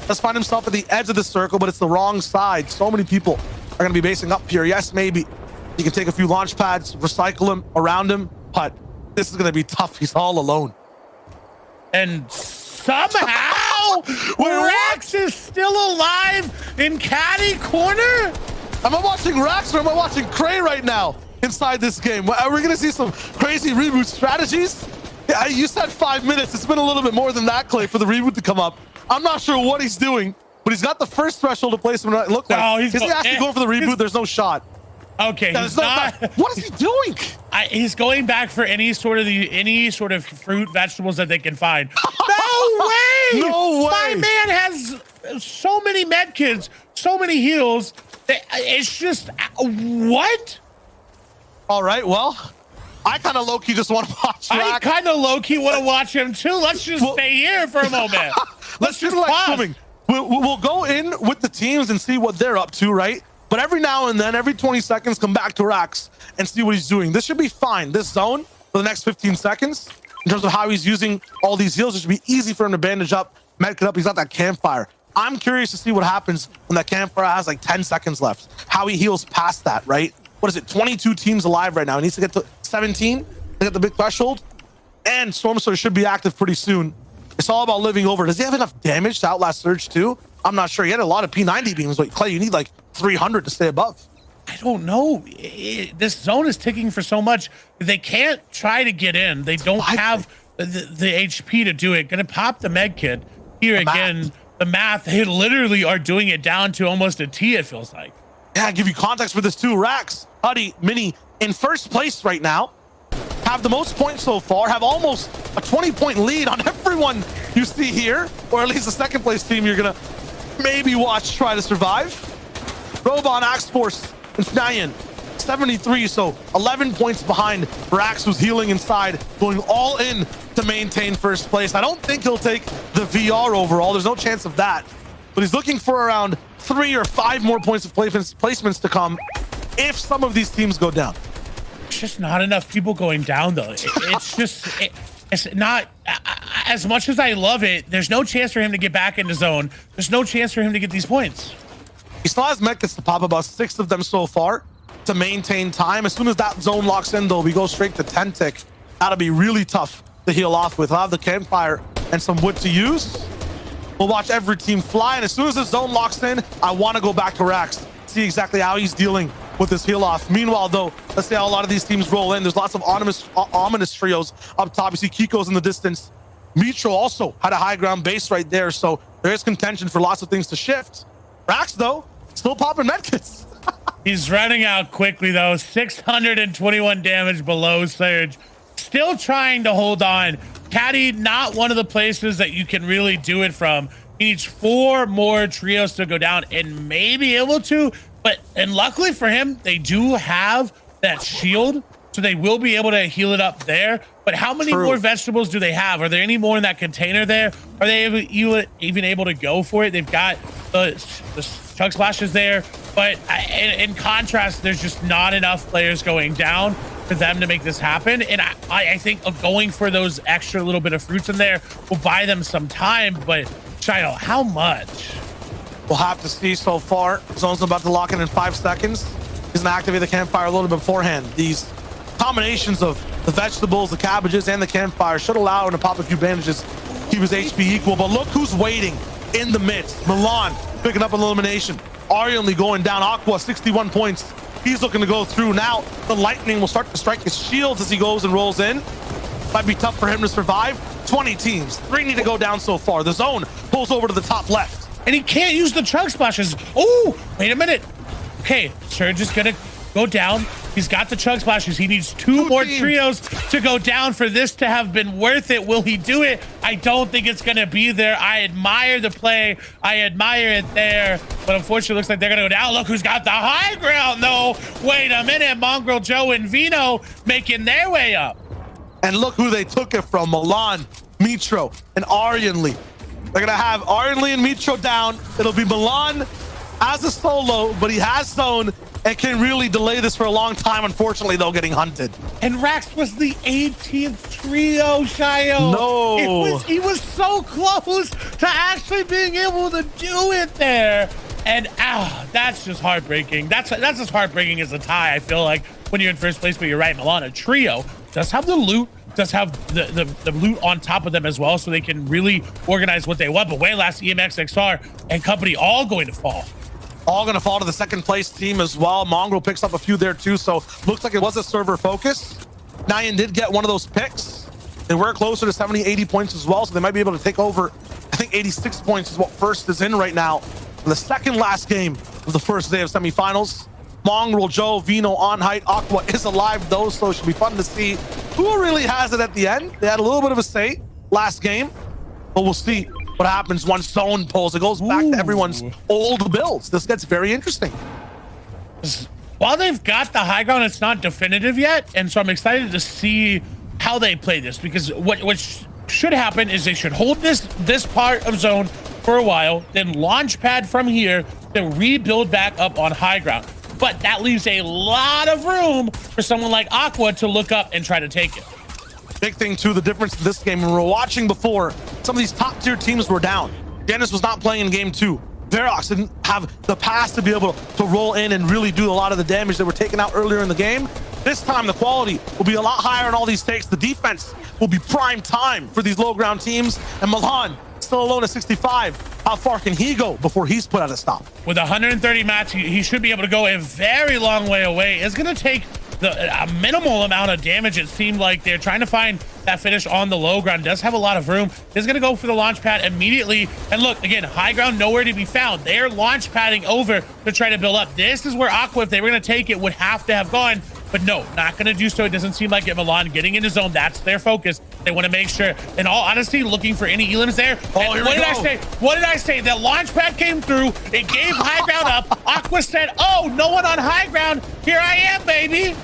Let's find himself at the edge of the circle, but it's the wrong side. So many people are going to be basing up here. Yes, maybe you can take a few launch pads, recycle him around him, but this is going to be tough. He's all alone. And somehow Rax is still alive in Caddy corner. Am I watching Rax or am I watching Cray right now inside this game? Are we going to see some crazy reboot strategies? Yeah, you said 5 minutes. It's been a little bit more than that, Clay, for the reboot to come up. I'm not sure what he's doing, but he's got the first threshold to place him. It looked like. No, is he actually going for the reboot? There's no shot. Okay, he's not. What is he doing? He's going back for any sort of fruit, vegetables that they can find. No way! No way! My man has so many med kits, so many heals. It's just what? All right, well, I kind of low-key just want to watch Rax. I kind of low-key want to watch him too. Let's just stay here for a moment. Let's just pause. We'll go in with the teams and see what they're up to, right? But every now and then, every 20 seconds, come back to Rax and see what he's doing. This should be fine. This zone for the next 15 seconds, in terms of how he's using all these heals, it should be easy for him to bandage up, medic it up. He's got that campfire. I'm curious to see what happens when that campfire has like 10 seconds left. How he heals past that, right? What is it? 22 teams alive right now. He needs to get to 17 to get the big threshold. And Storm Surge should be active pretty soon. It's all about living over. Does he have enough damage to outlast Surge too? I'm not sure. He had a lot of P90 beams, but Clay, you need like 300 to stay above. I don't know. This zone is ticking for so much. They can't try to get in. They don't have the HP to do it. Gonna pop the med kit here again. The math, they literally are doing it down to almost a T, it feels like. Yeah, I'll give you context for this too. Rax, Huddy, Mini in first place right now. Have the most points so far, have almost a 20-point lead on everyone you see here, or at least the second place team you're gonna maybe watch try to survive. Robon, Axe Force, and Fnayan, 73, so 11 points behind Rax, who's healing inside, going all in to maintain first place. I don't think he'll take the VR overall. There's no chance of that, but he's looking for around 3 or 5 more points of placements to come if some of these teams go down. It's just not enough people going down though. It's not, as much as I love it, there's no chance for him to get back into zone. There's no chance for him to get these points. He still has medkits to pop, about 6 of them so far. to maintain time. As soon as that zone locks in, though, we go straight to 10 tick. That'll be really tough to heal off with. I'll have the campfire and some wood to use. We'll watch every team fly, and as soon as the zone locks in, I want to go back to Rax, see exactly how he's dealing with this heal off. Meanwhile, though, let's see how a lot of these teams roll in. There's lots of ominous trios up top. You see Kiko's in the distance. Mitro also had a high ground base right there, so there is contention for lots of things to shift. Rax, though, still popping medkits. He's running out quickly, though. 621 damage below Surge. Still trying to hold on. Caddy, not one of the places that you can really do it from. He needs 4 more trios to go down and may be able to, and luckily for him, they do have that shield, so they will be able to heal it up there. But how many more vegetables do they have? Are there any more in that container there? Are they even able to go for it? They've got the chug splashes there, but in contrast, there's just not enough players going down for them to make this happen. And I think going for those extra little bit of fruits in there will buy them some time. But Shido, how much? We'll have to see so far. Zone's about to lock in 5 seconds. He's gonna activate the campfire a little bit beforehand. These combinations of the vegetables, the cabbages, and the campfire should allow him to pop a few bandages, keep his HP equal. But look who's waiting in the midst. Milan picking up an elimination. Arianly going down. Aqua, 61 points. He's looking to go through. Now the lightning will start to strike his shields as he goes and rolls in. Might be tough for him to survive. 20 teams. 3 need to go down so far. The zone pulls over to the top left. And he can't use the chug splashes. Oh, wait a minute. Okay, Surge is gonna go down. He's got the chug splashes. He needs 2 more trios to go down for this to have been worth it. Will he do it? I don't think it's gonna be there. I admire the play. I admire it there. But unfortunately, it looks like they're gonna go down. Look who's got the high ground, though. Wait a minute. Mongrel Joe and Vino making their way up. And look who they took it from. Milan, Mitro, and Arianly. They're gonna have Arianly and Mitro down. It'll be Milan as a solo, but he has zone and can really delay this for a long time. Unfortunately, though, getting hunted. And Rax was the 18th trio, Shio. No. He was so close to actually being able to do it there. And that's just heartbreaking. That's as heartbreaking as a tie, I feel like, when you're in first place. But you're right, Milan, a trio does have the loot, does have the loot on top of them as well, so they can really organize what they want. But Waylass, EMX, XR, and company all going to fall. All going to fall to the second place team as well. Mongrel picks up a few there too, so looks like it was a server focus. Nyan did get one of those picks. They were closer to 70, 80 points as well, so they might be able to take over. I think 86 points is what first is in right now. The second last game of the first day of semifinals. Mongrel, Joe, Vino on height. Aqua is alive though, so it should be fun to see who really has it at the end. They had a little bit of a say last game, but we'll see what happens once zone pulls. It goes back to everyone's old builds. This gets very interesting. While they've got the high ground, it's not definitive yet, and so I'm excited to see how they play this, because what should happen is they should hold this part of zone for a while, then launch pad from here to rebuild back up on high ground. But that leaves a lot of room for someone like Aqua to look up and try to take it. Big thing too, the difference in this game, when we were watching before, some of these top tier teams were down. Dennis was not playing in game 2. Verox didn't have the pass to be able to roll in and really do a lot of the damage that were taken out earlier in the game. This time the quality will be a lot higher in all these takes. The defense will be prime time for these low ground teams. And Milan still alone at 65. How far can he go before he's put at a stop? With 130 mats, he should be able to go a very long way away. It's going to take a minimal amount of damage. It seemed like they're trying to find that finish on the low ground. Does have a lot of room. Is going to go for the launch pad immediately. And look, again, high ground nowhere to be found. They're launch padding over to try to build up. This is where Aqua, if they were going to take it, would have to have gone. But no, not going to do so. It doesn't seem like it. Milan getting into zone. That's their focus. They want to make sure, in all honesty, looking for any elims there. Oh, what did I say? What did I say? The launch pad came through. It gave high ground up. Aqua said, oh, no one on high ground. Here I am, baby.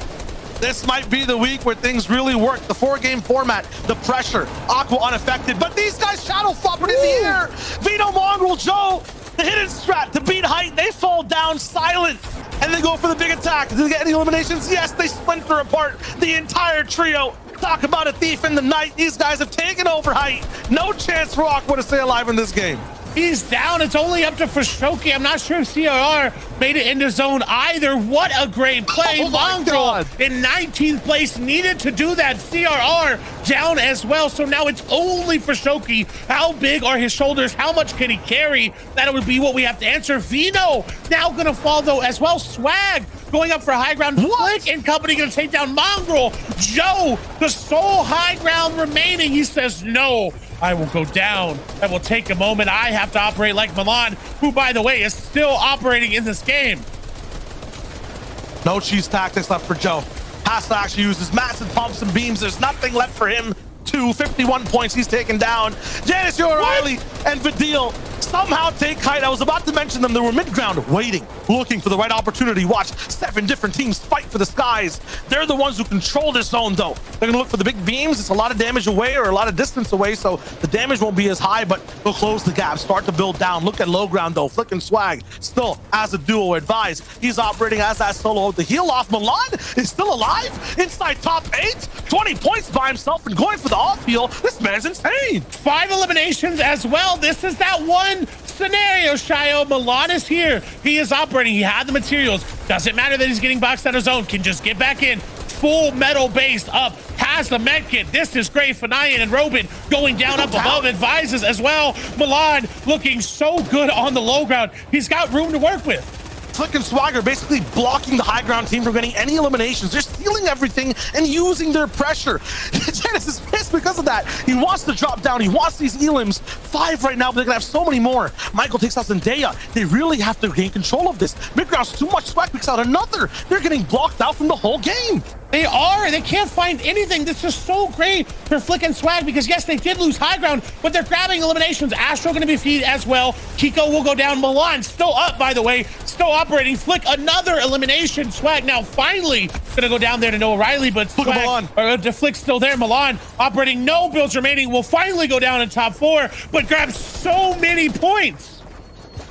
This might be the week where things really work. The 4-game format, the pressure, Aqua unaffected, but these guys shadow flopping in the air. Vino, Mongrel, Joe, the hidden strat to beat height. They fall down silent and they go for the big attack. Did they get any eliminations? Yes, they splinter apart the entire trio. Talk about a thief in the night. These guys have taken over height. No chance for Aqua to stay alive in this game. He's down. It's only up to Forshoki. I'm not sure if CRR made it into zone either. What a great play. Oh my Mongrel God. in 19th place needed to do that. CRR down as well. So now it's only Forshoki. How big are his shoulders? How much can he carry? That would be what we have to answer. Vino now going to fall though as well. Swag going up for high ground. Flick and company going to take down Mongrel. Joe, the sole high ground remaining. He says, no, I will go down. I will take a moment. I have to operate like Milan, who, by the way, is still operating in this game. No cheese tactics left for Joe. Has to actually use his massive pumps and beams. There's nothing left for him. 51 points he's taken down. Janice O'Reilly and Vidil somehow take height. I was about to mention them. They were mid-ground waiting, looking for the right opportunity. Watch 7 different teams fight for the skies. They're the ones who control this zone though. They're gonna look for the big beams. It's a lot of damage away or a lot of distance away, so the damage won't be as high, but they'll close the gap, start to build down. Look at low ground though. Flick and Swag still as a duo advised. He's operating as that solo. The heal off. Milan is still alive inside top 8. 20 points by himself and going for the off heal. This man's insane. 5 eliminations as well. This is that one scenario, Shio. Milan is here. He is operating. He had the materials. Doesn't matter that he's getting boxed out of zone. Can just get back in. Full metal base up. Has the med kit. This is great. Fanayan and Robin going down up above. Advises as well. Milan looking so good on the low ground. He's got room to work with. Flick and Swagger basically blocking the high ground team from getting any eliminations. They're stealing everything and using their pressure. Janice is pissed because of that. He wants to drop down. He wants these elims. 5 right now, but they're gonna have so many more. Michael takes out Zendaya. They really have to gain control of this. Midground's too much. Swag picks out another. They're getting blocked out from the whole game. They are. They can't find anything. This is so great for Flick and Swag because, yes, they did lose high ground, but they're grabbing eliminations. Astro going to be feed as well. Kiko will go down. Milan still up, by the way. Still operating. Flick, another elimination. Swag now finally going to go down there to Noah Riley, but Swag, Flick's still there. Milan operating. No builds remaining. Will finally go down in top 4, but grabs so many points.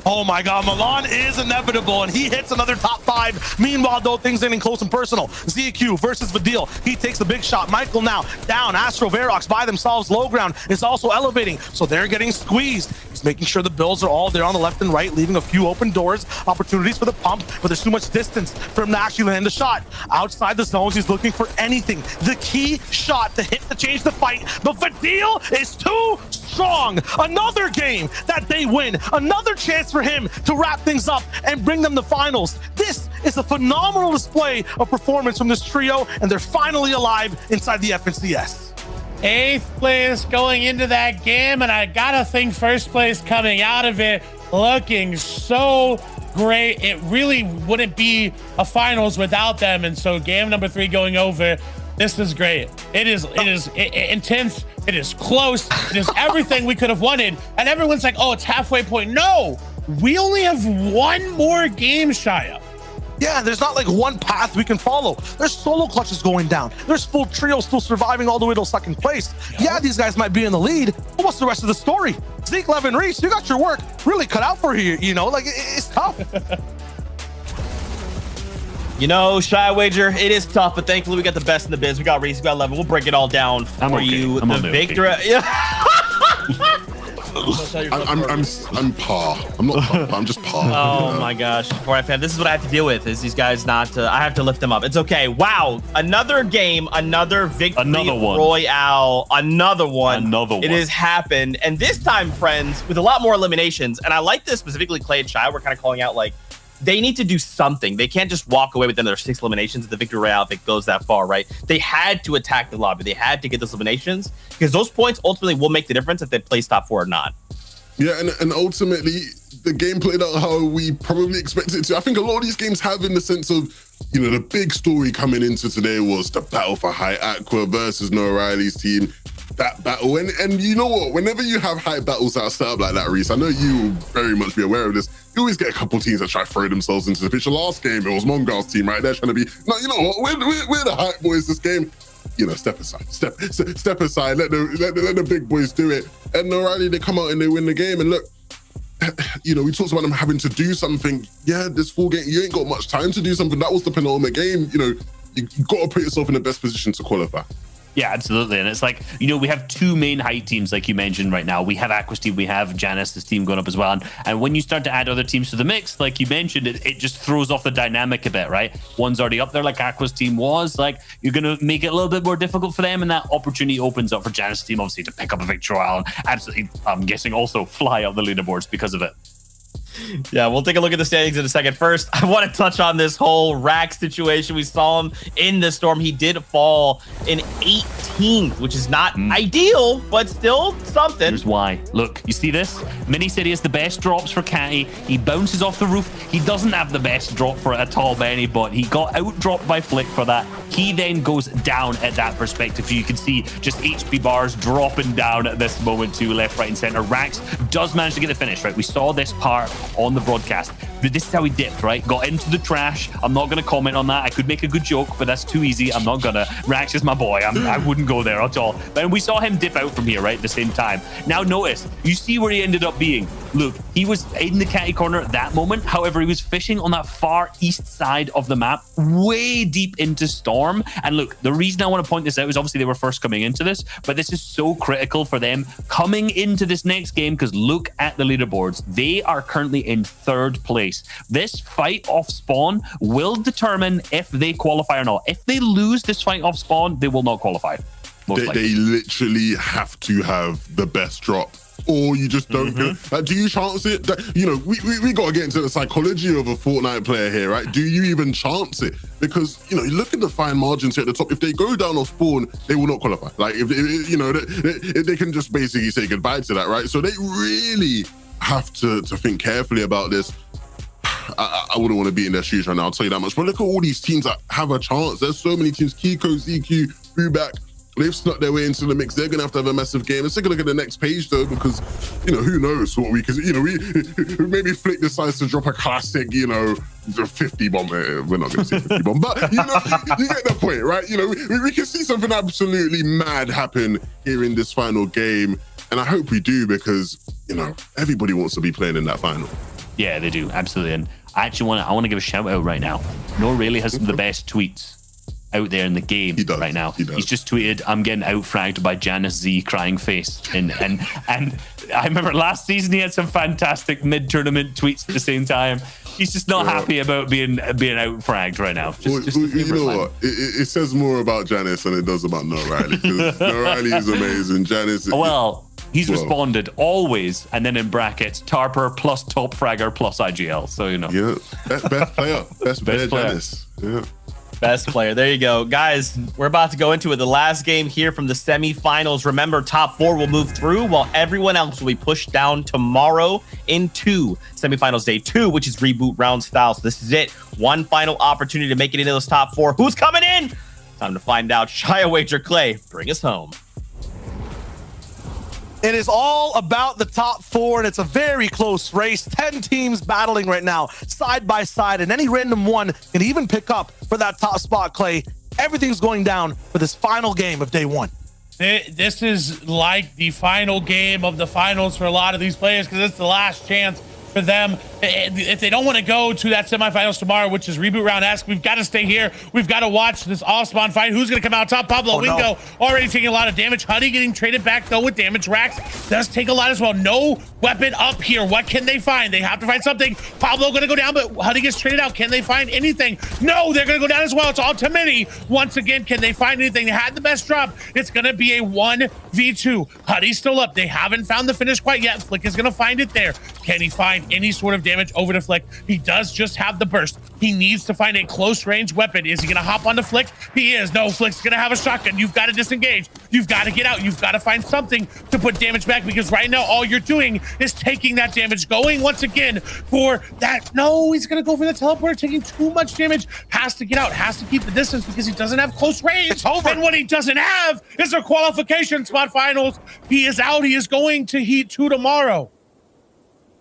Oh my God, Milan is inevitable, and he hits another top 5. Meanwhile, though, things ending close and personal. ZQ versus Vidil. He takes the big shot. Michael now down. Astro, Verox by themselves. Low ground is also elevating, so they're getting squeezed. He's making sure the builds are all there on the left and right, leaving a few open doors, opportunities for the pump, but there's too much distance for him to actually land a shot. Outside the zones, he's looking for anything. The key shot to hit to change the fight, but Vidil is too strong. Another game that they win. Another chance for him to wrap things up and bring them to finals. This is a phenomenal display of performance from this trio, and they're finally alive inside the FNCS. 8th place going into that game, and I gotta think 1st place coming out of it looking so great. It really wouldn't be a finals without them, and so game number 3 going over. This is great. It is intense. It is close. It is everything we could have wanted. And everyone's like, oh, it's halfway point. No, we only have one more game, Shia. Yeah, there's not like one path we can follow. There's solo clutches going down. There's full trios still surviving all the way to 2nd place. Yeah, these guys might be in the lead, but what's the rest of the story? Zeke, Levin, Reese, you got your work really cut out for you, you know? Like, it's tough. You know, Shy Wager, it is tough, but thankfully we got the best in the biz. We got Reese, we got 11. We'll break it all down for you. The victory. Okay. I'm par. I'm not par. I'm just par. Oh my gosh, Fortnite fan, this is what I have to deal with. Is these guys not? I have to lift them up. It's okay. Wow, another game, another victory royale, another one. It has happened, and this time, friends, with a lot more eliminations. And I like this specifically. Clay and Shy, we're kind of calling out like they need to do something. They can't just walk away with another 6 eliminations. The victory royale, if it goes that far, right? They had to attack the lobby. They had to get those eliminations because those points ultimately will make the difference if they place top 4 or not. Yeah, and ultimately the game played out how we probably expected it to. I think a lot of these games have, in the sense of, you know, the big story coming into today was the battle for High Aqua versus Noah Riley's team. That battle, and you know what? Whenever you have high battles that are set up like that, Reese, I know you will very much be aware of this. You always get a couple teams that try to throw themselves into the picture. Last game, it was Mongal's team, right? They're trying to be, no, you know what? We're the hype boys this game. You know, step aside, step aside. Let the big boys do it. And O'Reilly, they come out and they win the game. And look, you know, we talked about them having to do something. Yeah, this full game, you ain't got much time to do something. That was the penultimate game. You know, you got to put yourself in the best position to qualify. Yeah, absolutely. And it's like, you know, we have two main height teams, like you mentioned right now. We have Aqua's team, we have Janice's team going up as well. And when you start to add other teams to the mix, like you mentioned, it just throws off the dynamic a bit, right? One's already up there, like Aqua's team was. Like, you're going to make it a little bit more difficult for them. And that opportunity opens up for Janice's team, obviously, to pick up a victory royale. And absolutely, I'm guessing, also fly up the leaderboards because of it. Yeah, we'll take a look at the standings in a second. First, I want to touch on this whole Rack situation. We saw him in the storm. He did fall in 18th, which is not ideal, but still something. Here's why. Look, you see this? Mini City has the best drops for Catty. He bounces off the roof. He doesn't have the best drop for it at all by any, but he got out-dropped by Flick for that. He then goes down at that perspective. You can see just HP bars dropping down at this moment to left, right, and center. Rax does manage to get the finish, right? We saw this part on the broadcast. But this is how he dipped, right? Got into the trash. I'm not going to comment on that. I could make a good joke, but that's too easy. I'm not going to. Rax is my boy. I wouldn't go there at all. But we saw him dip out from here, right? At the same time. Now notice, you see where he ended up being. Look, he was in the catty corner at that moment. However, he was fishing on that far east side of the map, way deep into Storm. And look, the reason I want to point this out is obviously they were first coming into this, but this is so critical for them coming into this next game because look at the leaderboards. They are currently in 3rd place. This fight off spawn will determine if they qualify or not. If they lose this fight off spawn, they will not qualify. They literally have to have the best drop, or you just don't do you chance it? You know, we got to get into the psychology of a Fortnite player here, right? Do you even chance it? Because, you know, you look at the fine margins here at the top. If they go down off spawn, they will not qualify. Like, if you know, they can just basically say goodbye to that, right? So they really have to think carefully about this. I wouldn't want to be in their shoes right now, I'll tell you that much. But look at all these teams that have a chance. There's so many teams. Kiko, ZQ, Booback, they've snuck their way into the mix. They're going to have a massive game. Let's take a look at the next page, though, because, you know, who knows what we can, you know, we maybe Flick decides to drop a classic, you know, 50 bomb. We're not going to see 50 bomb, but, you know, you get the point, right? You know, we can see something absolutely mad happen here in this final game. And I hope we do because, you know, everybody wants to be playing in that final. Yeah, they do. Absolutely. And I actually want to give a shout out right now. No really has some of the best tweets out there in the game right now. He's just tweeted, "I'm getting out-fragged by Janice Z crying face." And I remember last season he had some fantastic mid-tournament tweets at the same time. He's just not happy about being out-fragged right now. You know what? It says more about Janice than it does about No Riley. No Riley is amazing. Janice. Well, he's responded always, and then in brackets, Tarper plus top fragger plus IGL. So, you know. Yeah, best player. Best player, Janice. Yeah. Best player. There you go. Guys, we're about to go into it. The last game here from the semifinals. Remember, top 4 will move through while everyone else will be pushed down tomorrow into semifinals day 2, which is reboot round style. So this is it. One final opportunity to make it into those top 4. Who's coming in? Time to find out. Shia Wager Clay, bring us home. It is all about the top 4, and it's a very close race. 10 teams battling right now, side by side, and any random one can even pick up for that top spot, Clay. Everything's going down for this final game of day 1. This is like the final game of the finals for a lot of these players because it's the last chance for them. If they don't want to go to that semifinals tomorrow, which is reboot round-esque, we've got to stay here. We've got to watch this all-spawn fight. Who's going to come out top? Pablo Wingo already taking a lot of damage. Huddy getting traded back, though, with damage. Rax does take a lot as well. No weapon up here. What can they find? They have to find something. Pablo going to go down, but Huddy gets traded out. Can they find anything? No, they're going to go down as well. It's all to Mini. Once again, can they find anything? They had the best drop. It's going to be a 1v2. Huddy's still up. They haven't found the finish quite yet. Flick is going to find it there. Can he find any sort of damage over to Flick? He does just have the burst. He needs to find a close range weapon. Is he going to hop onto Flick? He is. No, Flick's going to have a shotgun. You've got to disengage. You've got to get out. You've got to find something to put damage back because right now all you're doing is taking that damage. Going once again for that. No, he's going to go for the teleporter, taking too much damage. Has to get out. Has to keep the distance because he doesn't have close range. It's over. And what he doesn't have is a qualification spot finals. He is out. He is going to Heat 2 tomorrow.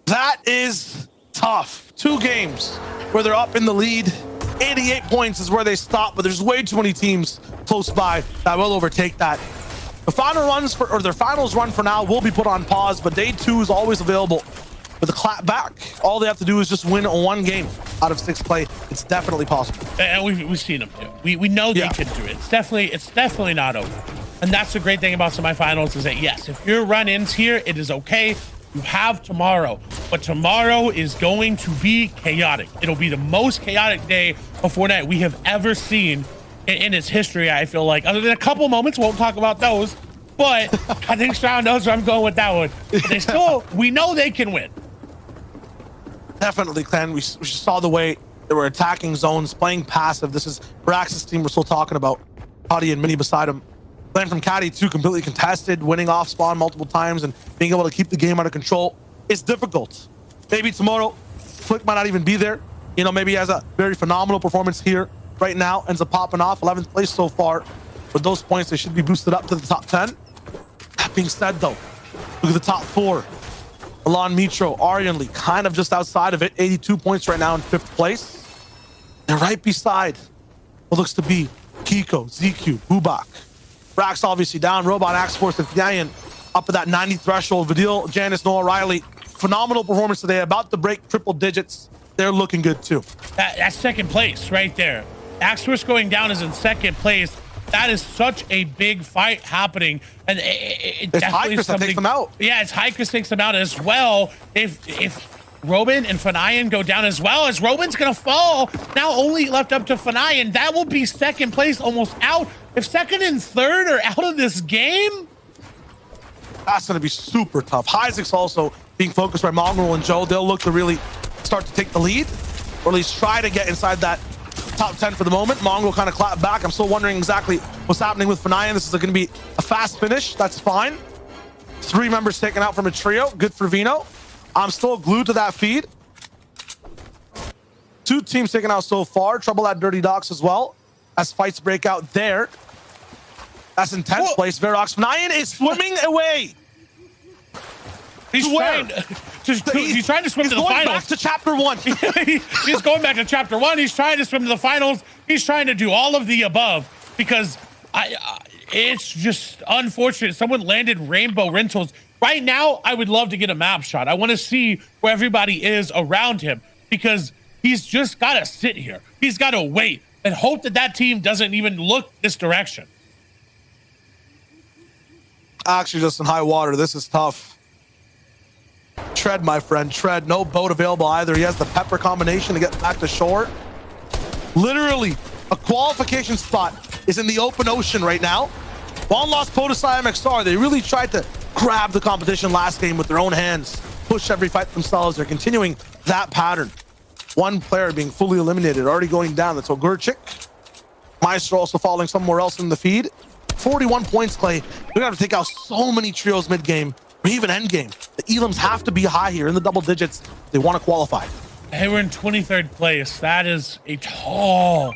That is tough. 2 games where they're up in the lead. 88 points is where they stop, but there's way too many teams close by that will overtake that. The final runs for, or their finals run for now will be put on pause, but day 2 is always available with a clap back. All they have to do is just win 1 game out of 6 play. It's definitely possible. And we've seen them do. We know they can do it. It's definitely not over. And that's the great thing about semifinals is that, yes, if your run ends here, it is okay. You have tomorrow, but tomorrow is going to be chaotic. It'll be the most chaotic day of Fortnite we have ever seen in its history, I feel like. Other than a couple moments, won't talk about those, but I think Stroud knows where I'm going with that one. But they still, we know they can win. Definitely, Clan. We saw the way they were attacking zones, playing passive. This is Brax's team we're still talking about. Cuddy and Mini beside him. Playing from Caddy too, completely contested, winning off spawn multiple times and being able to keep the game under control. It's difficult. Maybe tomorrow, Flick might not even be there. You know, maybe he has a very phenomenal performance here right now, ends up popping off 11th place so far. With those points, they should be boosted up to the top 10. That being said, though, look at the top 4. Alon Mitro, Aryan Lee, kind of just outside of it. 82 points right now in 5th place. They're right beside what looks to be Kiko, ZQ, Bubak. Brax obviously down. Robot, Axe Force, and Fnayan up at that 90 threshold. Vidil, Janice, Noah Riley. Phenomenal performance today. About to break triple digits. They're looking good too. That's second place right there. Axe Force going down is in second place. That is such a big fight happening, and it definitely is something. Takes them out. Yeah, it's Hikers takes them out as well. If Robin and Fnayan go down as well, as Robin's gonna fall, now only left up to Fnayan. That will be second place almost out. If second and third are out of this game, that's gonna be super tough. Isaac's also being focused by Mongrel and Joe. They'll look to really start to take the lead, or at least try to get inside that top 10 for the moment. Mongrel kind of clapped back. I'm still wondering exactly what's happening with Fnayan. This is going to be a fast finish. That's fine. 3 members taken out from a trio. Good for Vino. I'm still glued to that feed. 2 teams taken out so far. Trouble at Dirty Docks as well, as fights break out there. That's in 10th place. Verox. Fnayan is swimming away. He's trying to swim to the finals. Back to chapter 1. He's going back to chapter 1. He's trying to swim to the finals. He's trying to do all of the above because it's just unfortunate. Someone landed Rainbow Rentals. Right now, I would love to get a map shot. I want to see where everybody is around him because he's just got to sit here. He's got to wait and hope that that team doesn't even look this direction. Actually, just in high water, this is tough. Tread, my friend, tread. No boat available either. He has the pepper combination to get back to shore. Literally, a qualification spot is in the open ocean right now. One lost Podesai MXR. They really tried to grab the competition last game with their own hands, push every fight themselves. They're continuing that pattern. One player being fully eliminated, already going down. That's Ogurchik. Maestro also falling somewhere else in the feed. 41 points, Clay. We're gonna have to take out so many trios mid-game, or even end-game. The elims have to be high here in the double digits if they want to qualify. Hey, we're in 23rd place. That is a tall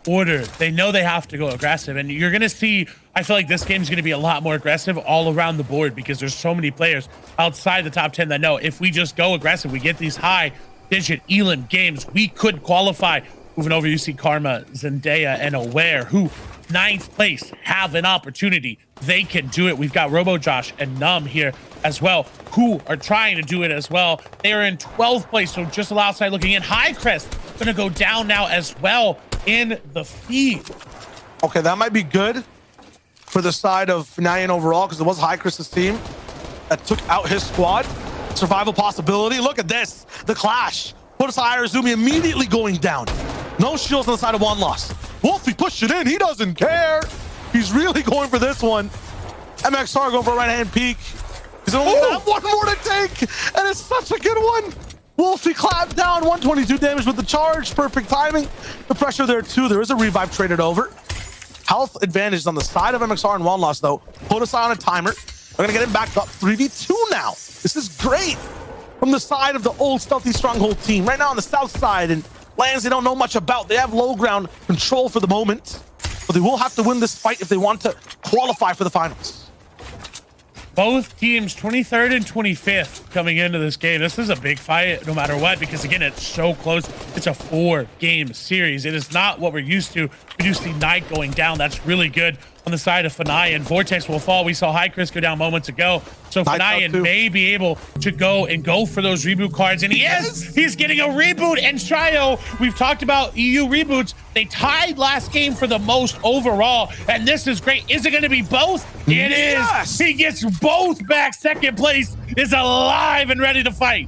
order. They know they have to go aggressive, and you're gonna see, I feel like this game is gonna be a lot more aggressive all around the board because there's so many players outside the top 10 that know if we just go aggressive, we get these high digit elim games, we could qualify. Moving over, you see Karma, Zendaya, and Aware, who 9th place have an opportunity. They can do it. We've got Robo Josh and Numb here as well, who are trying to do it as well. They are in 12th place, so just a little outside looking in. High Crest gonna go down now as well in the feed. Okay, that might be good for the side of Fnayan overall, because it was High Crest's team that took out his squad. Survival possibility. Look at this, the clash. Podesai Arizumi immediately going down. No shields on the side of One Loss. Wolfie pushed it in. He doesn't care. He's really going for this one. MXR going for a right-hand peek. He's only got one more to take, and it's such a good one. Wolfie clapped down, 122 damage with the charge. Perfect timing. The pressure there too. There is a revive traded over. Health advantage on the side of MXR and One Loss though. Podesai on a timer. We're gonna get him back up 3v2 now. This is great from the side of the old Stealthy Stronghold team. Right now on the south side, and lands they don't know much about. They have low ground control for the moment, but they will have to win this fight if they want to qualify for the finals. Both teams 23rd and 25th. coming into this game. This is a big fight no matter what, because again, it's so close. It's a 4-game series. It is not what we're used to. We do see Knight going down. That's really good on the side of Fenai, and Vortex will fall. We saw High Chris go down moments ago. So Fenai may be able to go for those reboot cards, and he is. He's getting a reboot. And Shio, we've talked about EU reboots. They tied last game for the most overall, and this is great. Is it going to be both? It is. He gets both back. Second place is alive and ready to fight.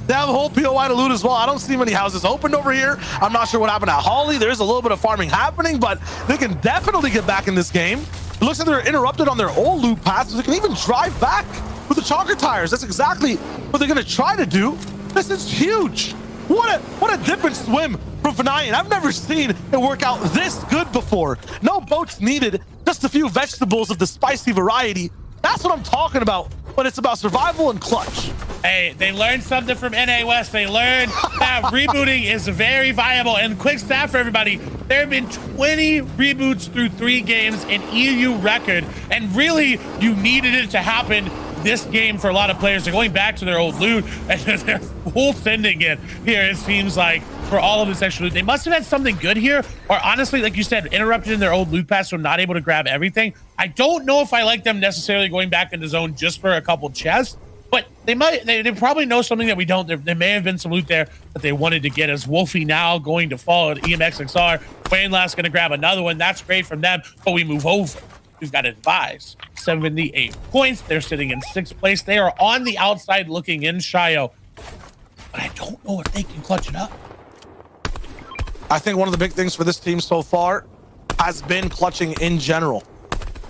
They have a whole POI to loot as well. I don't see many houses opened over here. I'm not sure what happened at Holly. There's a little bit of farming happening, but they can definitely get back in this game. It looks like they're interrupted on their old loot paths. They can even drive back with the chonker tires. That's exactly what they're going to try to do. This is huge. What a dip and swim from Fenai. I've never seen it work out this good before. No boats needed, just a few vegetables of the spicy variety. That's what I'm talking about when it's about survival and clutch. Hey, they learned something from NA West. They learned that rebooting is very viable. And quick stat for everybody, there have been 20 reboots through 3 games in EU record. And really, you needed it to happen this game for a lot of players. They're going back to their old loot, and they're full sending it here, it seems like, for all of this extra loot. They must have had something good here, or honestly, like you said, interrupted in their old loot pass, so not able to grab everything. I don't know if I like them necessarily going back into zone just for a couple chests, but they probably know something that we don't. There may have been some loot there that they wanted to get, as Wolfie now going to follow EMXXR. Wayne Last going to grab another one. That's great from them, but we move over. We've got Advise, 78 points. They're sitting in 6th place. They are on the outside looking in, Shio, but I don't know if they can clutch it up. I think one of the big things for this team so far has been clutching in general.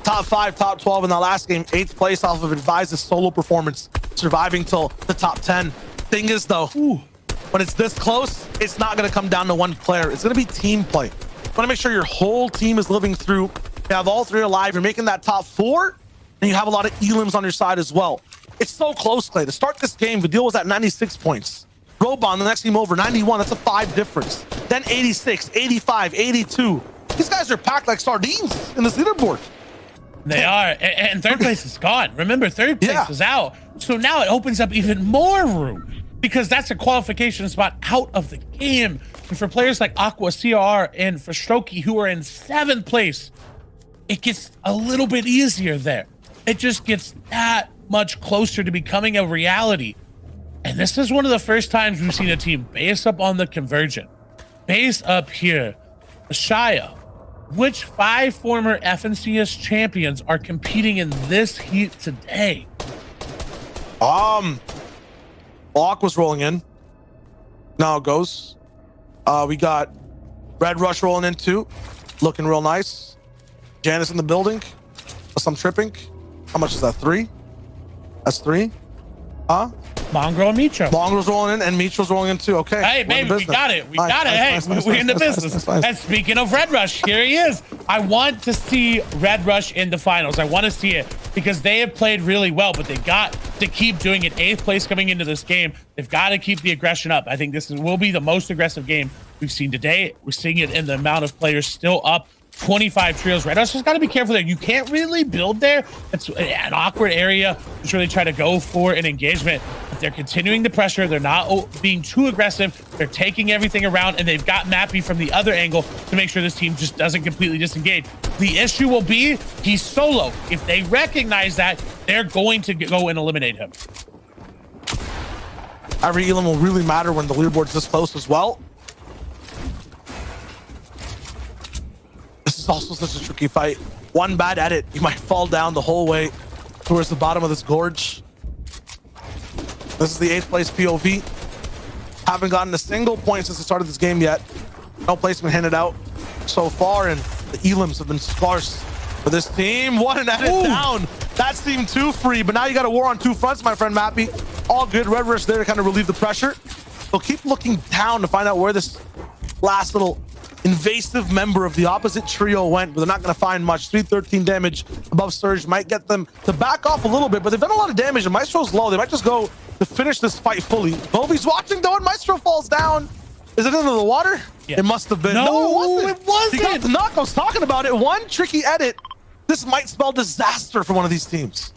Top 5, top 12 in the last game, 8th place off of Advise's solo performance, surviving till the top 10. Thing is though, when it's this close, it's not going to come down to one player. It's going to be team play. You want to make sure your whole team is living through. You have all 3 alive. You're making that top 4, and you have a lot of elims on your side as well. It's so close, Clay. To start this game, Vidal was at 96 points. Robon, the next team over, 91. That's a 5 difference. Then 86, 85, 82. These guys are packed like sardines in this leaderboard. They are, and 3rd place is gone. Remember, 3rd place is out. So now it opens up even more room, because that's a qualification spot out of the game. And for players like Aqua, CR, and for Strokey, who are in 7th place, it gets a little bit easier there. It just gets that much closer to becoming a reality. And this is one of the first times we've seen a team base up on the conversion. Base up here. Shia, which 5 former FNCS champions are competing in this heat today? Block was rolling in. Now it goes. We got Red Rush rolling in too. Looking real nice. Janice in the building. Some tripping. How much is that? 3? That's 3. Huh? Mongrel and Mitro. Mongrel's rolling in and Mitro's rolling in too. Okay. Hey, baby, we got it. We got it. Hey, we're in the business. And speaking of Red Rush, here he is. I want to see Red Rush in the finals. I want to see it because they have played really well, but they got to keep doing it. 8th place coming into this game. They've got to keep the aggression up. I think this will be the most aggressive game we've seen today. We're seeing it in the amount of players still up. 25 trios. Red Rush just got to be careful there. You can't really build there. It's an awkward area to really try to go for an engagement. But they're continuing the pressure. They're not being too aggressive. They're taking everything around, and they've got Mappy from the other angle to make sure this team just doesn't completely disengage. The issue will be he's solo. If they recognize that, they're going to go and eliminate him. Every elim will really matter when the leaderboard's this close as well. This is also such a tricky fight. One bad edit, you might fall down the whole way towards the bottom of this gorge. This is the 8th place POV. Haven't gotten a single point since the start of this game yet. No placement handed out so far, and the elims have been sparse for this team. What an edit down. That seemed too free, but now you got a war on 2 fronts, my friend Mappy. All good. Red Rush there to kind of relieve the pressure. They'll keep looking down to find out where this last little invasive member of the opposite trio went, but they're not going to find much. 313 damage above Surge might get them to back off a little bit, but they've done a lot of damage, and Maestro's low. They might just go to finish this fight fully. Bovi's watching though, and Maestro falls down. Is it into the water? Yes. It must have been. No, it wasn't. He got the knock. I was talking about it. One tricky edit. This might spell disaster for one of these teams.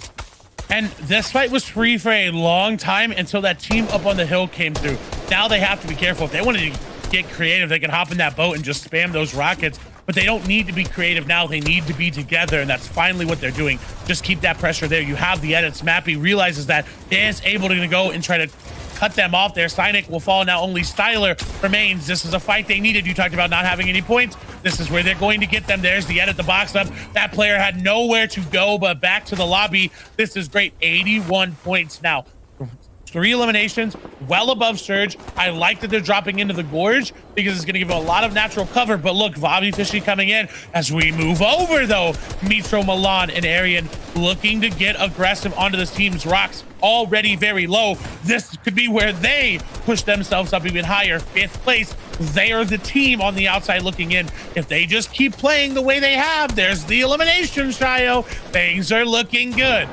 And this fight was free for a long time until that team up on the hill came through. Now they have to be careful. If they want to get creative, they can hop in that boat and just spam those rockets. But they don't need to be creative now. They need to be together, and that's finally what they're doing. Just keep that pressure there. You have the edits. Mappy realizes that, is able to go and try to cut them off there. Cynic will fall now. Only Styler remains. This is a fight they needed. You talked about not having any points. This is where they're going to get them. There's the edit, the box up. That player had nowhere to go but back to the lobby. This is great. 81 points now. 3 eliminations, well above Surge. I like that they're dropping into the Gorge because it's going to give them a lot of natural cover. But look, Vavi Fishy coming in as we move over, though. Mitro, Milan, and Arian looking to get aggressive onto this team's rocks. Already very low. This could be where they push themselves up even higher. 5th place. They are the team on the outside looking in. If they just keep playing the way they have, there's the elimination, Shio. Things are looking good.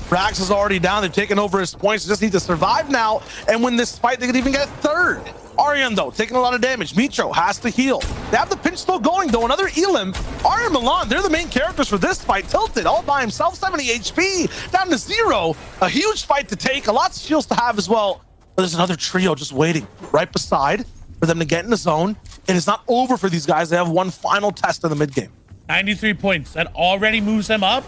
Rax is already down. They've taken over his points. They just need to survive now and win this fight. They could even get 3rd. Arian, though, taking a lot of damage. Mitro has to heal. They have the pinch still going, though. Another Elim. Arian, Milan, they're the main characters for this fight. Tilted all by himself, 70 HP, down to 0. A huge fight to take. A lot of shields to have as well. But there's another trio just waiting right beside for them to get in the zone. And it's not over for these guys. They have one final test in the mid game. 93 points. That already moves them up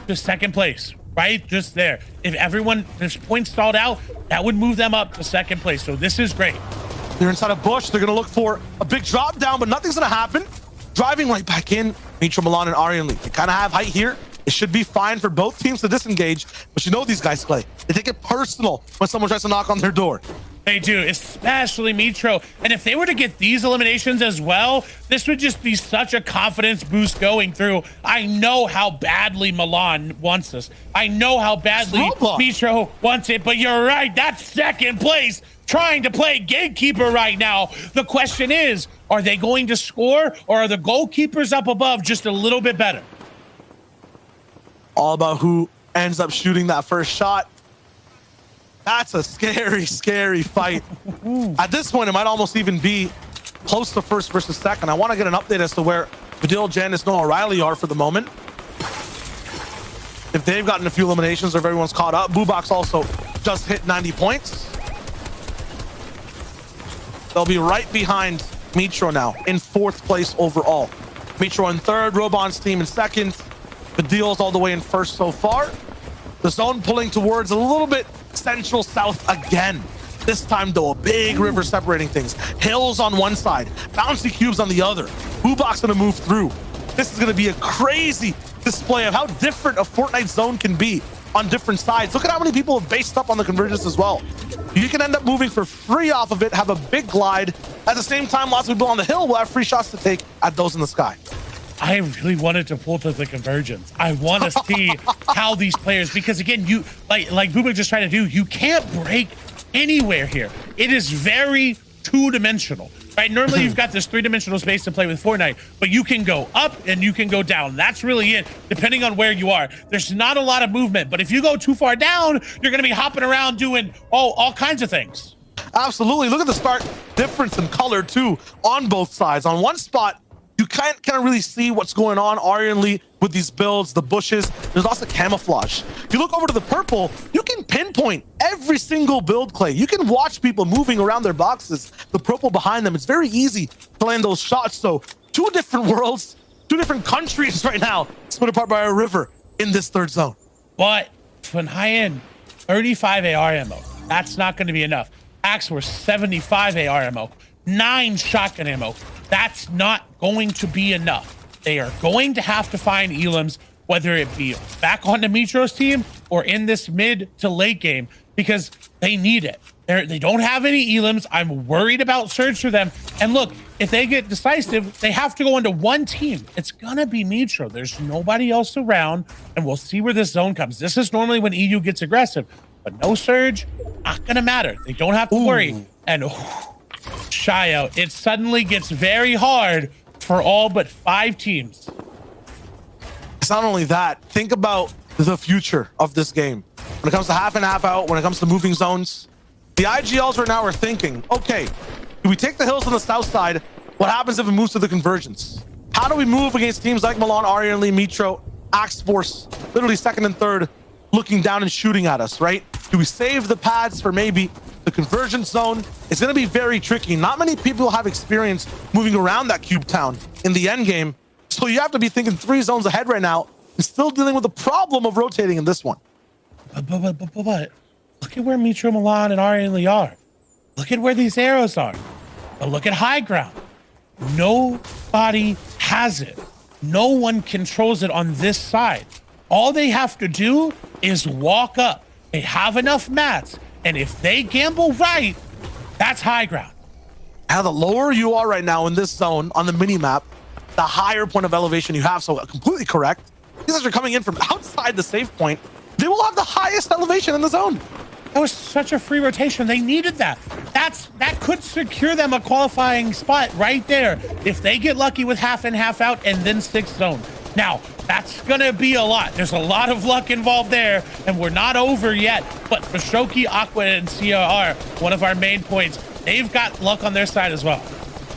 to 2nd place. Right, just there. If everyone, this point stalled out, that would move them up to 2nd place. So this is great. They're inside a bush. They're going to look for a big drop down, but nothing's going to happen. Driving right back in, Mitro, Milan, and Arian Lee. They kind of have height here. It should be fine for both teams to disengage, but you know these guys, Clay. They take it personal when someone tries to knock on their door. They do, especially Mitro. And if they were to get these eliminations as well, this would just be such a confidence boost going through. I know how badly Milan wants this. I know how badly Mitro wants it, but you're right. That's 2nd place, trying to play gatekeeper right now. The question is, are they going to score, or are the goalkeepers up above just a little bit better? All about who ends up shooting that first shot. That's a scary, scary fight. At this point, it might almost even be close to 1st versus 2nd. I want to get an update as to where Vidil, Janice, Noah, O'Reilly are for the moment. If they've gotten a few eliminations or if everyone's caught up. Boobox also just hit 90 points. They'll be right behind Mitro now in 4th place overall. Mitro in 3rd, Robon's team in 2nd. Vidil's all the way in 1st so far. The zone pulling towards a little bit central south again. This time, though, a big river separating things. Hills on one side, bouncy cubes on the other. Boobox gonna move through. This is gonna be a crazy display of how different a Fortnite zone can be on different sides. Look at how many people have based up on the convergence as well. You can end up moving for free off of it, have a big glide. At the same time, lots of people on the hill will have free shots to take at those in the sky. I really wanted to pull to the convergence. I want to see how these players, because again, you like Boobox just tried to do, you can't break anywhere here. It is very 2-dimensional, right? Normally you've got this 3-dimensional space to play with Fortnite, but you can go up and you can go down. That's really it, depending on where you are. There's not a lot of movement, but if you go too far down, you're going to be hopping around doing all kinds of things. Absolutely. Look at the stark difference in color too on both sides. On one spot, you can't really see what's going on. Arian Lee with these builds, the bushes, there's also camouflage. If you look over to the purple, you can pinpoint every single build, Clay. You can watch people moving around their boxes, the purple behind them. It's very easy to land those shots. So 2 different worlds, 2 different countries right now, split apart by a river in this 3rd zone. But when high-end 35 AR ammo, that's not going to be enough. Axe were 75 AR ammo, 9 shotgun ammo. That's not going to be enough. They are going to have to find elims, whether it be back on the Mitro's team or in this mid to late game, because they need it. They don't have any elims. I'm worried about Surge for them. And look, if they get decisive, they have to go into one team. It's gonna be Mitro. There's nobody else around, and we'll see where this zone comes. This is normally when EU gets aggressive, but no Surge, not gonna matter. They don't have to worry. And Shio, it suddenly gets very hard for all but 5 teams. It's not only that. Think about the future of this game. When it comes to half and half out, when it comes to moving zones, the IGLs right now are thinking, okay, do we take the hills on the south side? What happens if it moves to the convergence? How do we move against teams like Milan, Arian Lee, Mitro, Axe Force, literally 2nd and 3rd looking down and shooting at us, right? Do we save the pads for maybe the conversion zone? It's going to be very tricky. Not many people have experience moving around that cube town in the end game. So you have to be thinking 3 zones ahead right now and still dealing with the problem of rotating in this one. But look at where Mitro, Milan, and Arianly are. Look at where these arrows are. But look at high ground. Nobody has it. No one controls it on this side. All they have to do is walk up. They have enough mats. And if they gamble right, that's high ground. Now, the lower you are right now in this zone on the mini map, the higher point of elevation you have. So completely correct. These guys are coming in from outside the safe point. They will have the highest elevation in the zone. That was such a free rotation. They needed that. That could secure them a qualifying spot right there if they get lucky with half in, half out, and then 6th zone. Now, that's going to be a lot. There's a lot of luck involved there, and we're not over yet. But for Shoki, Aqua, and CRR, one of our main points, they've got luck on their side as well.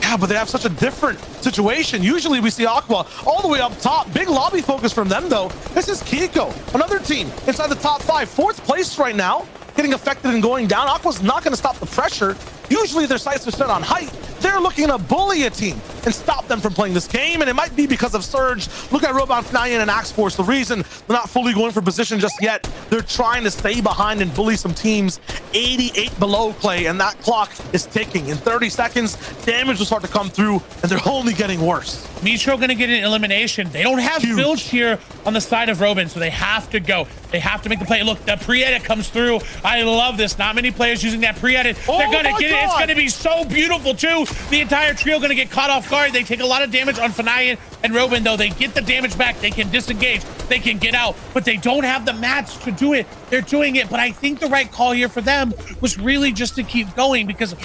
Yeah, but they have such a different situation. Usually we see Aqua all the way up top. Big lobby focus from them, though. This is Kiko, another team inside the top 5. 4th place right now, getting affected and going down. Aqua's not going to stop the pressure. Usually their sights are set on height. They're looking to bully a team and stop them from playing this game, and it might be because of Surge. Look at Robot Fnayan and Axe Force. The reason they're not fully going for position just yet, they're trying to stay behind and bully some teams. 88 below play, and that clock is ticking. In 30 seconds, damage will start to come through, and they're only getting worse. Mitro gonna get an elimination. They don't have Filch here on the side of Robin, so they have to go. They have to make the play. Look, the pre-edit comes through. I love this. Not many players using that pre-edit. They're gonna get it. It's gonna be so beautiful too. The entire trio gonna get caught off guard. They take a lot of damage on Fnayan and Robin, though. They get the damage back. They can disengage. They can get out, but they don't have the mats to do it. They're doing it, but I think the right call here for them was really just to keep going, because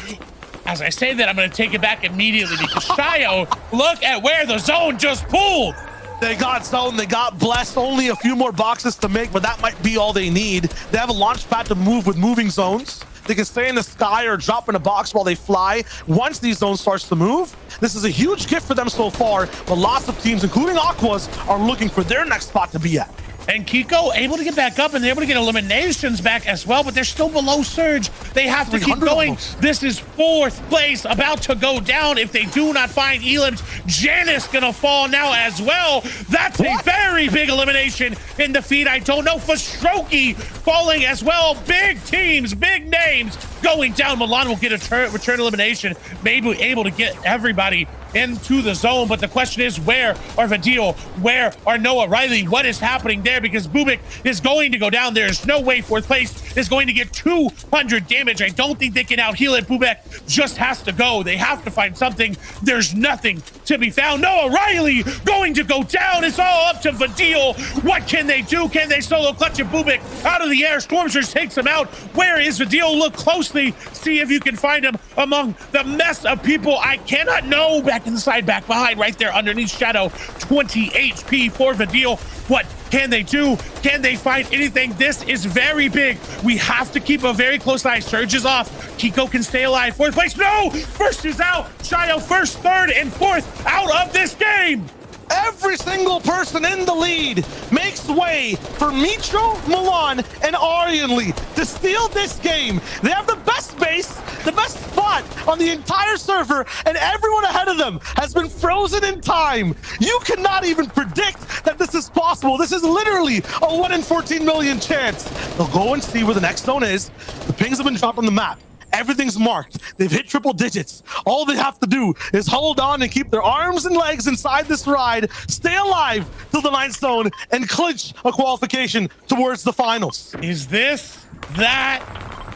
as I say that, I'm going to take it back immediately, because Shio, look at where the zone just pulled. They got zone, they got blessed. Only a few more boxes to make, but that might be all they need. They have a launch pad to move with moving zones. They can stay in the sky or drop in a box while they fly once these zones starts to move. This is a huge gift for them so far, but lots of teams, including Aquas, are looking for their next spot to be at. And Kiko able to get back up, and they're able to get eliminations back as well, but they're still below Surge. They have to keep going. This is 4th place, about to go down if they do not find Elims. Janice gonna fall now as well. That's a very big elimination in defeat. I don't know for Strokey falling as well. Big teams, big names going down. Milan will get a return elimination, maybe able to get everybody into the zone, but the question is, where are Vadil? Where are Noah Riley? What is happening there? Because Bubik is going to go down. There's no way 4th place is going to get 200 damage. I don't think they can out heal it. Bubik just has to go. They have to find something. There's nothing to be found. Noah Riley going to go down. It's all up to Vadil. What can they do? Can they solo clutch it? Bubik out of the air. Stormsurge takes him out. Where is Vadil? Look closely. See if you can find him among the mess of people. I cannot know. Back inside, back behind, right there underneath Shadow. 20 HP for Vadil. What can they do? Can they find anything? This is very big. We have to keep a very close eye. Surge is off. Kiko can stay alive. 4th place. No! 1st is out. Shio 1st, 3rd, and 4th out of this game. Every single person in the lead makes way for Mitro, Milan, and Arianly to steal this game. They have the best base, the best spot on the entire server, and everyone ahead of them has been frozen in time. You cannot even predict that this is possible. This is literally a 1 in 14 million chance. They'll go and see where the next zone is. The pings have been dropped on the map. Everything's marked. They've hit triple digits. All they have to do is hold on and keep their arms and legs inside this ride, stay alive till the 9th zone, and clinch a qualification towards the finals. Is this that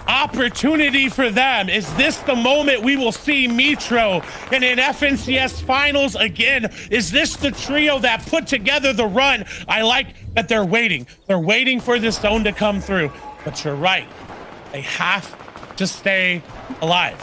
opportunity for them? Is this the moment we will see Mitro in an FNCS finals again? Is this the trio that put together the run? I like that they're waiting. They're waiting for this zone to come through. But you're right. They have to stay alive.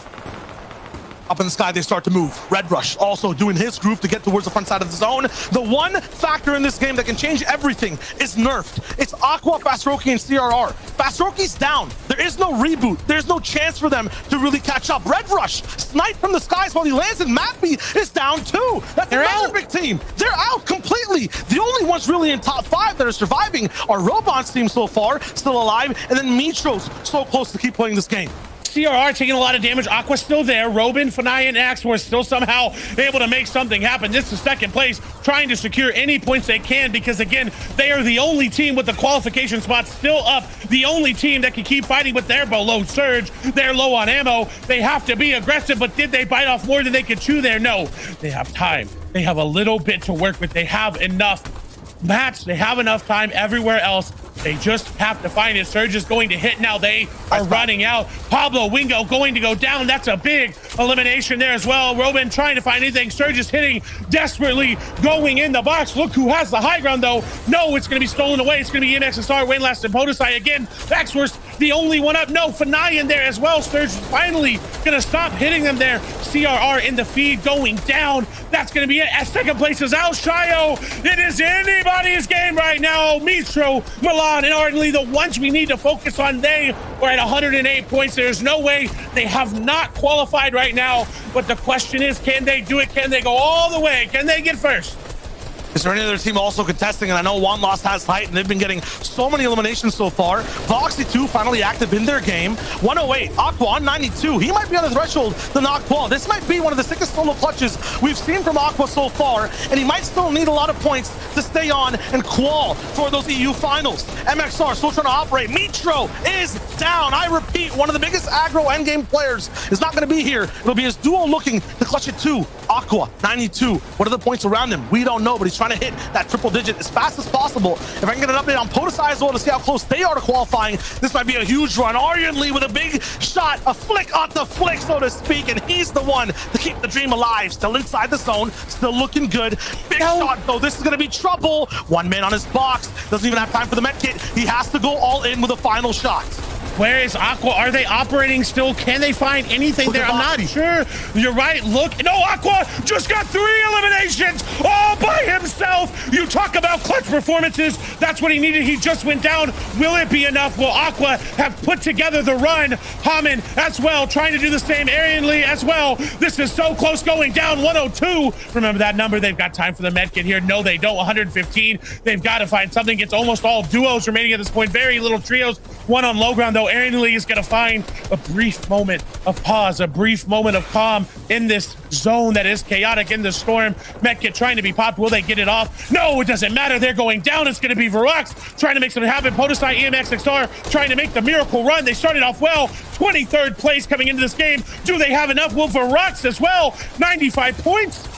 Up in the sky, they start to move. Red Rush also doing his groove to get towards the front side of the zone. The one factor in this game that can change everything is nerfed. It's Aqua, Fastroki, and CRR. Fastroki's down. There is no reboot. There's no chance for them to really catch up. Red Rush sniped from the skies while he lands, and Mappy is down too. That's another big team. They're out completely. The only one ones really in top 5 that are surviving are Robot's team so far, still alive, and then Mitro's so close to keep playing this game. CRR taking a lot of damage. Aqua's still there. Robin, Fanai, and Axe were still somehow able to make something happen. This is second place, trying to secure any points they can because, again, they are the only team with the qualification spot still up. The only team that can keep fighting, but they're below Surge. They're low on ammo. They have to be aggressive, but did they bite off more than they could chew there? No. They have time. They have a little bit to work with. They have enough match. They have enough time everywhere else. They just have to find it. Surge is going to hit now. They are running out. Pablo Wingo going to go down. That's a big elimination there as well. Robin trying to find anything. Surge is hitting desperately, going in the box. Look who has the high ground though. No, it's going to be stolen away. It's going to be EMXSR, Wayne Last, and Podosai again. Baxworth, the only one up. No, Fanai in there as well. Surge finally going to stop hitting them there. CRR in the feed going down. That's going to be it. At second place is Al Shayo. It is anybody's game right now. Mitro, Milan, and Ardley, the ones we need to focus on. They are at 108 points. There's no way they have not qualified right now. But the question is, can they do it? Can they go all the way? Can they get first? Is there any other team also contesting? And I know One Lost has height, and they've been getting so many eliminations so far. Voxy 2 finally active in their game. 108, Aqua on 92. He might be on the threshold to knock Qual. This might be one of the sickest solo clutches we've seen from Aqua so far, and he might still need a lot of points to stay on and Qual for those EU finals. MXR still trying to operate. Mitro is down. I repeat, one of the biggest aggro endgame players is not going to be here. It'll be his duo looking to clutch it too. Aqua, 92. What are the points around him? We don't know, but he's trying to hit that triple digit as fast as possible. If I can get an update on Podosai as well to see how close they are to qualifying, this might be a huge run. Aryan Lee with a big shot, a flick on the flick, so to speak, and he's the one to keep the dream alive. Still inside the zone, still looking good. Big shot, though. This is going to be trouble. One man on his box. Doesn't even have time for the med kit. He has to go all in with a final shot. Where is Aqua? Are they operating still? Can they find anything there? I'm not sure. You're right. Look. No, Aqua just got 3 eliminations all by himself. You talk about clutch performances. That's what he needed. He just went down. Will it be enough? Will Aqua have put together the run? Haman as well, trying to do the same. Arian Lee as well. This is so close, going down 102. Remember that number. They've got time for the med kit here. No, they don't. 115. They've got to find something. It's almost all duos remaining at this point. Very little trios. One on low ground, though. Arian Lee is going to find a brief moment of pause, a brief moment of calm in this zone that is chaotic in the storm. Medkit trying to be popped. Will they get it off? No, it doesn't matter. They're going down. It's going to be Varux trying to make something happen. Podosai, EMXXR trying to make the miracle run. They started off well. 23rd place coming into this game. Do they have enough? Will Varux as well? 95 points.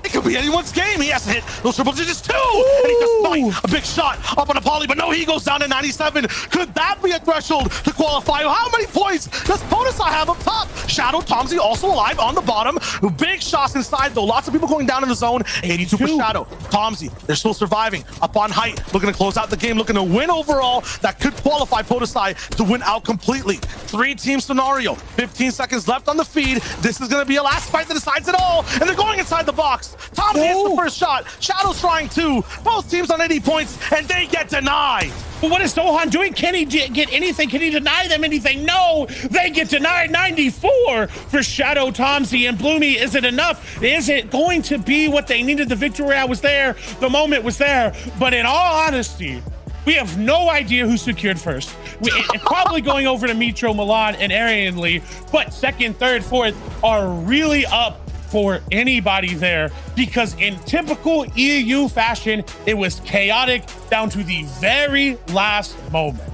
It could be anyone's game. He has to hit those triple digits too. Ooh. And he just fight a big shot up on a poly, but no, he goes down to 97. Could that be a threshold to qualify? How many points does Podosai have up top? Shadow Tomsy also alive on the bottom. Big shots inside though. Lots of people going down in the zone. 82 for Shadow. Tomsy, they're still surviving. Up on height, looking to close out the game, looking to win overall. That could qualify Podosai to win out completely. 3-team scenario. 15 seconds left on the feed. This is going to be a last fight that decides it all. And they're going inside the box. Tomsy hits the first shot. Shadow's trying too. Both teams on 80 points, and they get denied. But what is Sohan doing? Can he get anything? Can he deny them anything? No, they get denied. 94 for Shadow, Tomsy, and Bloomy. Is it enough? Is it going to be what they needed? The victory round was there. The moment was there. But in all honesty, we have no idea who secured first. It's probably going over to Mitro, Milan, and Arian Lee. But second, third, fourth are really up for anybody there, because in typical EU fashion, it was chaotic down to the very last moment.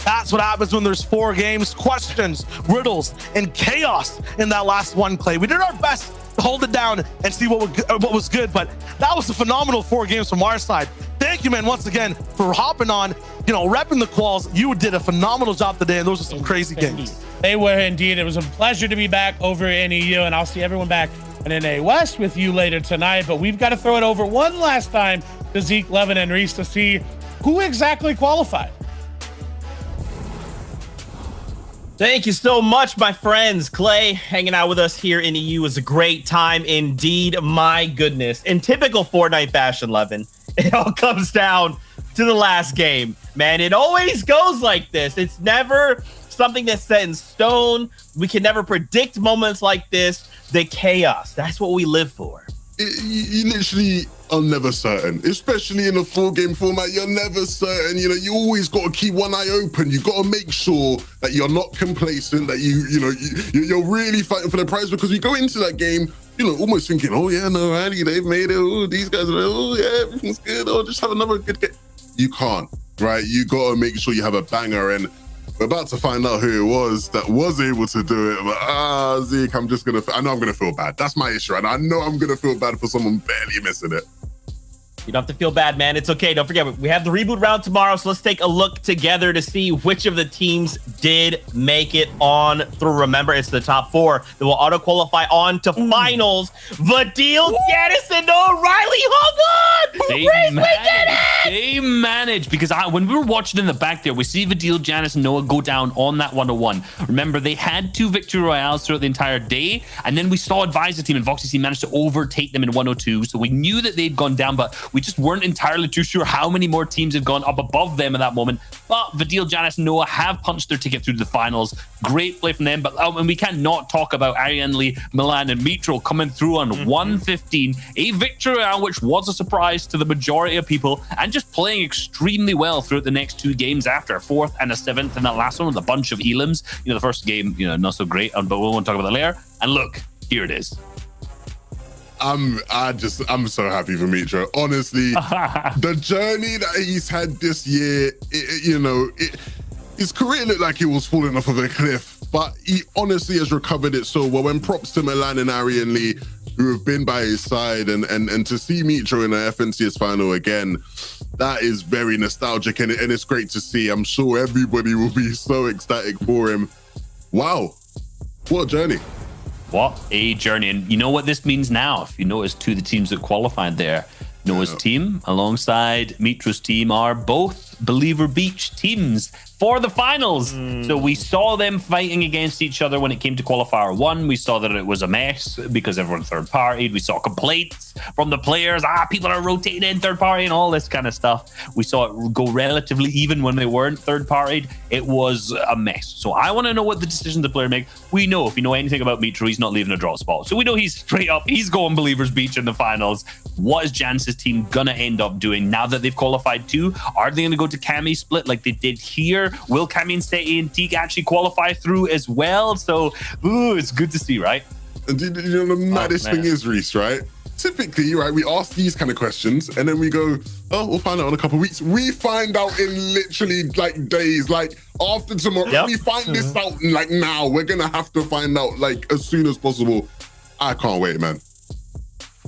That's what happens when there's 4 games, questions, riddles, and chaos in that last one, Clay. We did our best to hold it down and see what was good, but that was a phenomenal 4 games from our side. Thank you, man, once again, for hopping on, repping the quals. You did a phenomenal job today, and those are some crazy games. They were indeed. It was a pleasure to be back over in EU, and I'll see everyone back in NA West with you later tonight. But we've got to throw it over one last time to Zeke, Levin, and Reese to see who exactly qualified. Thank you so much, my friends. Clay, hanging out with us here in EU was a great time indeed. My goodness. In typical Fortnite fashion, Levin, it all comes down to the last game. Man, it always goes like this. It's never something that's set in stone. We can never predict moments like this. The chaos. That's what we live for. you literally are never certain, especially in a 4-game format. You're never certain. You know, you always got to keep one eye open. You got to make sure that you're not complacent, that you're really fighting for the prize, because we go into that game, you know, almost thinking, oh yeah, no, Andy, they've made it. Oh, these guys are, oh yeah, everything's good. Oh, just have another good game. You can't, right? You got to make sure you have a banger, and we're about to find out who it was that was able to do it. But Zeke, I know I'm gonna feel bad. That's my issue, and I know I'm gonna feel bad for someone barely missing it. You don't have to feel bad, man. It's okay. Don't forget, we have the reboot round tomorrow, so let's take a look together to see which of the teams did make it on through. Remember, it's the top 4 that will auto-qualify on to finals. Vadil, Janice, and O'Reilly hung on! They managed, because when we were watching in the back there, we see Vadil, Janice, and Noah go down on that 1-1. Remember, they had 2 victory royales throughout the entire day, and then we saw Advisor Team and Voxy Team managed to overtake them in 102, so we knew that they'd gone down, but we just weren't entirely too sure how many more teams had gone up above them at that moment. But Vadil, Janice, and Noah have punched their ticket through the finals. Great play from them. But and we cannot talk about Ariane Lee, Milan, and Mitro coming through on 115. A victory round, which was a surprise to the majority of people, and just playing extremely well throughout the next 2 games after. A 4th and a 7th, and that last one with a bunch of elims. You know, the first game, you know, not so great, but we won't talk about that later. And look, here it is. I'm so happy for Mitro. Honestly, the journey that he's had this year, his career looked like it was falling off of a cliff, but he honestly has recovered it so well. And props to Milan and Ariane Lee, who have been by his side, and to see Mitro in the FNCS final again, that is very nostalgic, and it's great to see. I'm sure everybody will be so ecstatic for him. Wow, what a journey. What a journey. And you know what this means now? If you notice, 2 of the teams that qualified there, Noah's team alongside Mitro's team are both Believer Beach teams for the finals. So we saw them fighting against each other when it came to qualifier 1. We saw that it was a mess because everyone third-partied. We saw complaints from the players. People are rotating in third-party and all this kind of stuff. We saw it go relatively even when they weren't third-partied. It was a mess. So I want to know what the decisions the player make. We know, if you know anything about Mitro, he's not leaving a draw spot. So we know he's straight up. He's going Believers Beach in the finals. What is Jance's team going to end up doing now that they've qualified 2? Are they going to go to Cami split like they did here? Will Cami and Seti and Teak actually qualify through as well? So, it's good to see, right? And you know, the maddest thing is, Reese, right? Typically, right, we ask these kind of questions and then we go, oh, we'll find out in a couple of weeks. We find out in literally like days, like after tomorrow. We find this out like now. We're going to have to find out like as soon as possible. I can't wait, man.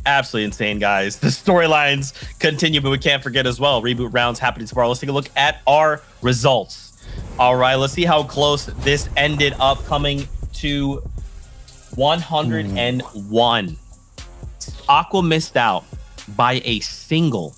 Absolutely insane, guys. The storylines continue, but we can't forget as well, reboot rounds happening tomorrow. Let's take a look at our results. All right, let's see how close this ended up, coming to 101. Aqua missed out by a single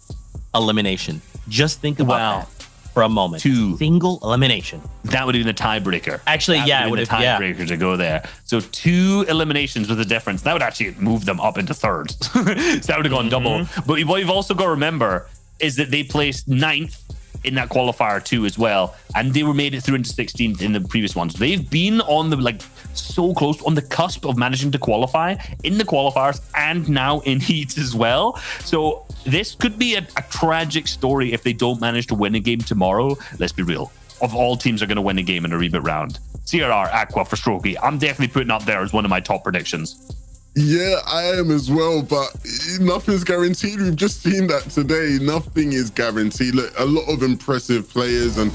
elimination. Just think about that for a moment. 2 single elimination. That would have been the tiebreaker. Actually, it would have been the tiebreaker to go there. So 2 eliminations with a difference. That would actually move them up into thirds. So that would have gone double. But what you've also got to remember is that they placed 9th in that qualifier 2 as well, and they were made it through into 16th in the previous ones. They've been on the so close, on the cusp of managing to qualify in the qualifiers and now in heats as well. So this could be a tragic story if they don't manage to win a game tomorrow. Let's be real, of all teams are going to win a game in a reboot round, CRR, Aqua for Strokey, I'm definitely putting up there as one of my top predictions. Yeah, I am as well, but nothing's guaranteed. We've just seen that today. Nothing is guaranteed. Look, a lot of impressive players, and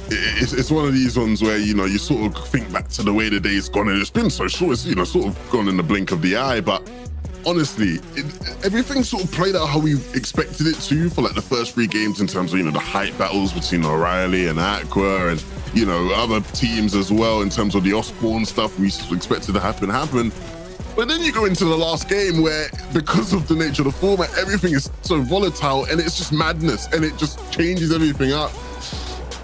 it's one of these ones where, you know, you sort of think back to the way the day's gone, and it's been so short. It's, you know, sort of gone in the blink of the eye. But honestly, everything sort of played out how we expected it to for like the first 3 games in terms of, you know, the hype battles between O'Reilly and Aqua and, you know, other teams as well in terms of the Osborne stuff we expected to happen. But then you go into the last game where, because of the nature of the format, everything is so volatile and it's just madness and it just changes everything up.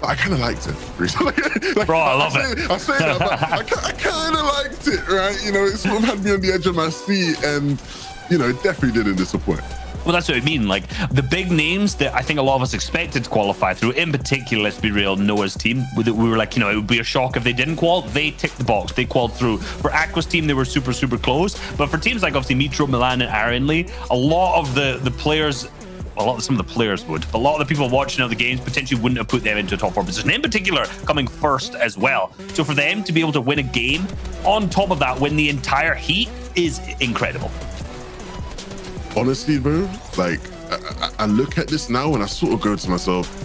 But I kind of liked it. Bro, I love it. I say that, but I kind of liked it, right? You know, it sort of had me on the edge of my seat, and, you know, it definitely didn't disappoint. Well, that's what I mean. Like the big names that I think a lot of us expected to qualify through, in particular, let's be real, Noah's team, we were like, you know, it would be a shock if they didn't qual. They ticked the box. They qualified through. For Aqua's team, they were super, super close. But for teams like obviously Metro, Milan, and Arenly, a lot of the players, some of the players would, but a lot of the people watching out the games potentially wouldn't have put them into a top 4 position, in particular coming first as well. So for them to be able to win a game, on top of that, win the entire heat is incredible. Honestly, bro, like I look at this now and I sort of go to myself,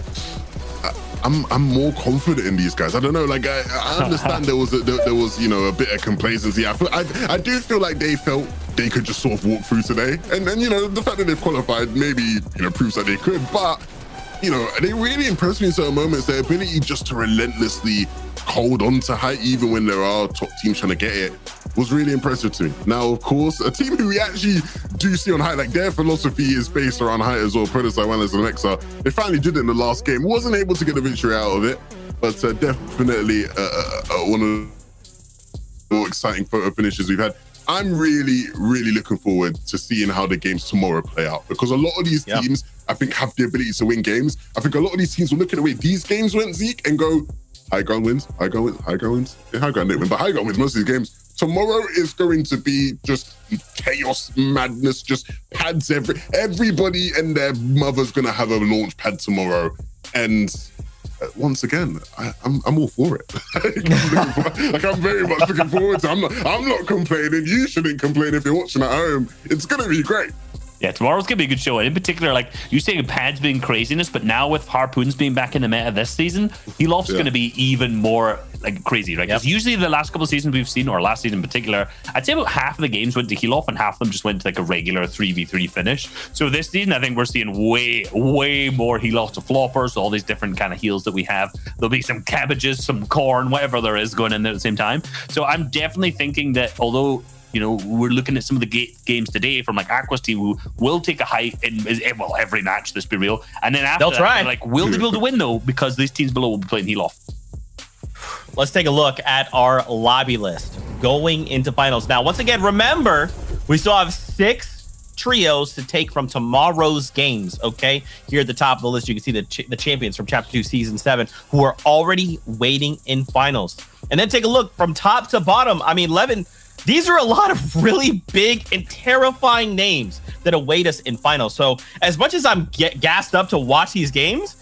I'm more confident in these guys. I don't know, like I understand there was you know, a bit of complacency. I do feel like they felt they could just sort of walk through today, and then, you know, the fact that they've qualified maybe, you know, proves that they could. But, you know, they really impressed me in certain moments. Their ability just to relentlessly hold on to height even when there are top teams trying to get it was really impressive to me. Now, of course, a team who we actually do see on height, like their philosophy is based around height as well, Predator, Wellness, and Alexa. They finally did it in the last game. Wasn't able to get the victory out of it, but definitely one of the more exciting photo finishes we've had. I'm really, really looking forward to seeing how the games tomorrow play out, because a lot of these teams, I think, have the ability to win games. I think a lot of these teams will look at the way these games went, Zeke, and go, high ground wins, high ground wins, high ground wins. Yeah, high ground didn't win, but high ground wins most of these games. Tomorrow is going to be just chaos, madness, just pads. Everybody and their mother's going to have a launch pad tomorrow. And once again, I'm all for it. I'm very much looking forward to it. I'm not complaining. You shouldn't complain if you're watching at home. It's going to be great. Yeah, tomorrow's going to be a good show. And in particular, like you saying pads being craziness, but now with Harpoons being back in the meta this season, Heloft's going to be even more like crazy, right? Because usually the last couple of seasons we've seen, or last season in particular, I'd say about half of the games went to Heloft and half of them just went to like a regular 3v3 finish. So this season, I think we're seeing way more Heloft to floppers, all these different kind of heals that we have. There'll be some cabbages, some corn, whatever there is going in there at the same time. So I'm definitely thinking that although, you know, we're looking at some of the games today from like Aqua's team who will take a height in every match, let's be real. And then after that, like, will they be able to win though? Because these teams below will be playing Heloft. Let's take a look at our lobby list going into finals. Now, once again, remember, we still have 6 trios to take from tomorrow's games, okay? Here at the top of the list, you can see the champions from Chapter 2 Season 7 who are already waiting in finals. And then take a look from top to bottom. I mean, Levin, these are a lot of really big and terrifying names that await us in finals. So as much as I'm gassed up to watch these games,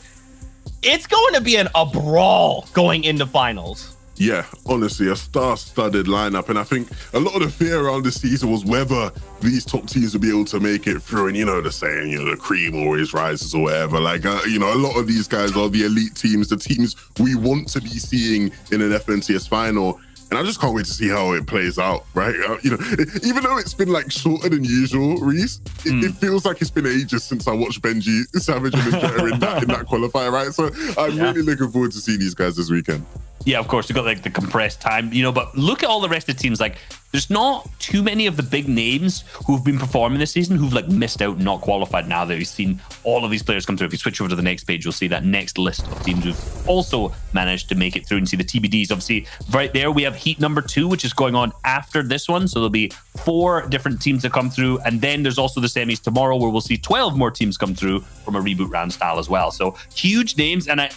it's going to be a brawl going into finals. Yeah, honestly, a star-studded lineup. And I think a lot of the fear around this season was whether these top teams would be able to make it through. And, you know, the saying, you know, the cream always rises or whatever. Like, you know, a lot of these guys are the elite teams, the teams we want to be seeing in an FNCS final. And I just can't wait to see how it plays out, right? You know, even though it's been like shorter than usual, Reese, it feels like it's been ages since I watched Benji, Savage, and Jetta in that qualifier, right? So I'm really looking forward to seeing these guys this weekend. Yeah, of course, you've got like the compressed time, you know, but look at all the rest of the teams. Like, there's not too many of the big names who've been performing this season who've like missed out and not qualified now that we've seen all of these players come through. If you switch over to the next page, you'll see that next list of teams who've also managed to make it through and see the TBDs. Obviously, right there, we have heat number 2, which is going on after this one. So there'll be 4 different teams that come through. And then there's also the semis tomorrow where we'll see 12 more teams come through from a reboot round style as well. So huge names. And I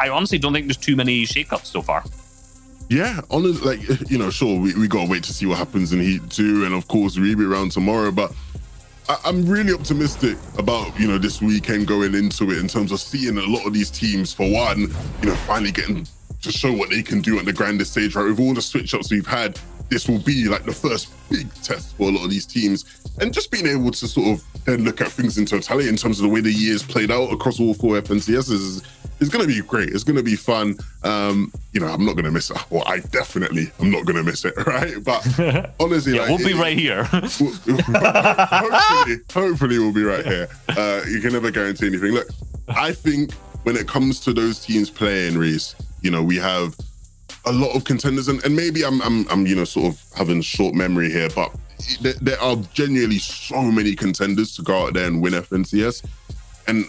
honestly don't think there's too many shakeups so far. Yeah, honestly, like, you know, sure, we gotta wait to see what happens in Heat 2 and of course reboot round tomorrow, but I'm really optimistic about, you know, this weekend going into it in terms of seeing a lot of these teams, for one, you know, finally getting to show what they can do on the grandest stage, right? With all the switch-ups we've had, this will be like the first big test for a lot of these teams, and just being able to sort of then look at things in totality in terms of the way the year's played out across all 4 FNCSs is going to be great. It's going to be fun. You know, I'm not going to miss it. Well, I definitely am not going to miss it, right? But honestly, yeah, like, we'll be right here. hopefully we'll be right here. You can never guarantee anything. Look, I think when it comes to those teams playing, Reese, you know, we have a lot of contenders, and maybe I'm you know, sort of having short memory here, but there are genuinely so many contenders to go out there and win FNCS. And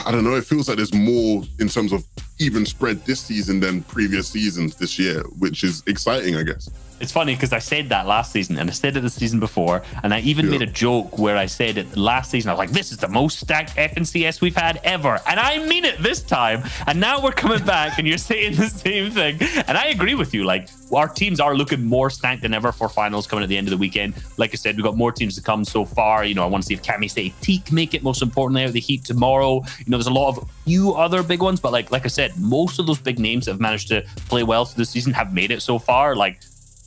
I don't know, it feels like there's more in terms of even spread this season than previous seasons this year, which is exciting, I guess. It's funny because I said that last season and I said it the season before, and I even made a joke where I said it last season. I was like, this is the most stacked FNCS we've had ever. And I mean it this time. And now we're coming back and you're saying the same thing. And I agree with you. Like, our teams are looking more stacked than ever for finals coming at the end of the weekend. Like I said, we've got more teams to come so far. You know, I want to see if Cami State Teak make it, most importantly, out of the Heat tomorrow. You know, there's a lot of few other big ones, but like I said, most of those big names that have managed to play well through the season have made it so far. Like,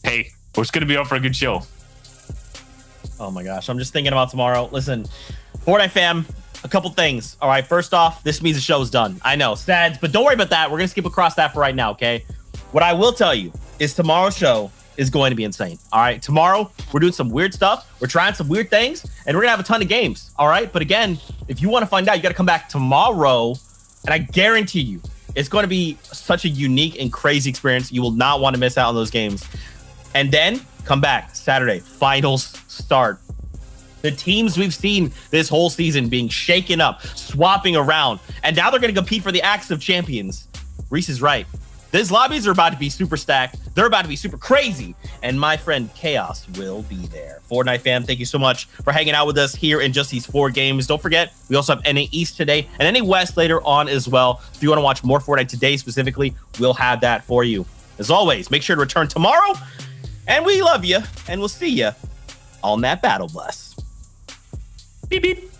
hey, we're just going to be up for a good show. Oh my gosh, I'm just thinking about tomorrow. Listen, Fortnite fam, a couple things. All right, first off, this means the show is done. I know, sad, but don't worry about that. We're going to skip across that for right now, okay? What I will tell you is tomorrow's show is going to be insane. All right, tomorrow we're doing some weird stuff. We're trying some weird things, and we're going to have a ton of games. All right, but again, if you want to find out, you got to come back tomorrow, and I guarantee you, it's going to be such a unique and crazy experience. You will not want to miss out on those games. And then come back Saturday, finals start. The teams we've seen this whole season being shaken up, swapping around, and now they're going to compete for the Axe of Champions. Reese is right. These lobbies are about to be super stacked. They're about to be super crazy. And my friend Chaos will be there. Fortnite fam, thank you so much for hanging out with us here in just these 4 games. Don't forget, we also have NA East today and NA West later on as well. If you want to watch more Fortnite today specifically, we'll have that for you. As always, make sure to return tomorrow. And we love you, and we'll see you on that battle bus. Beep, beep.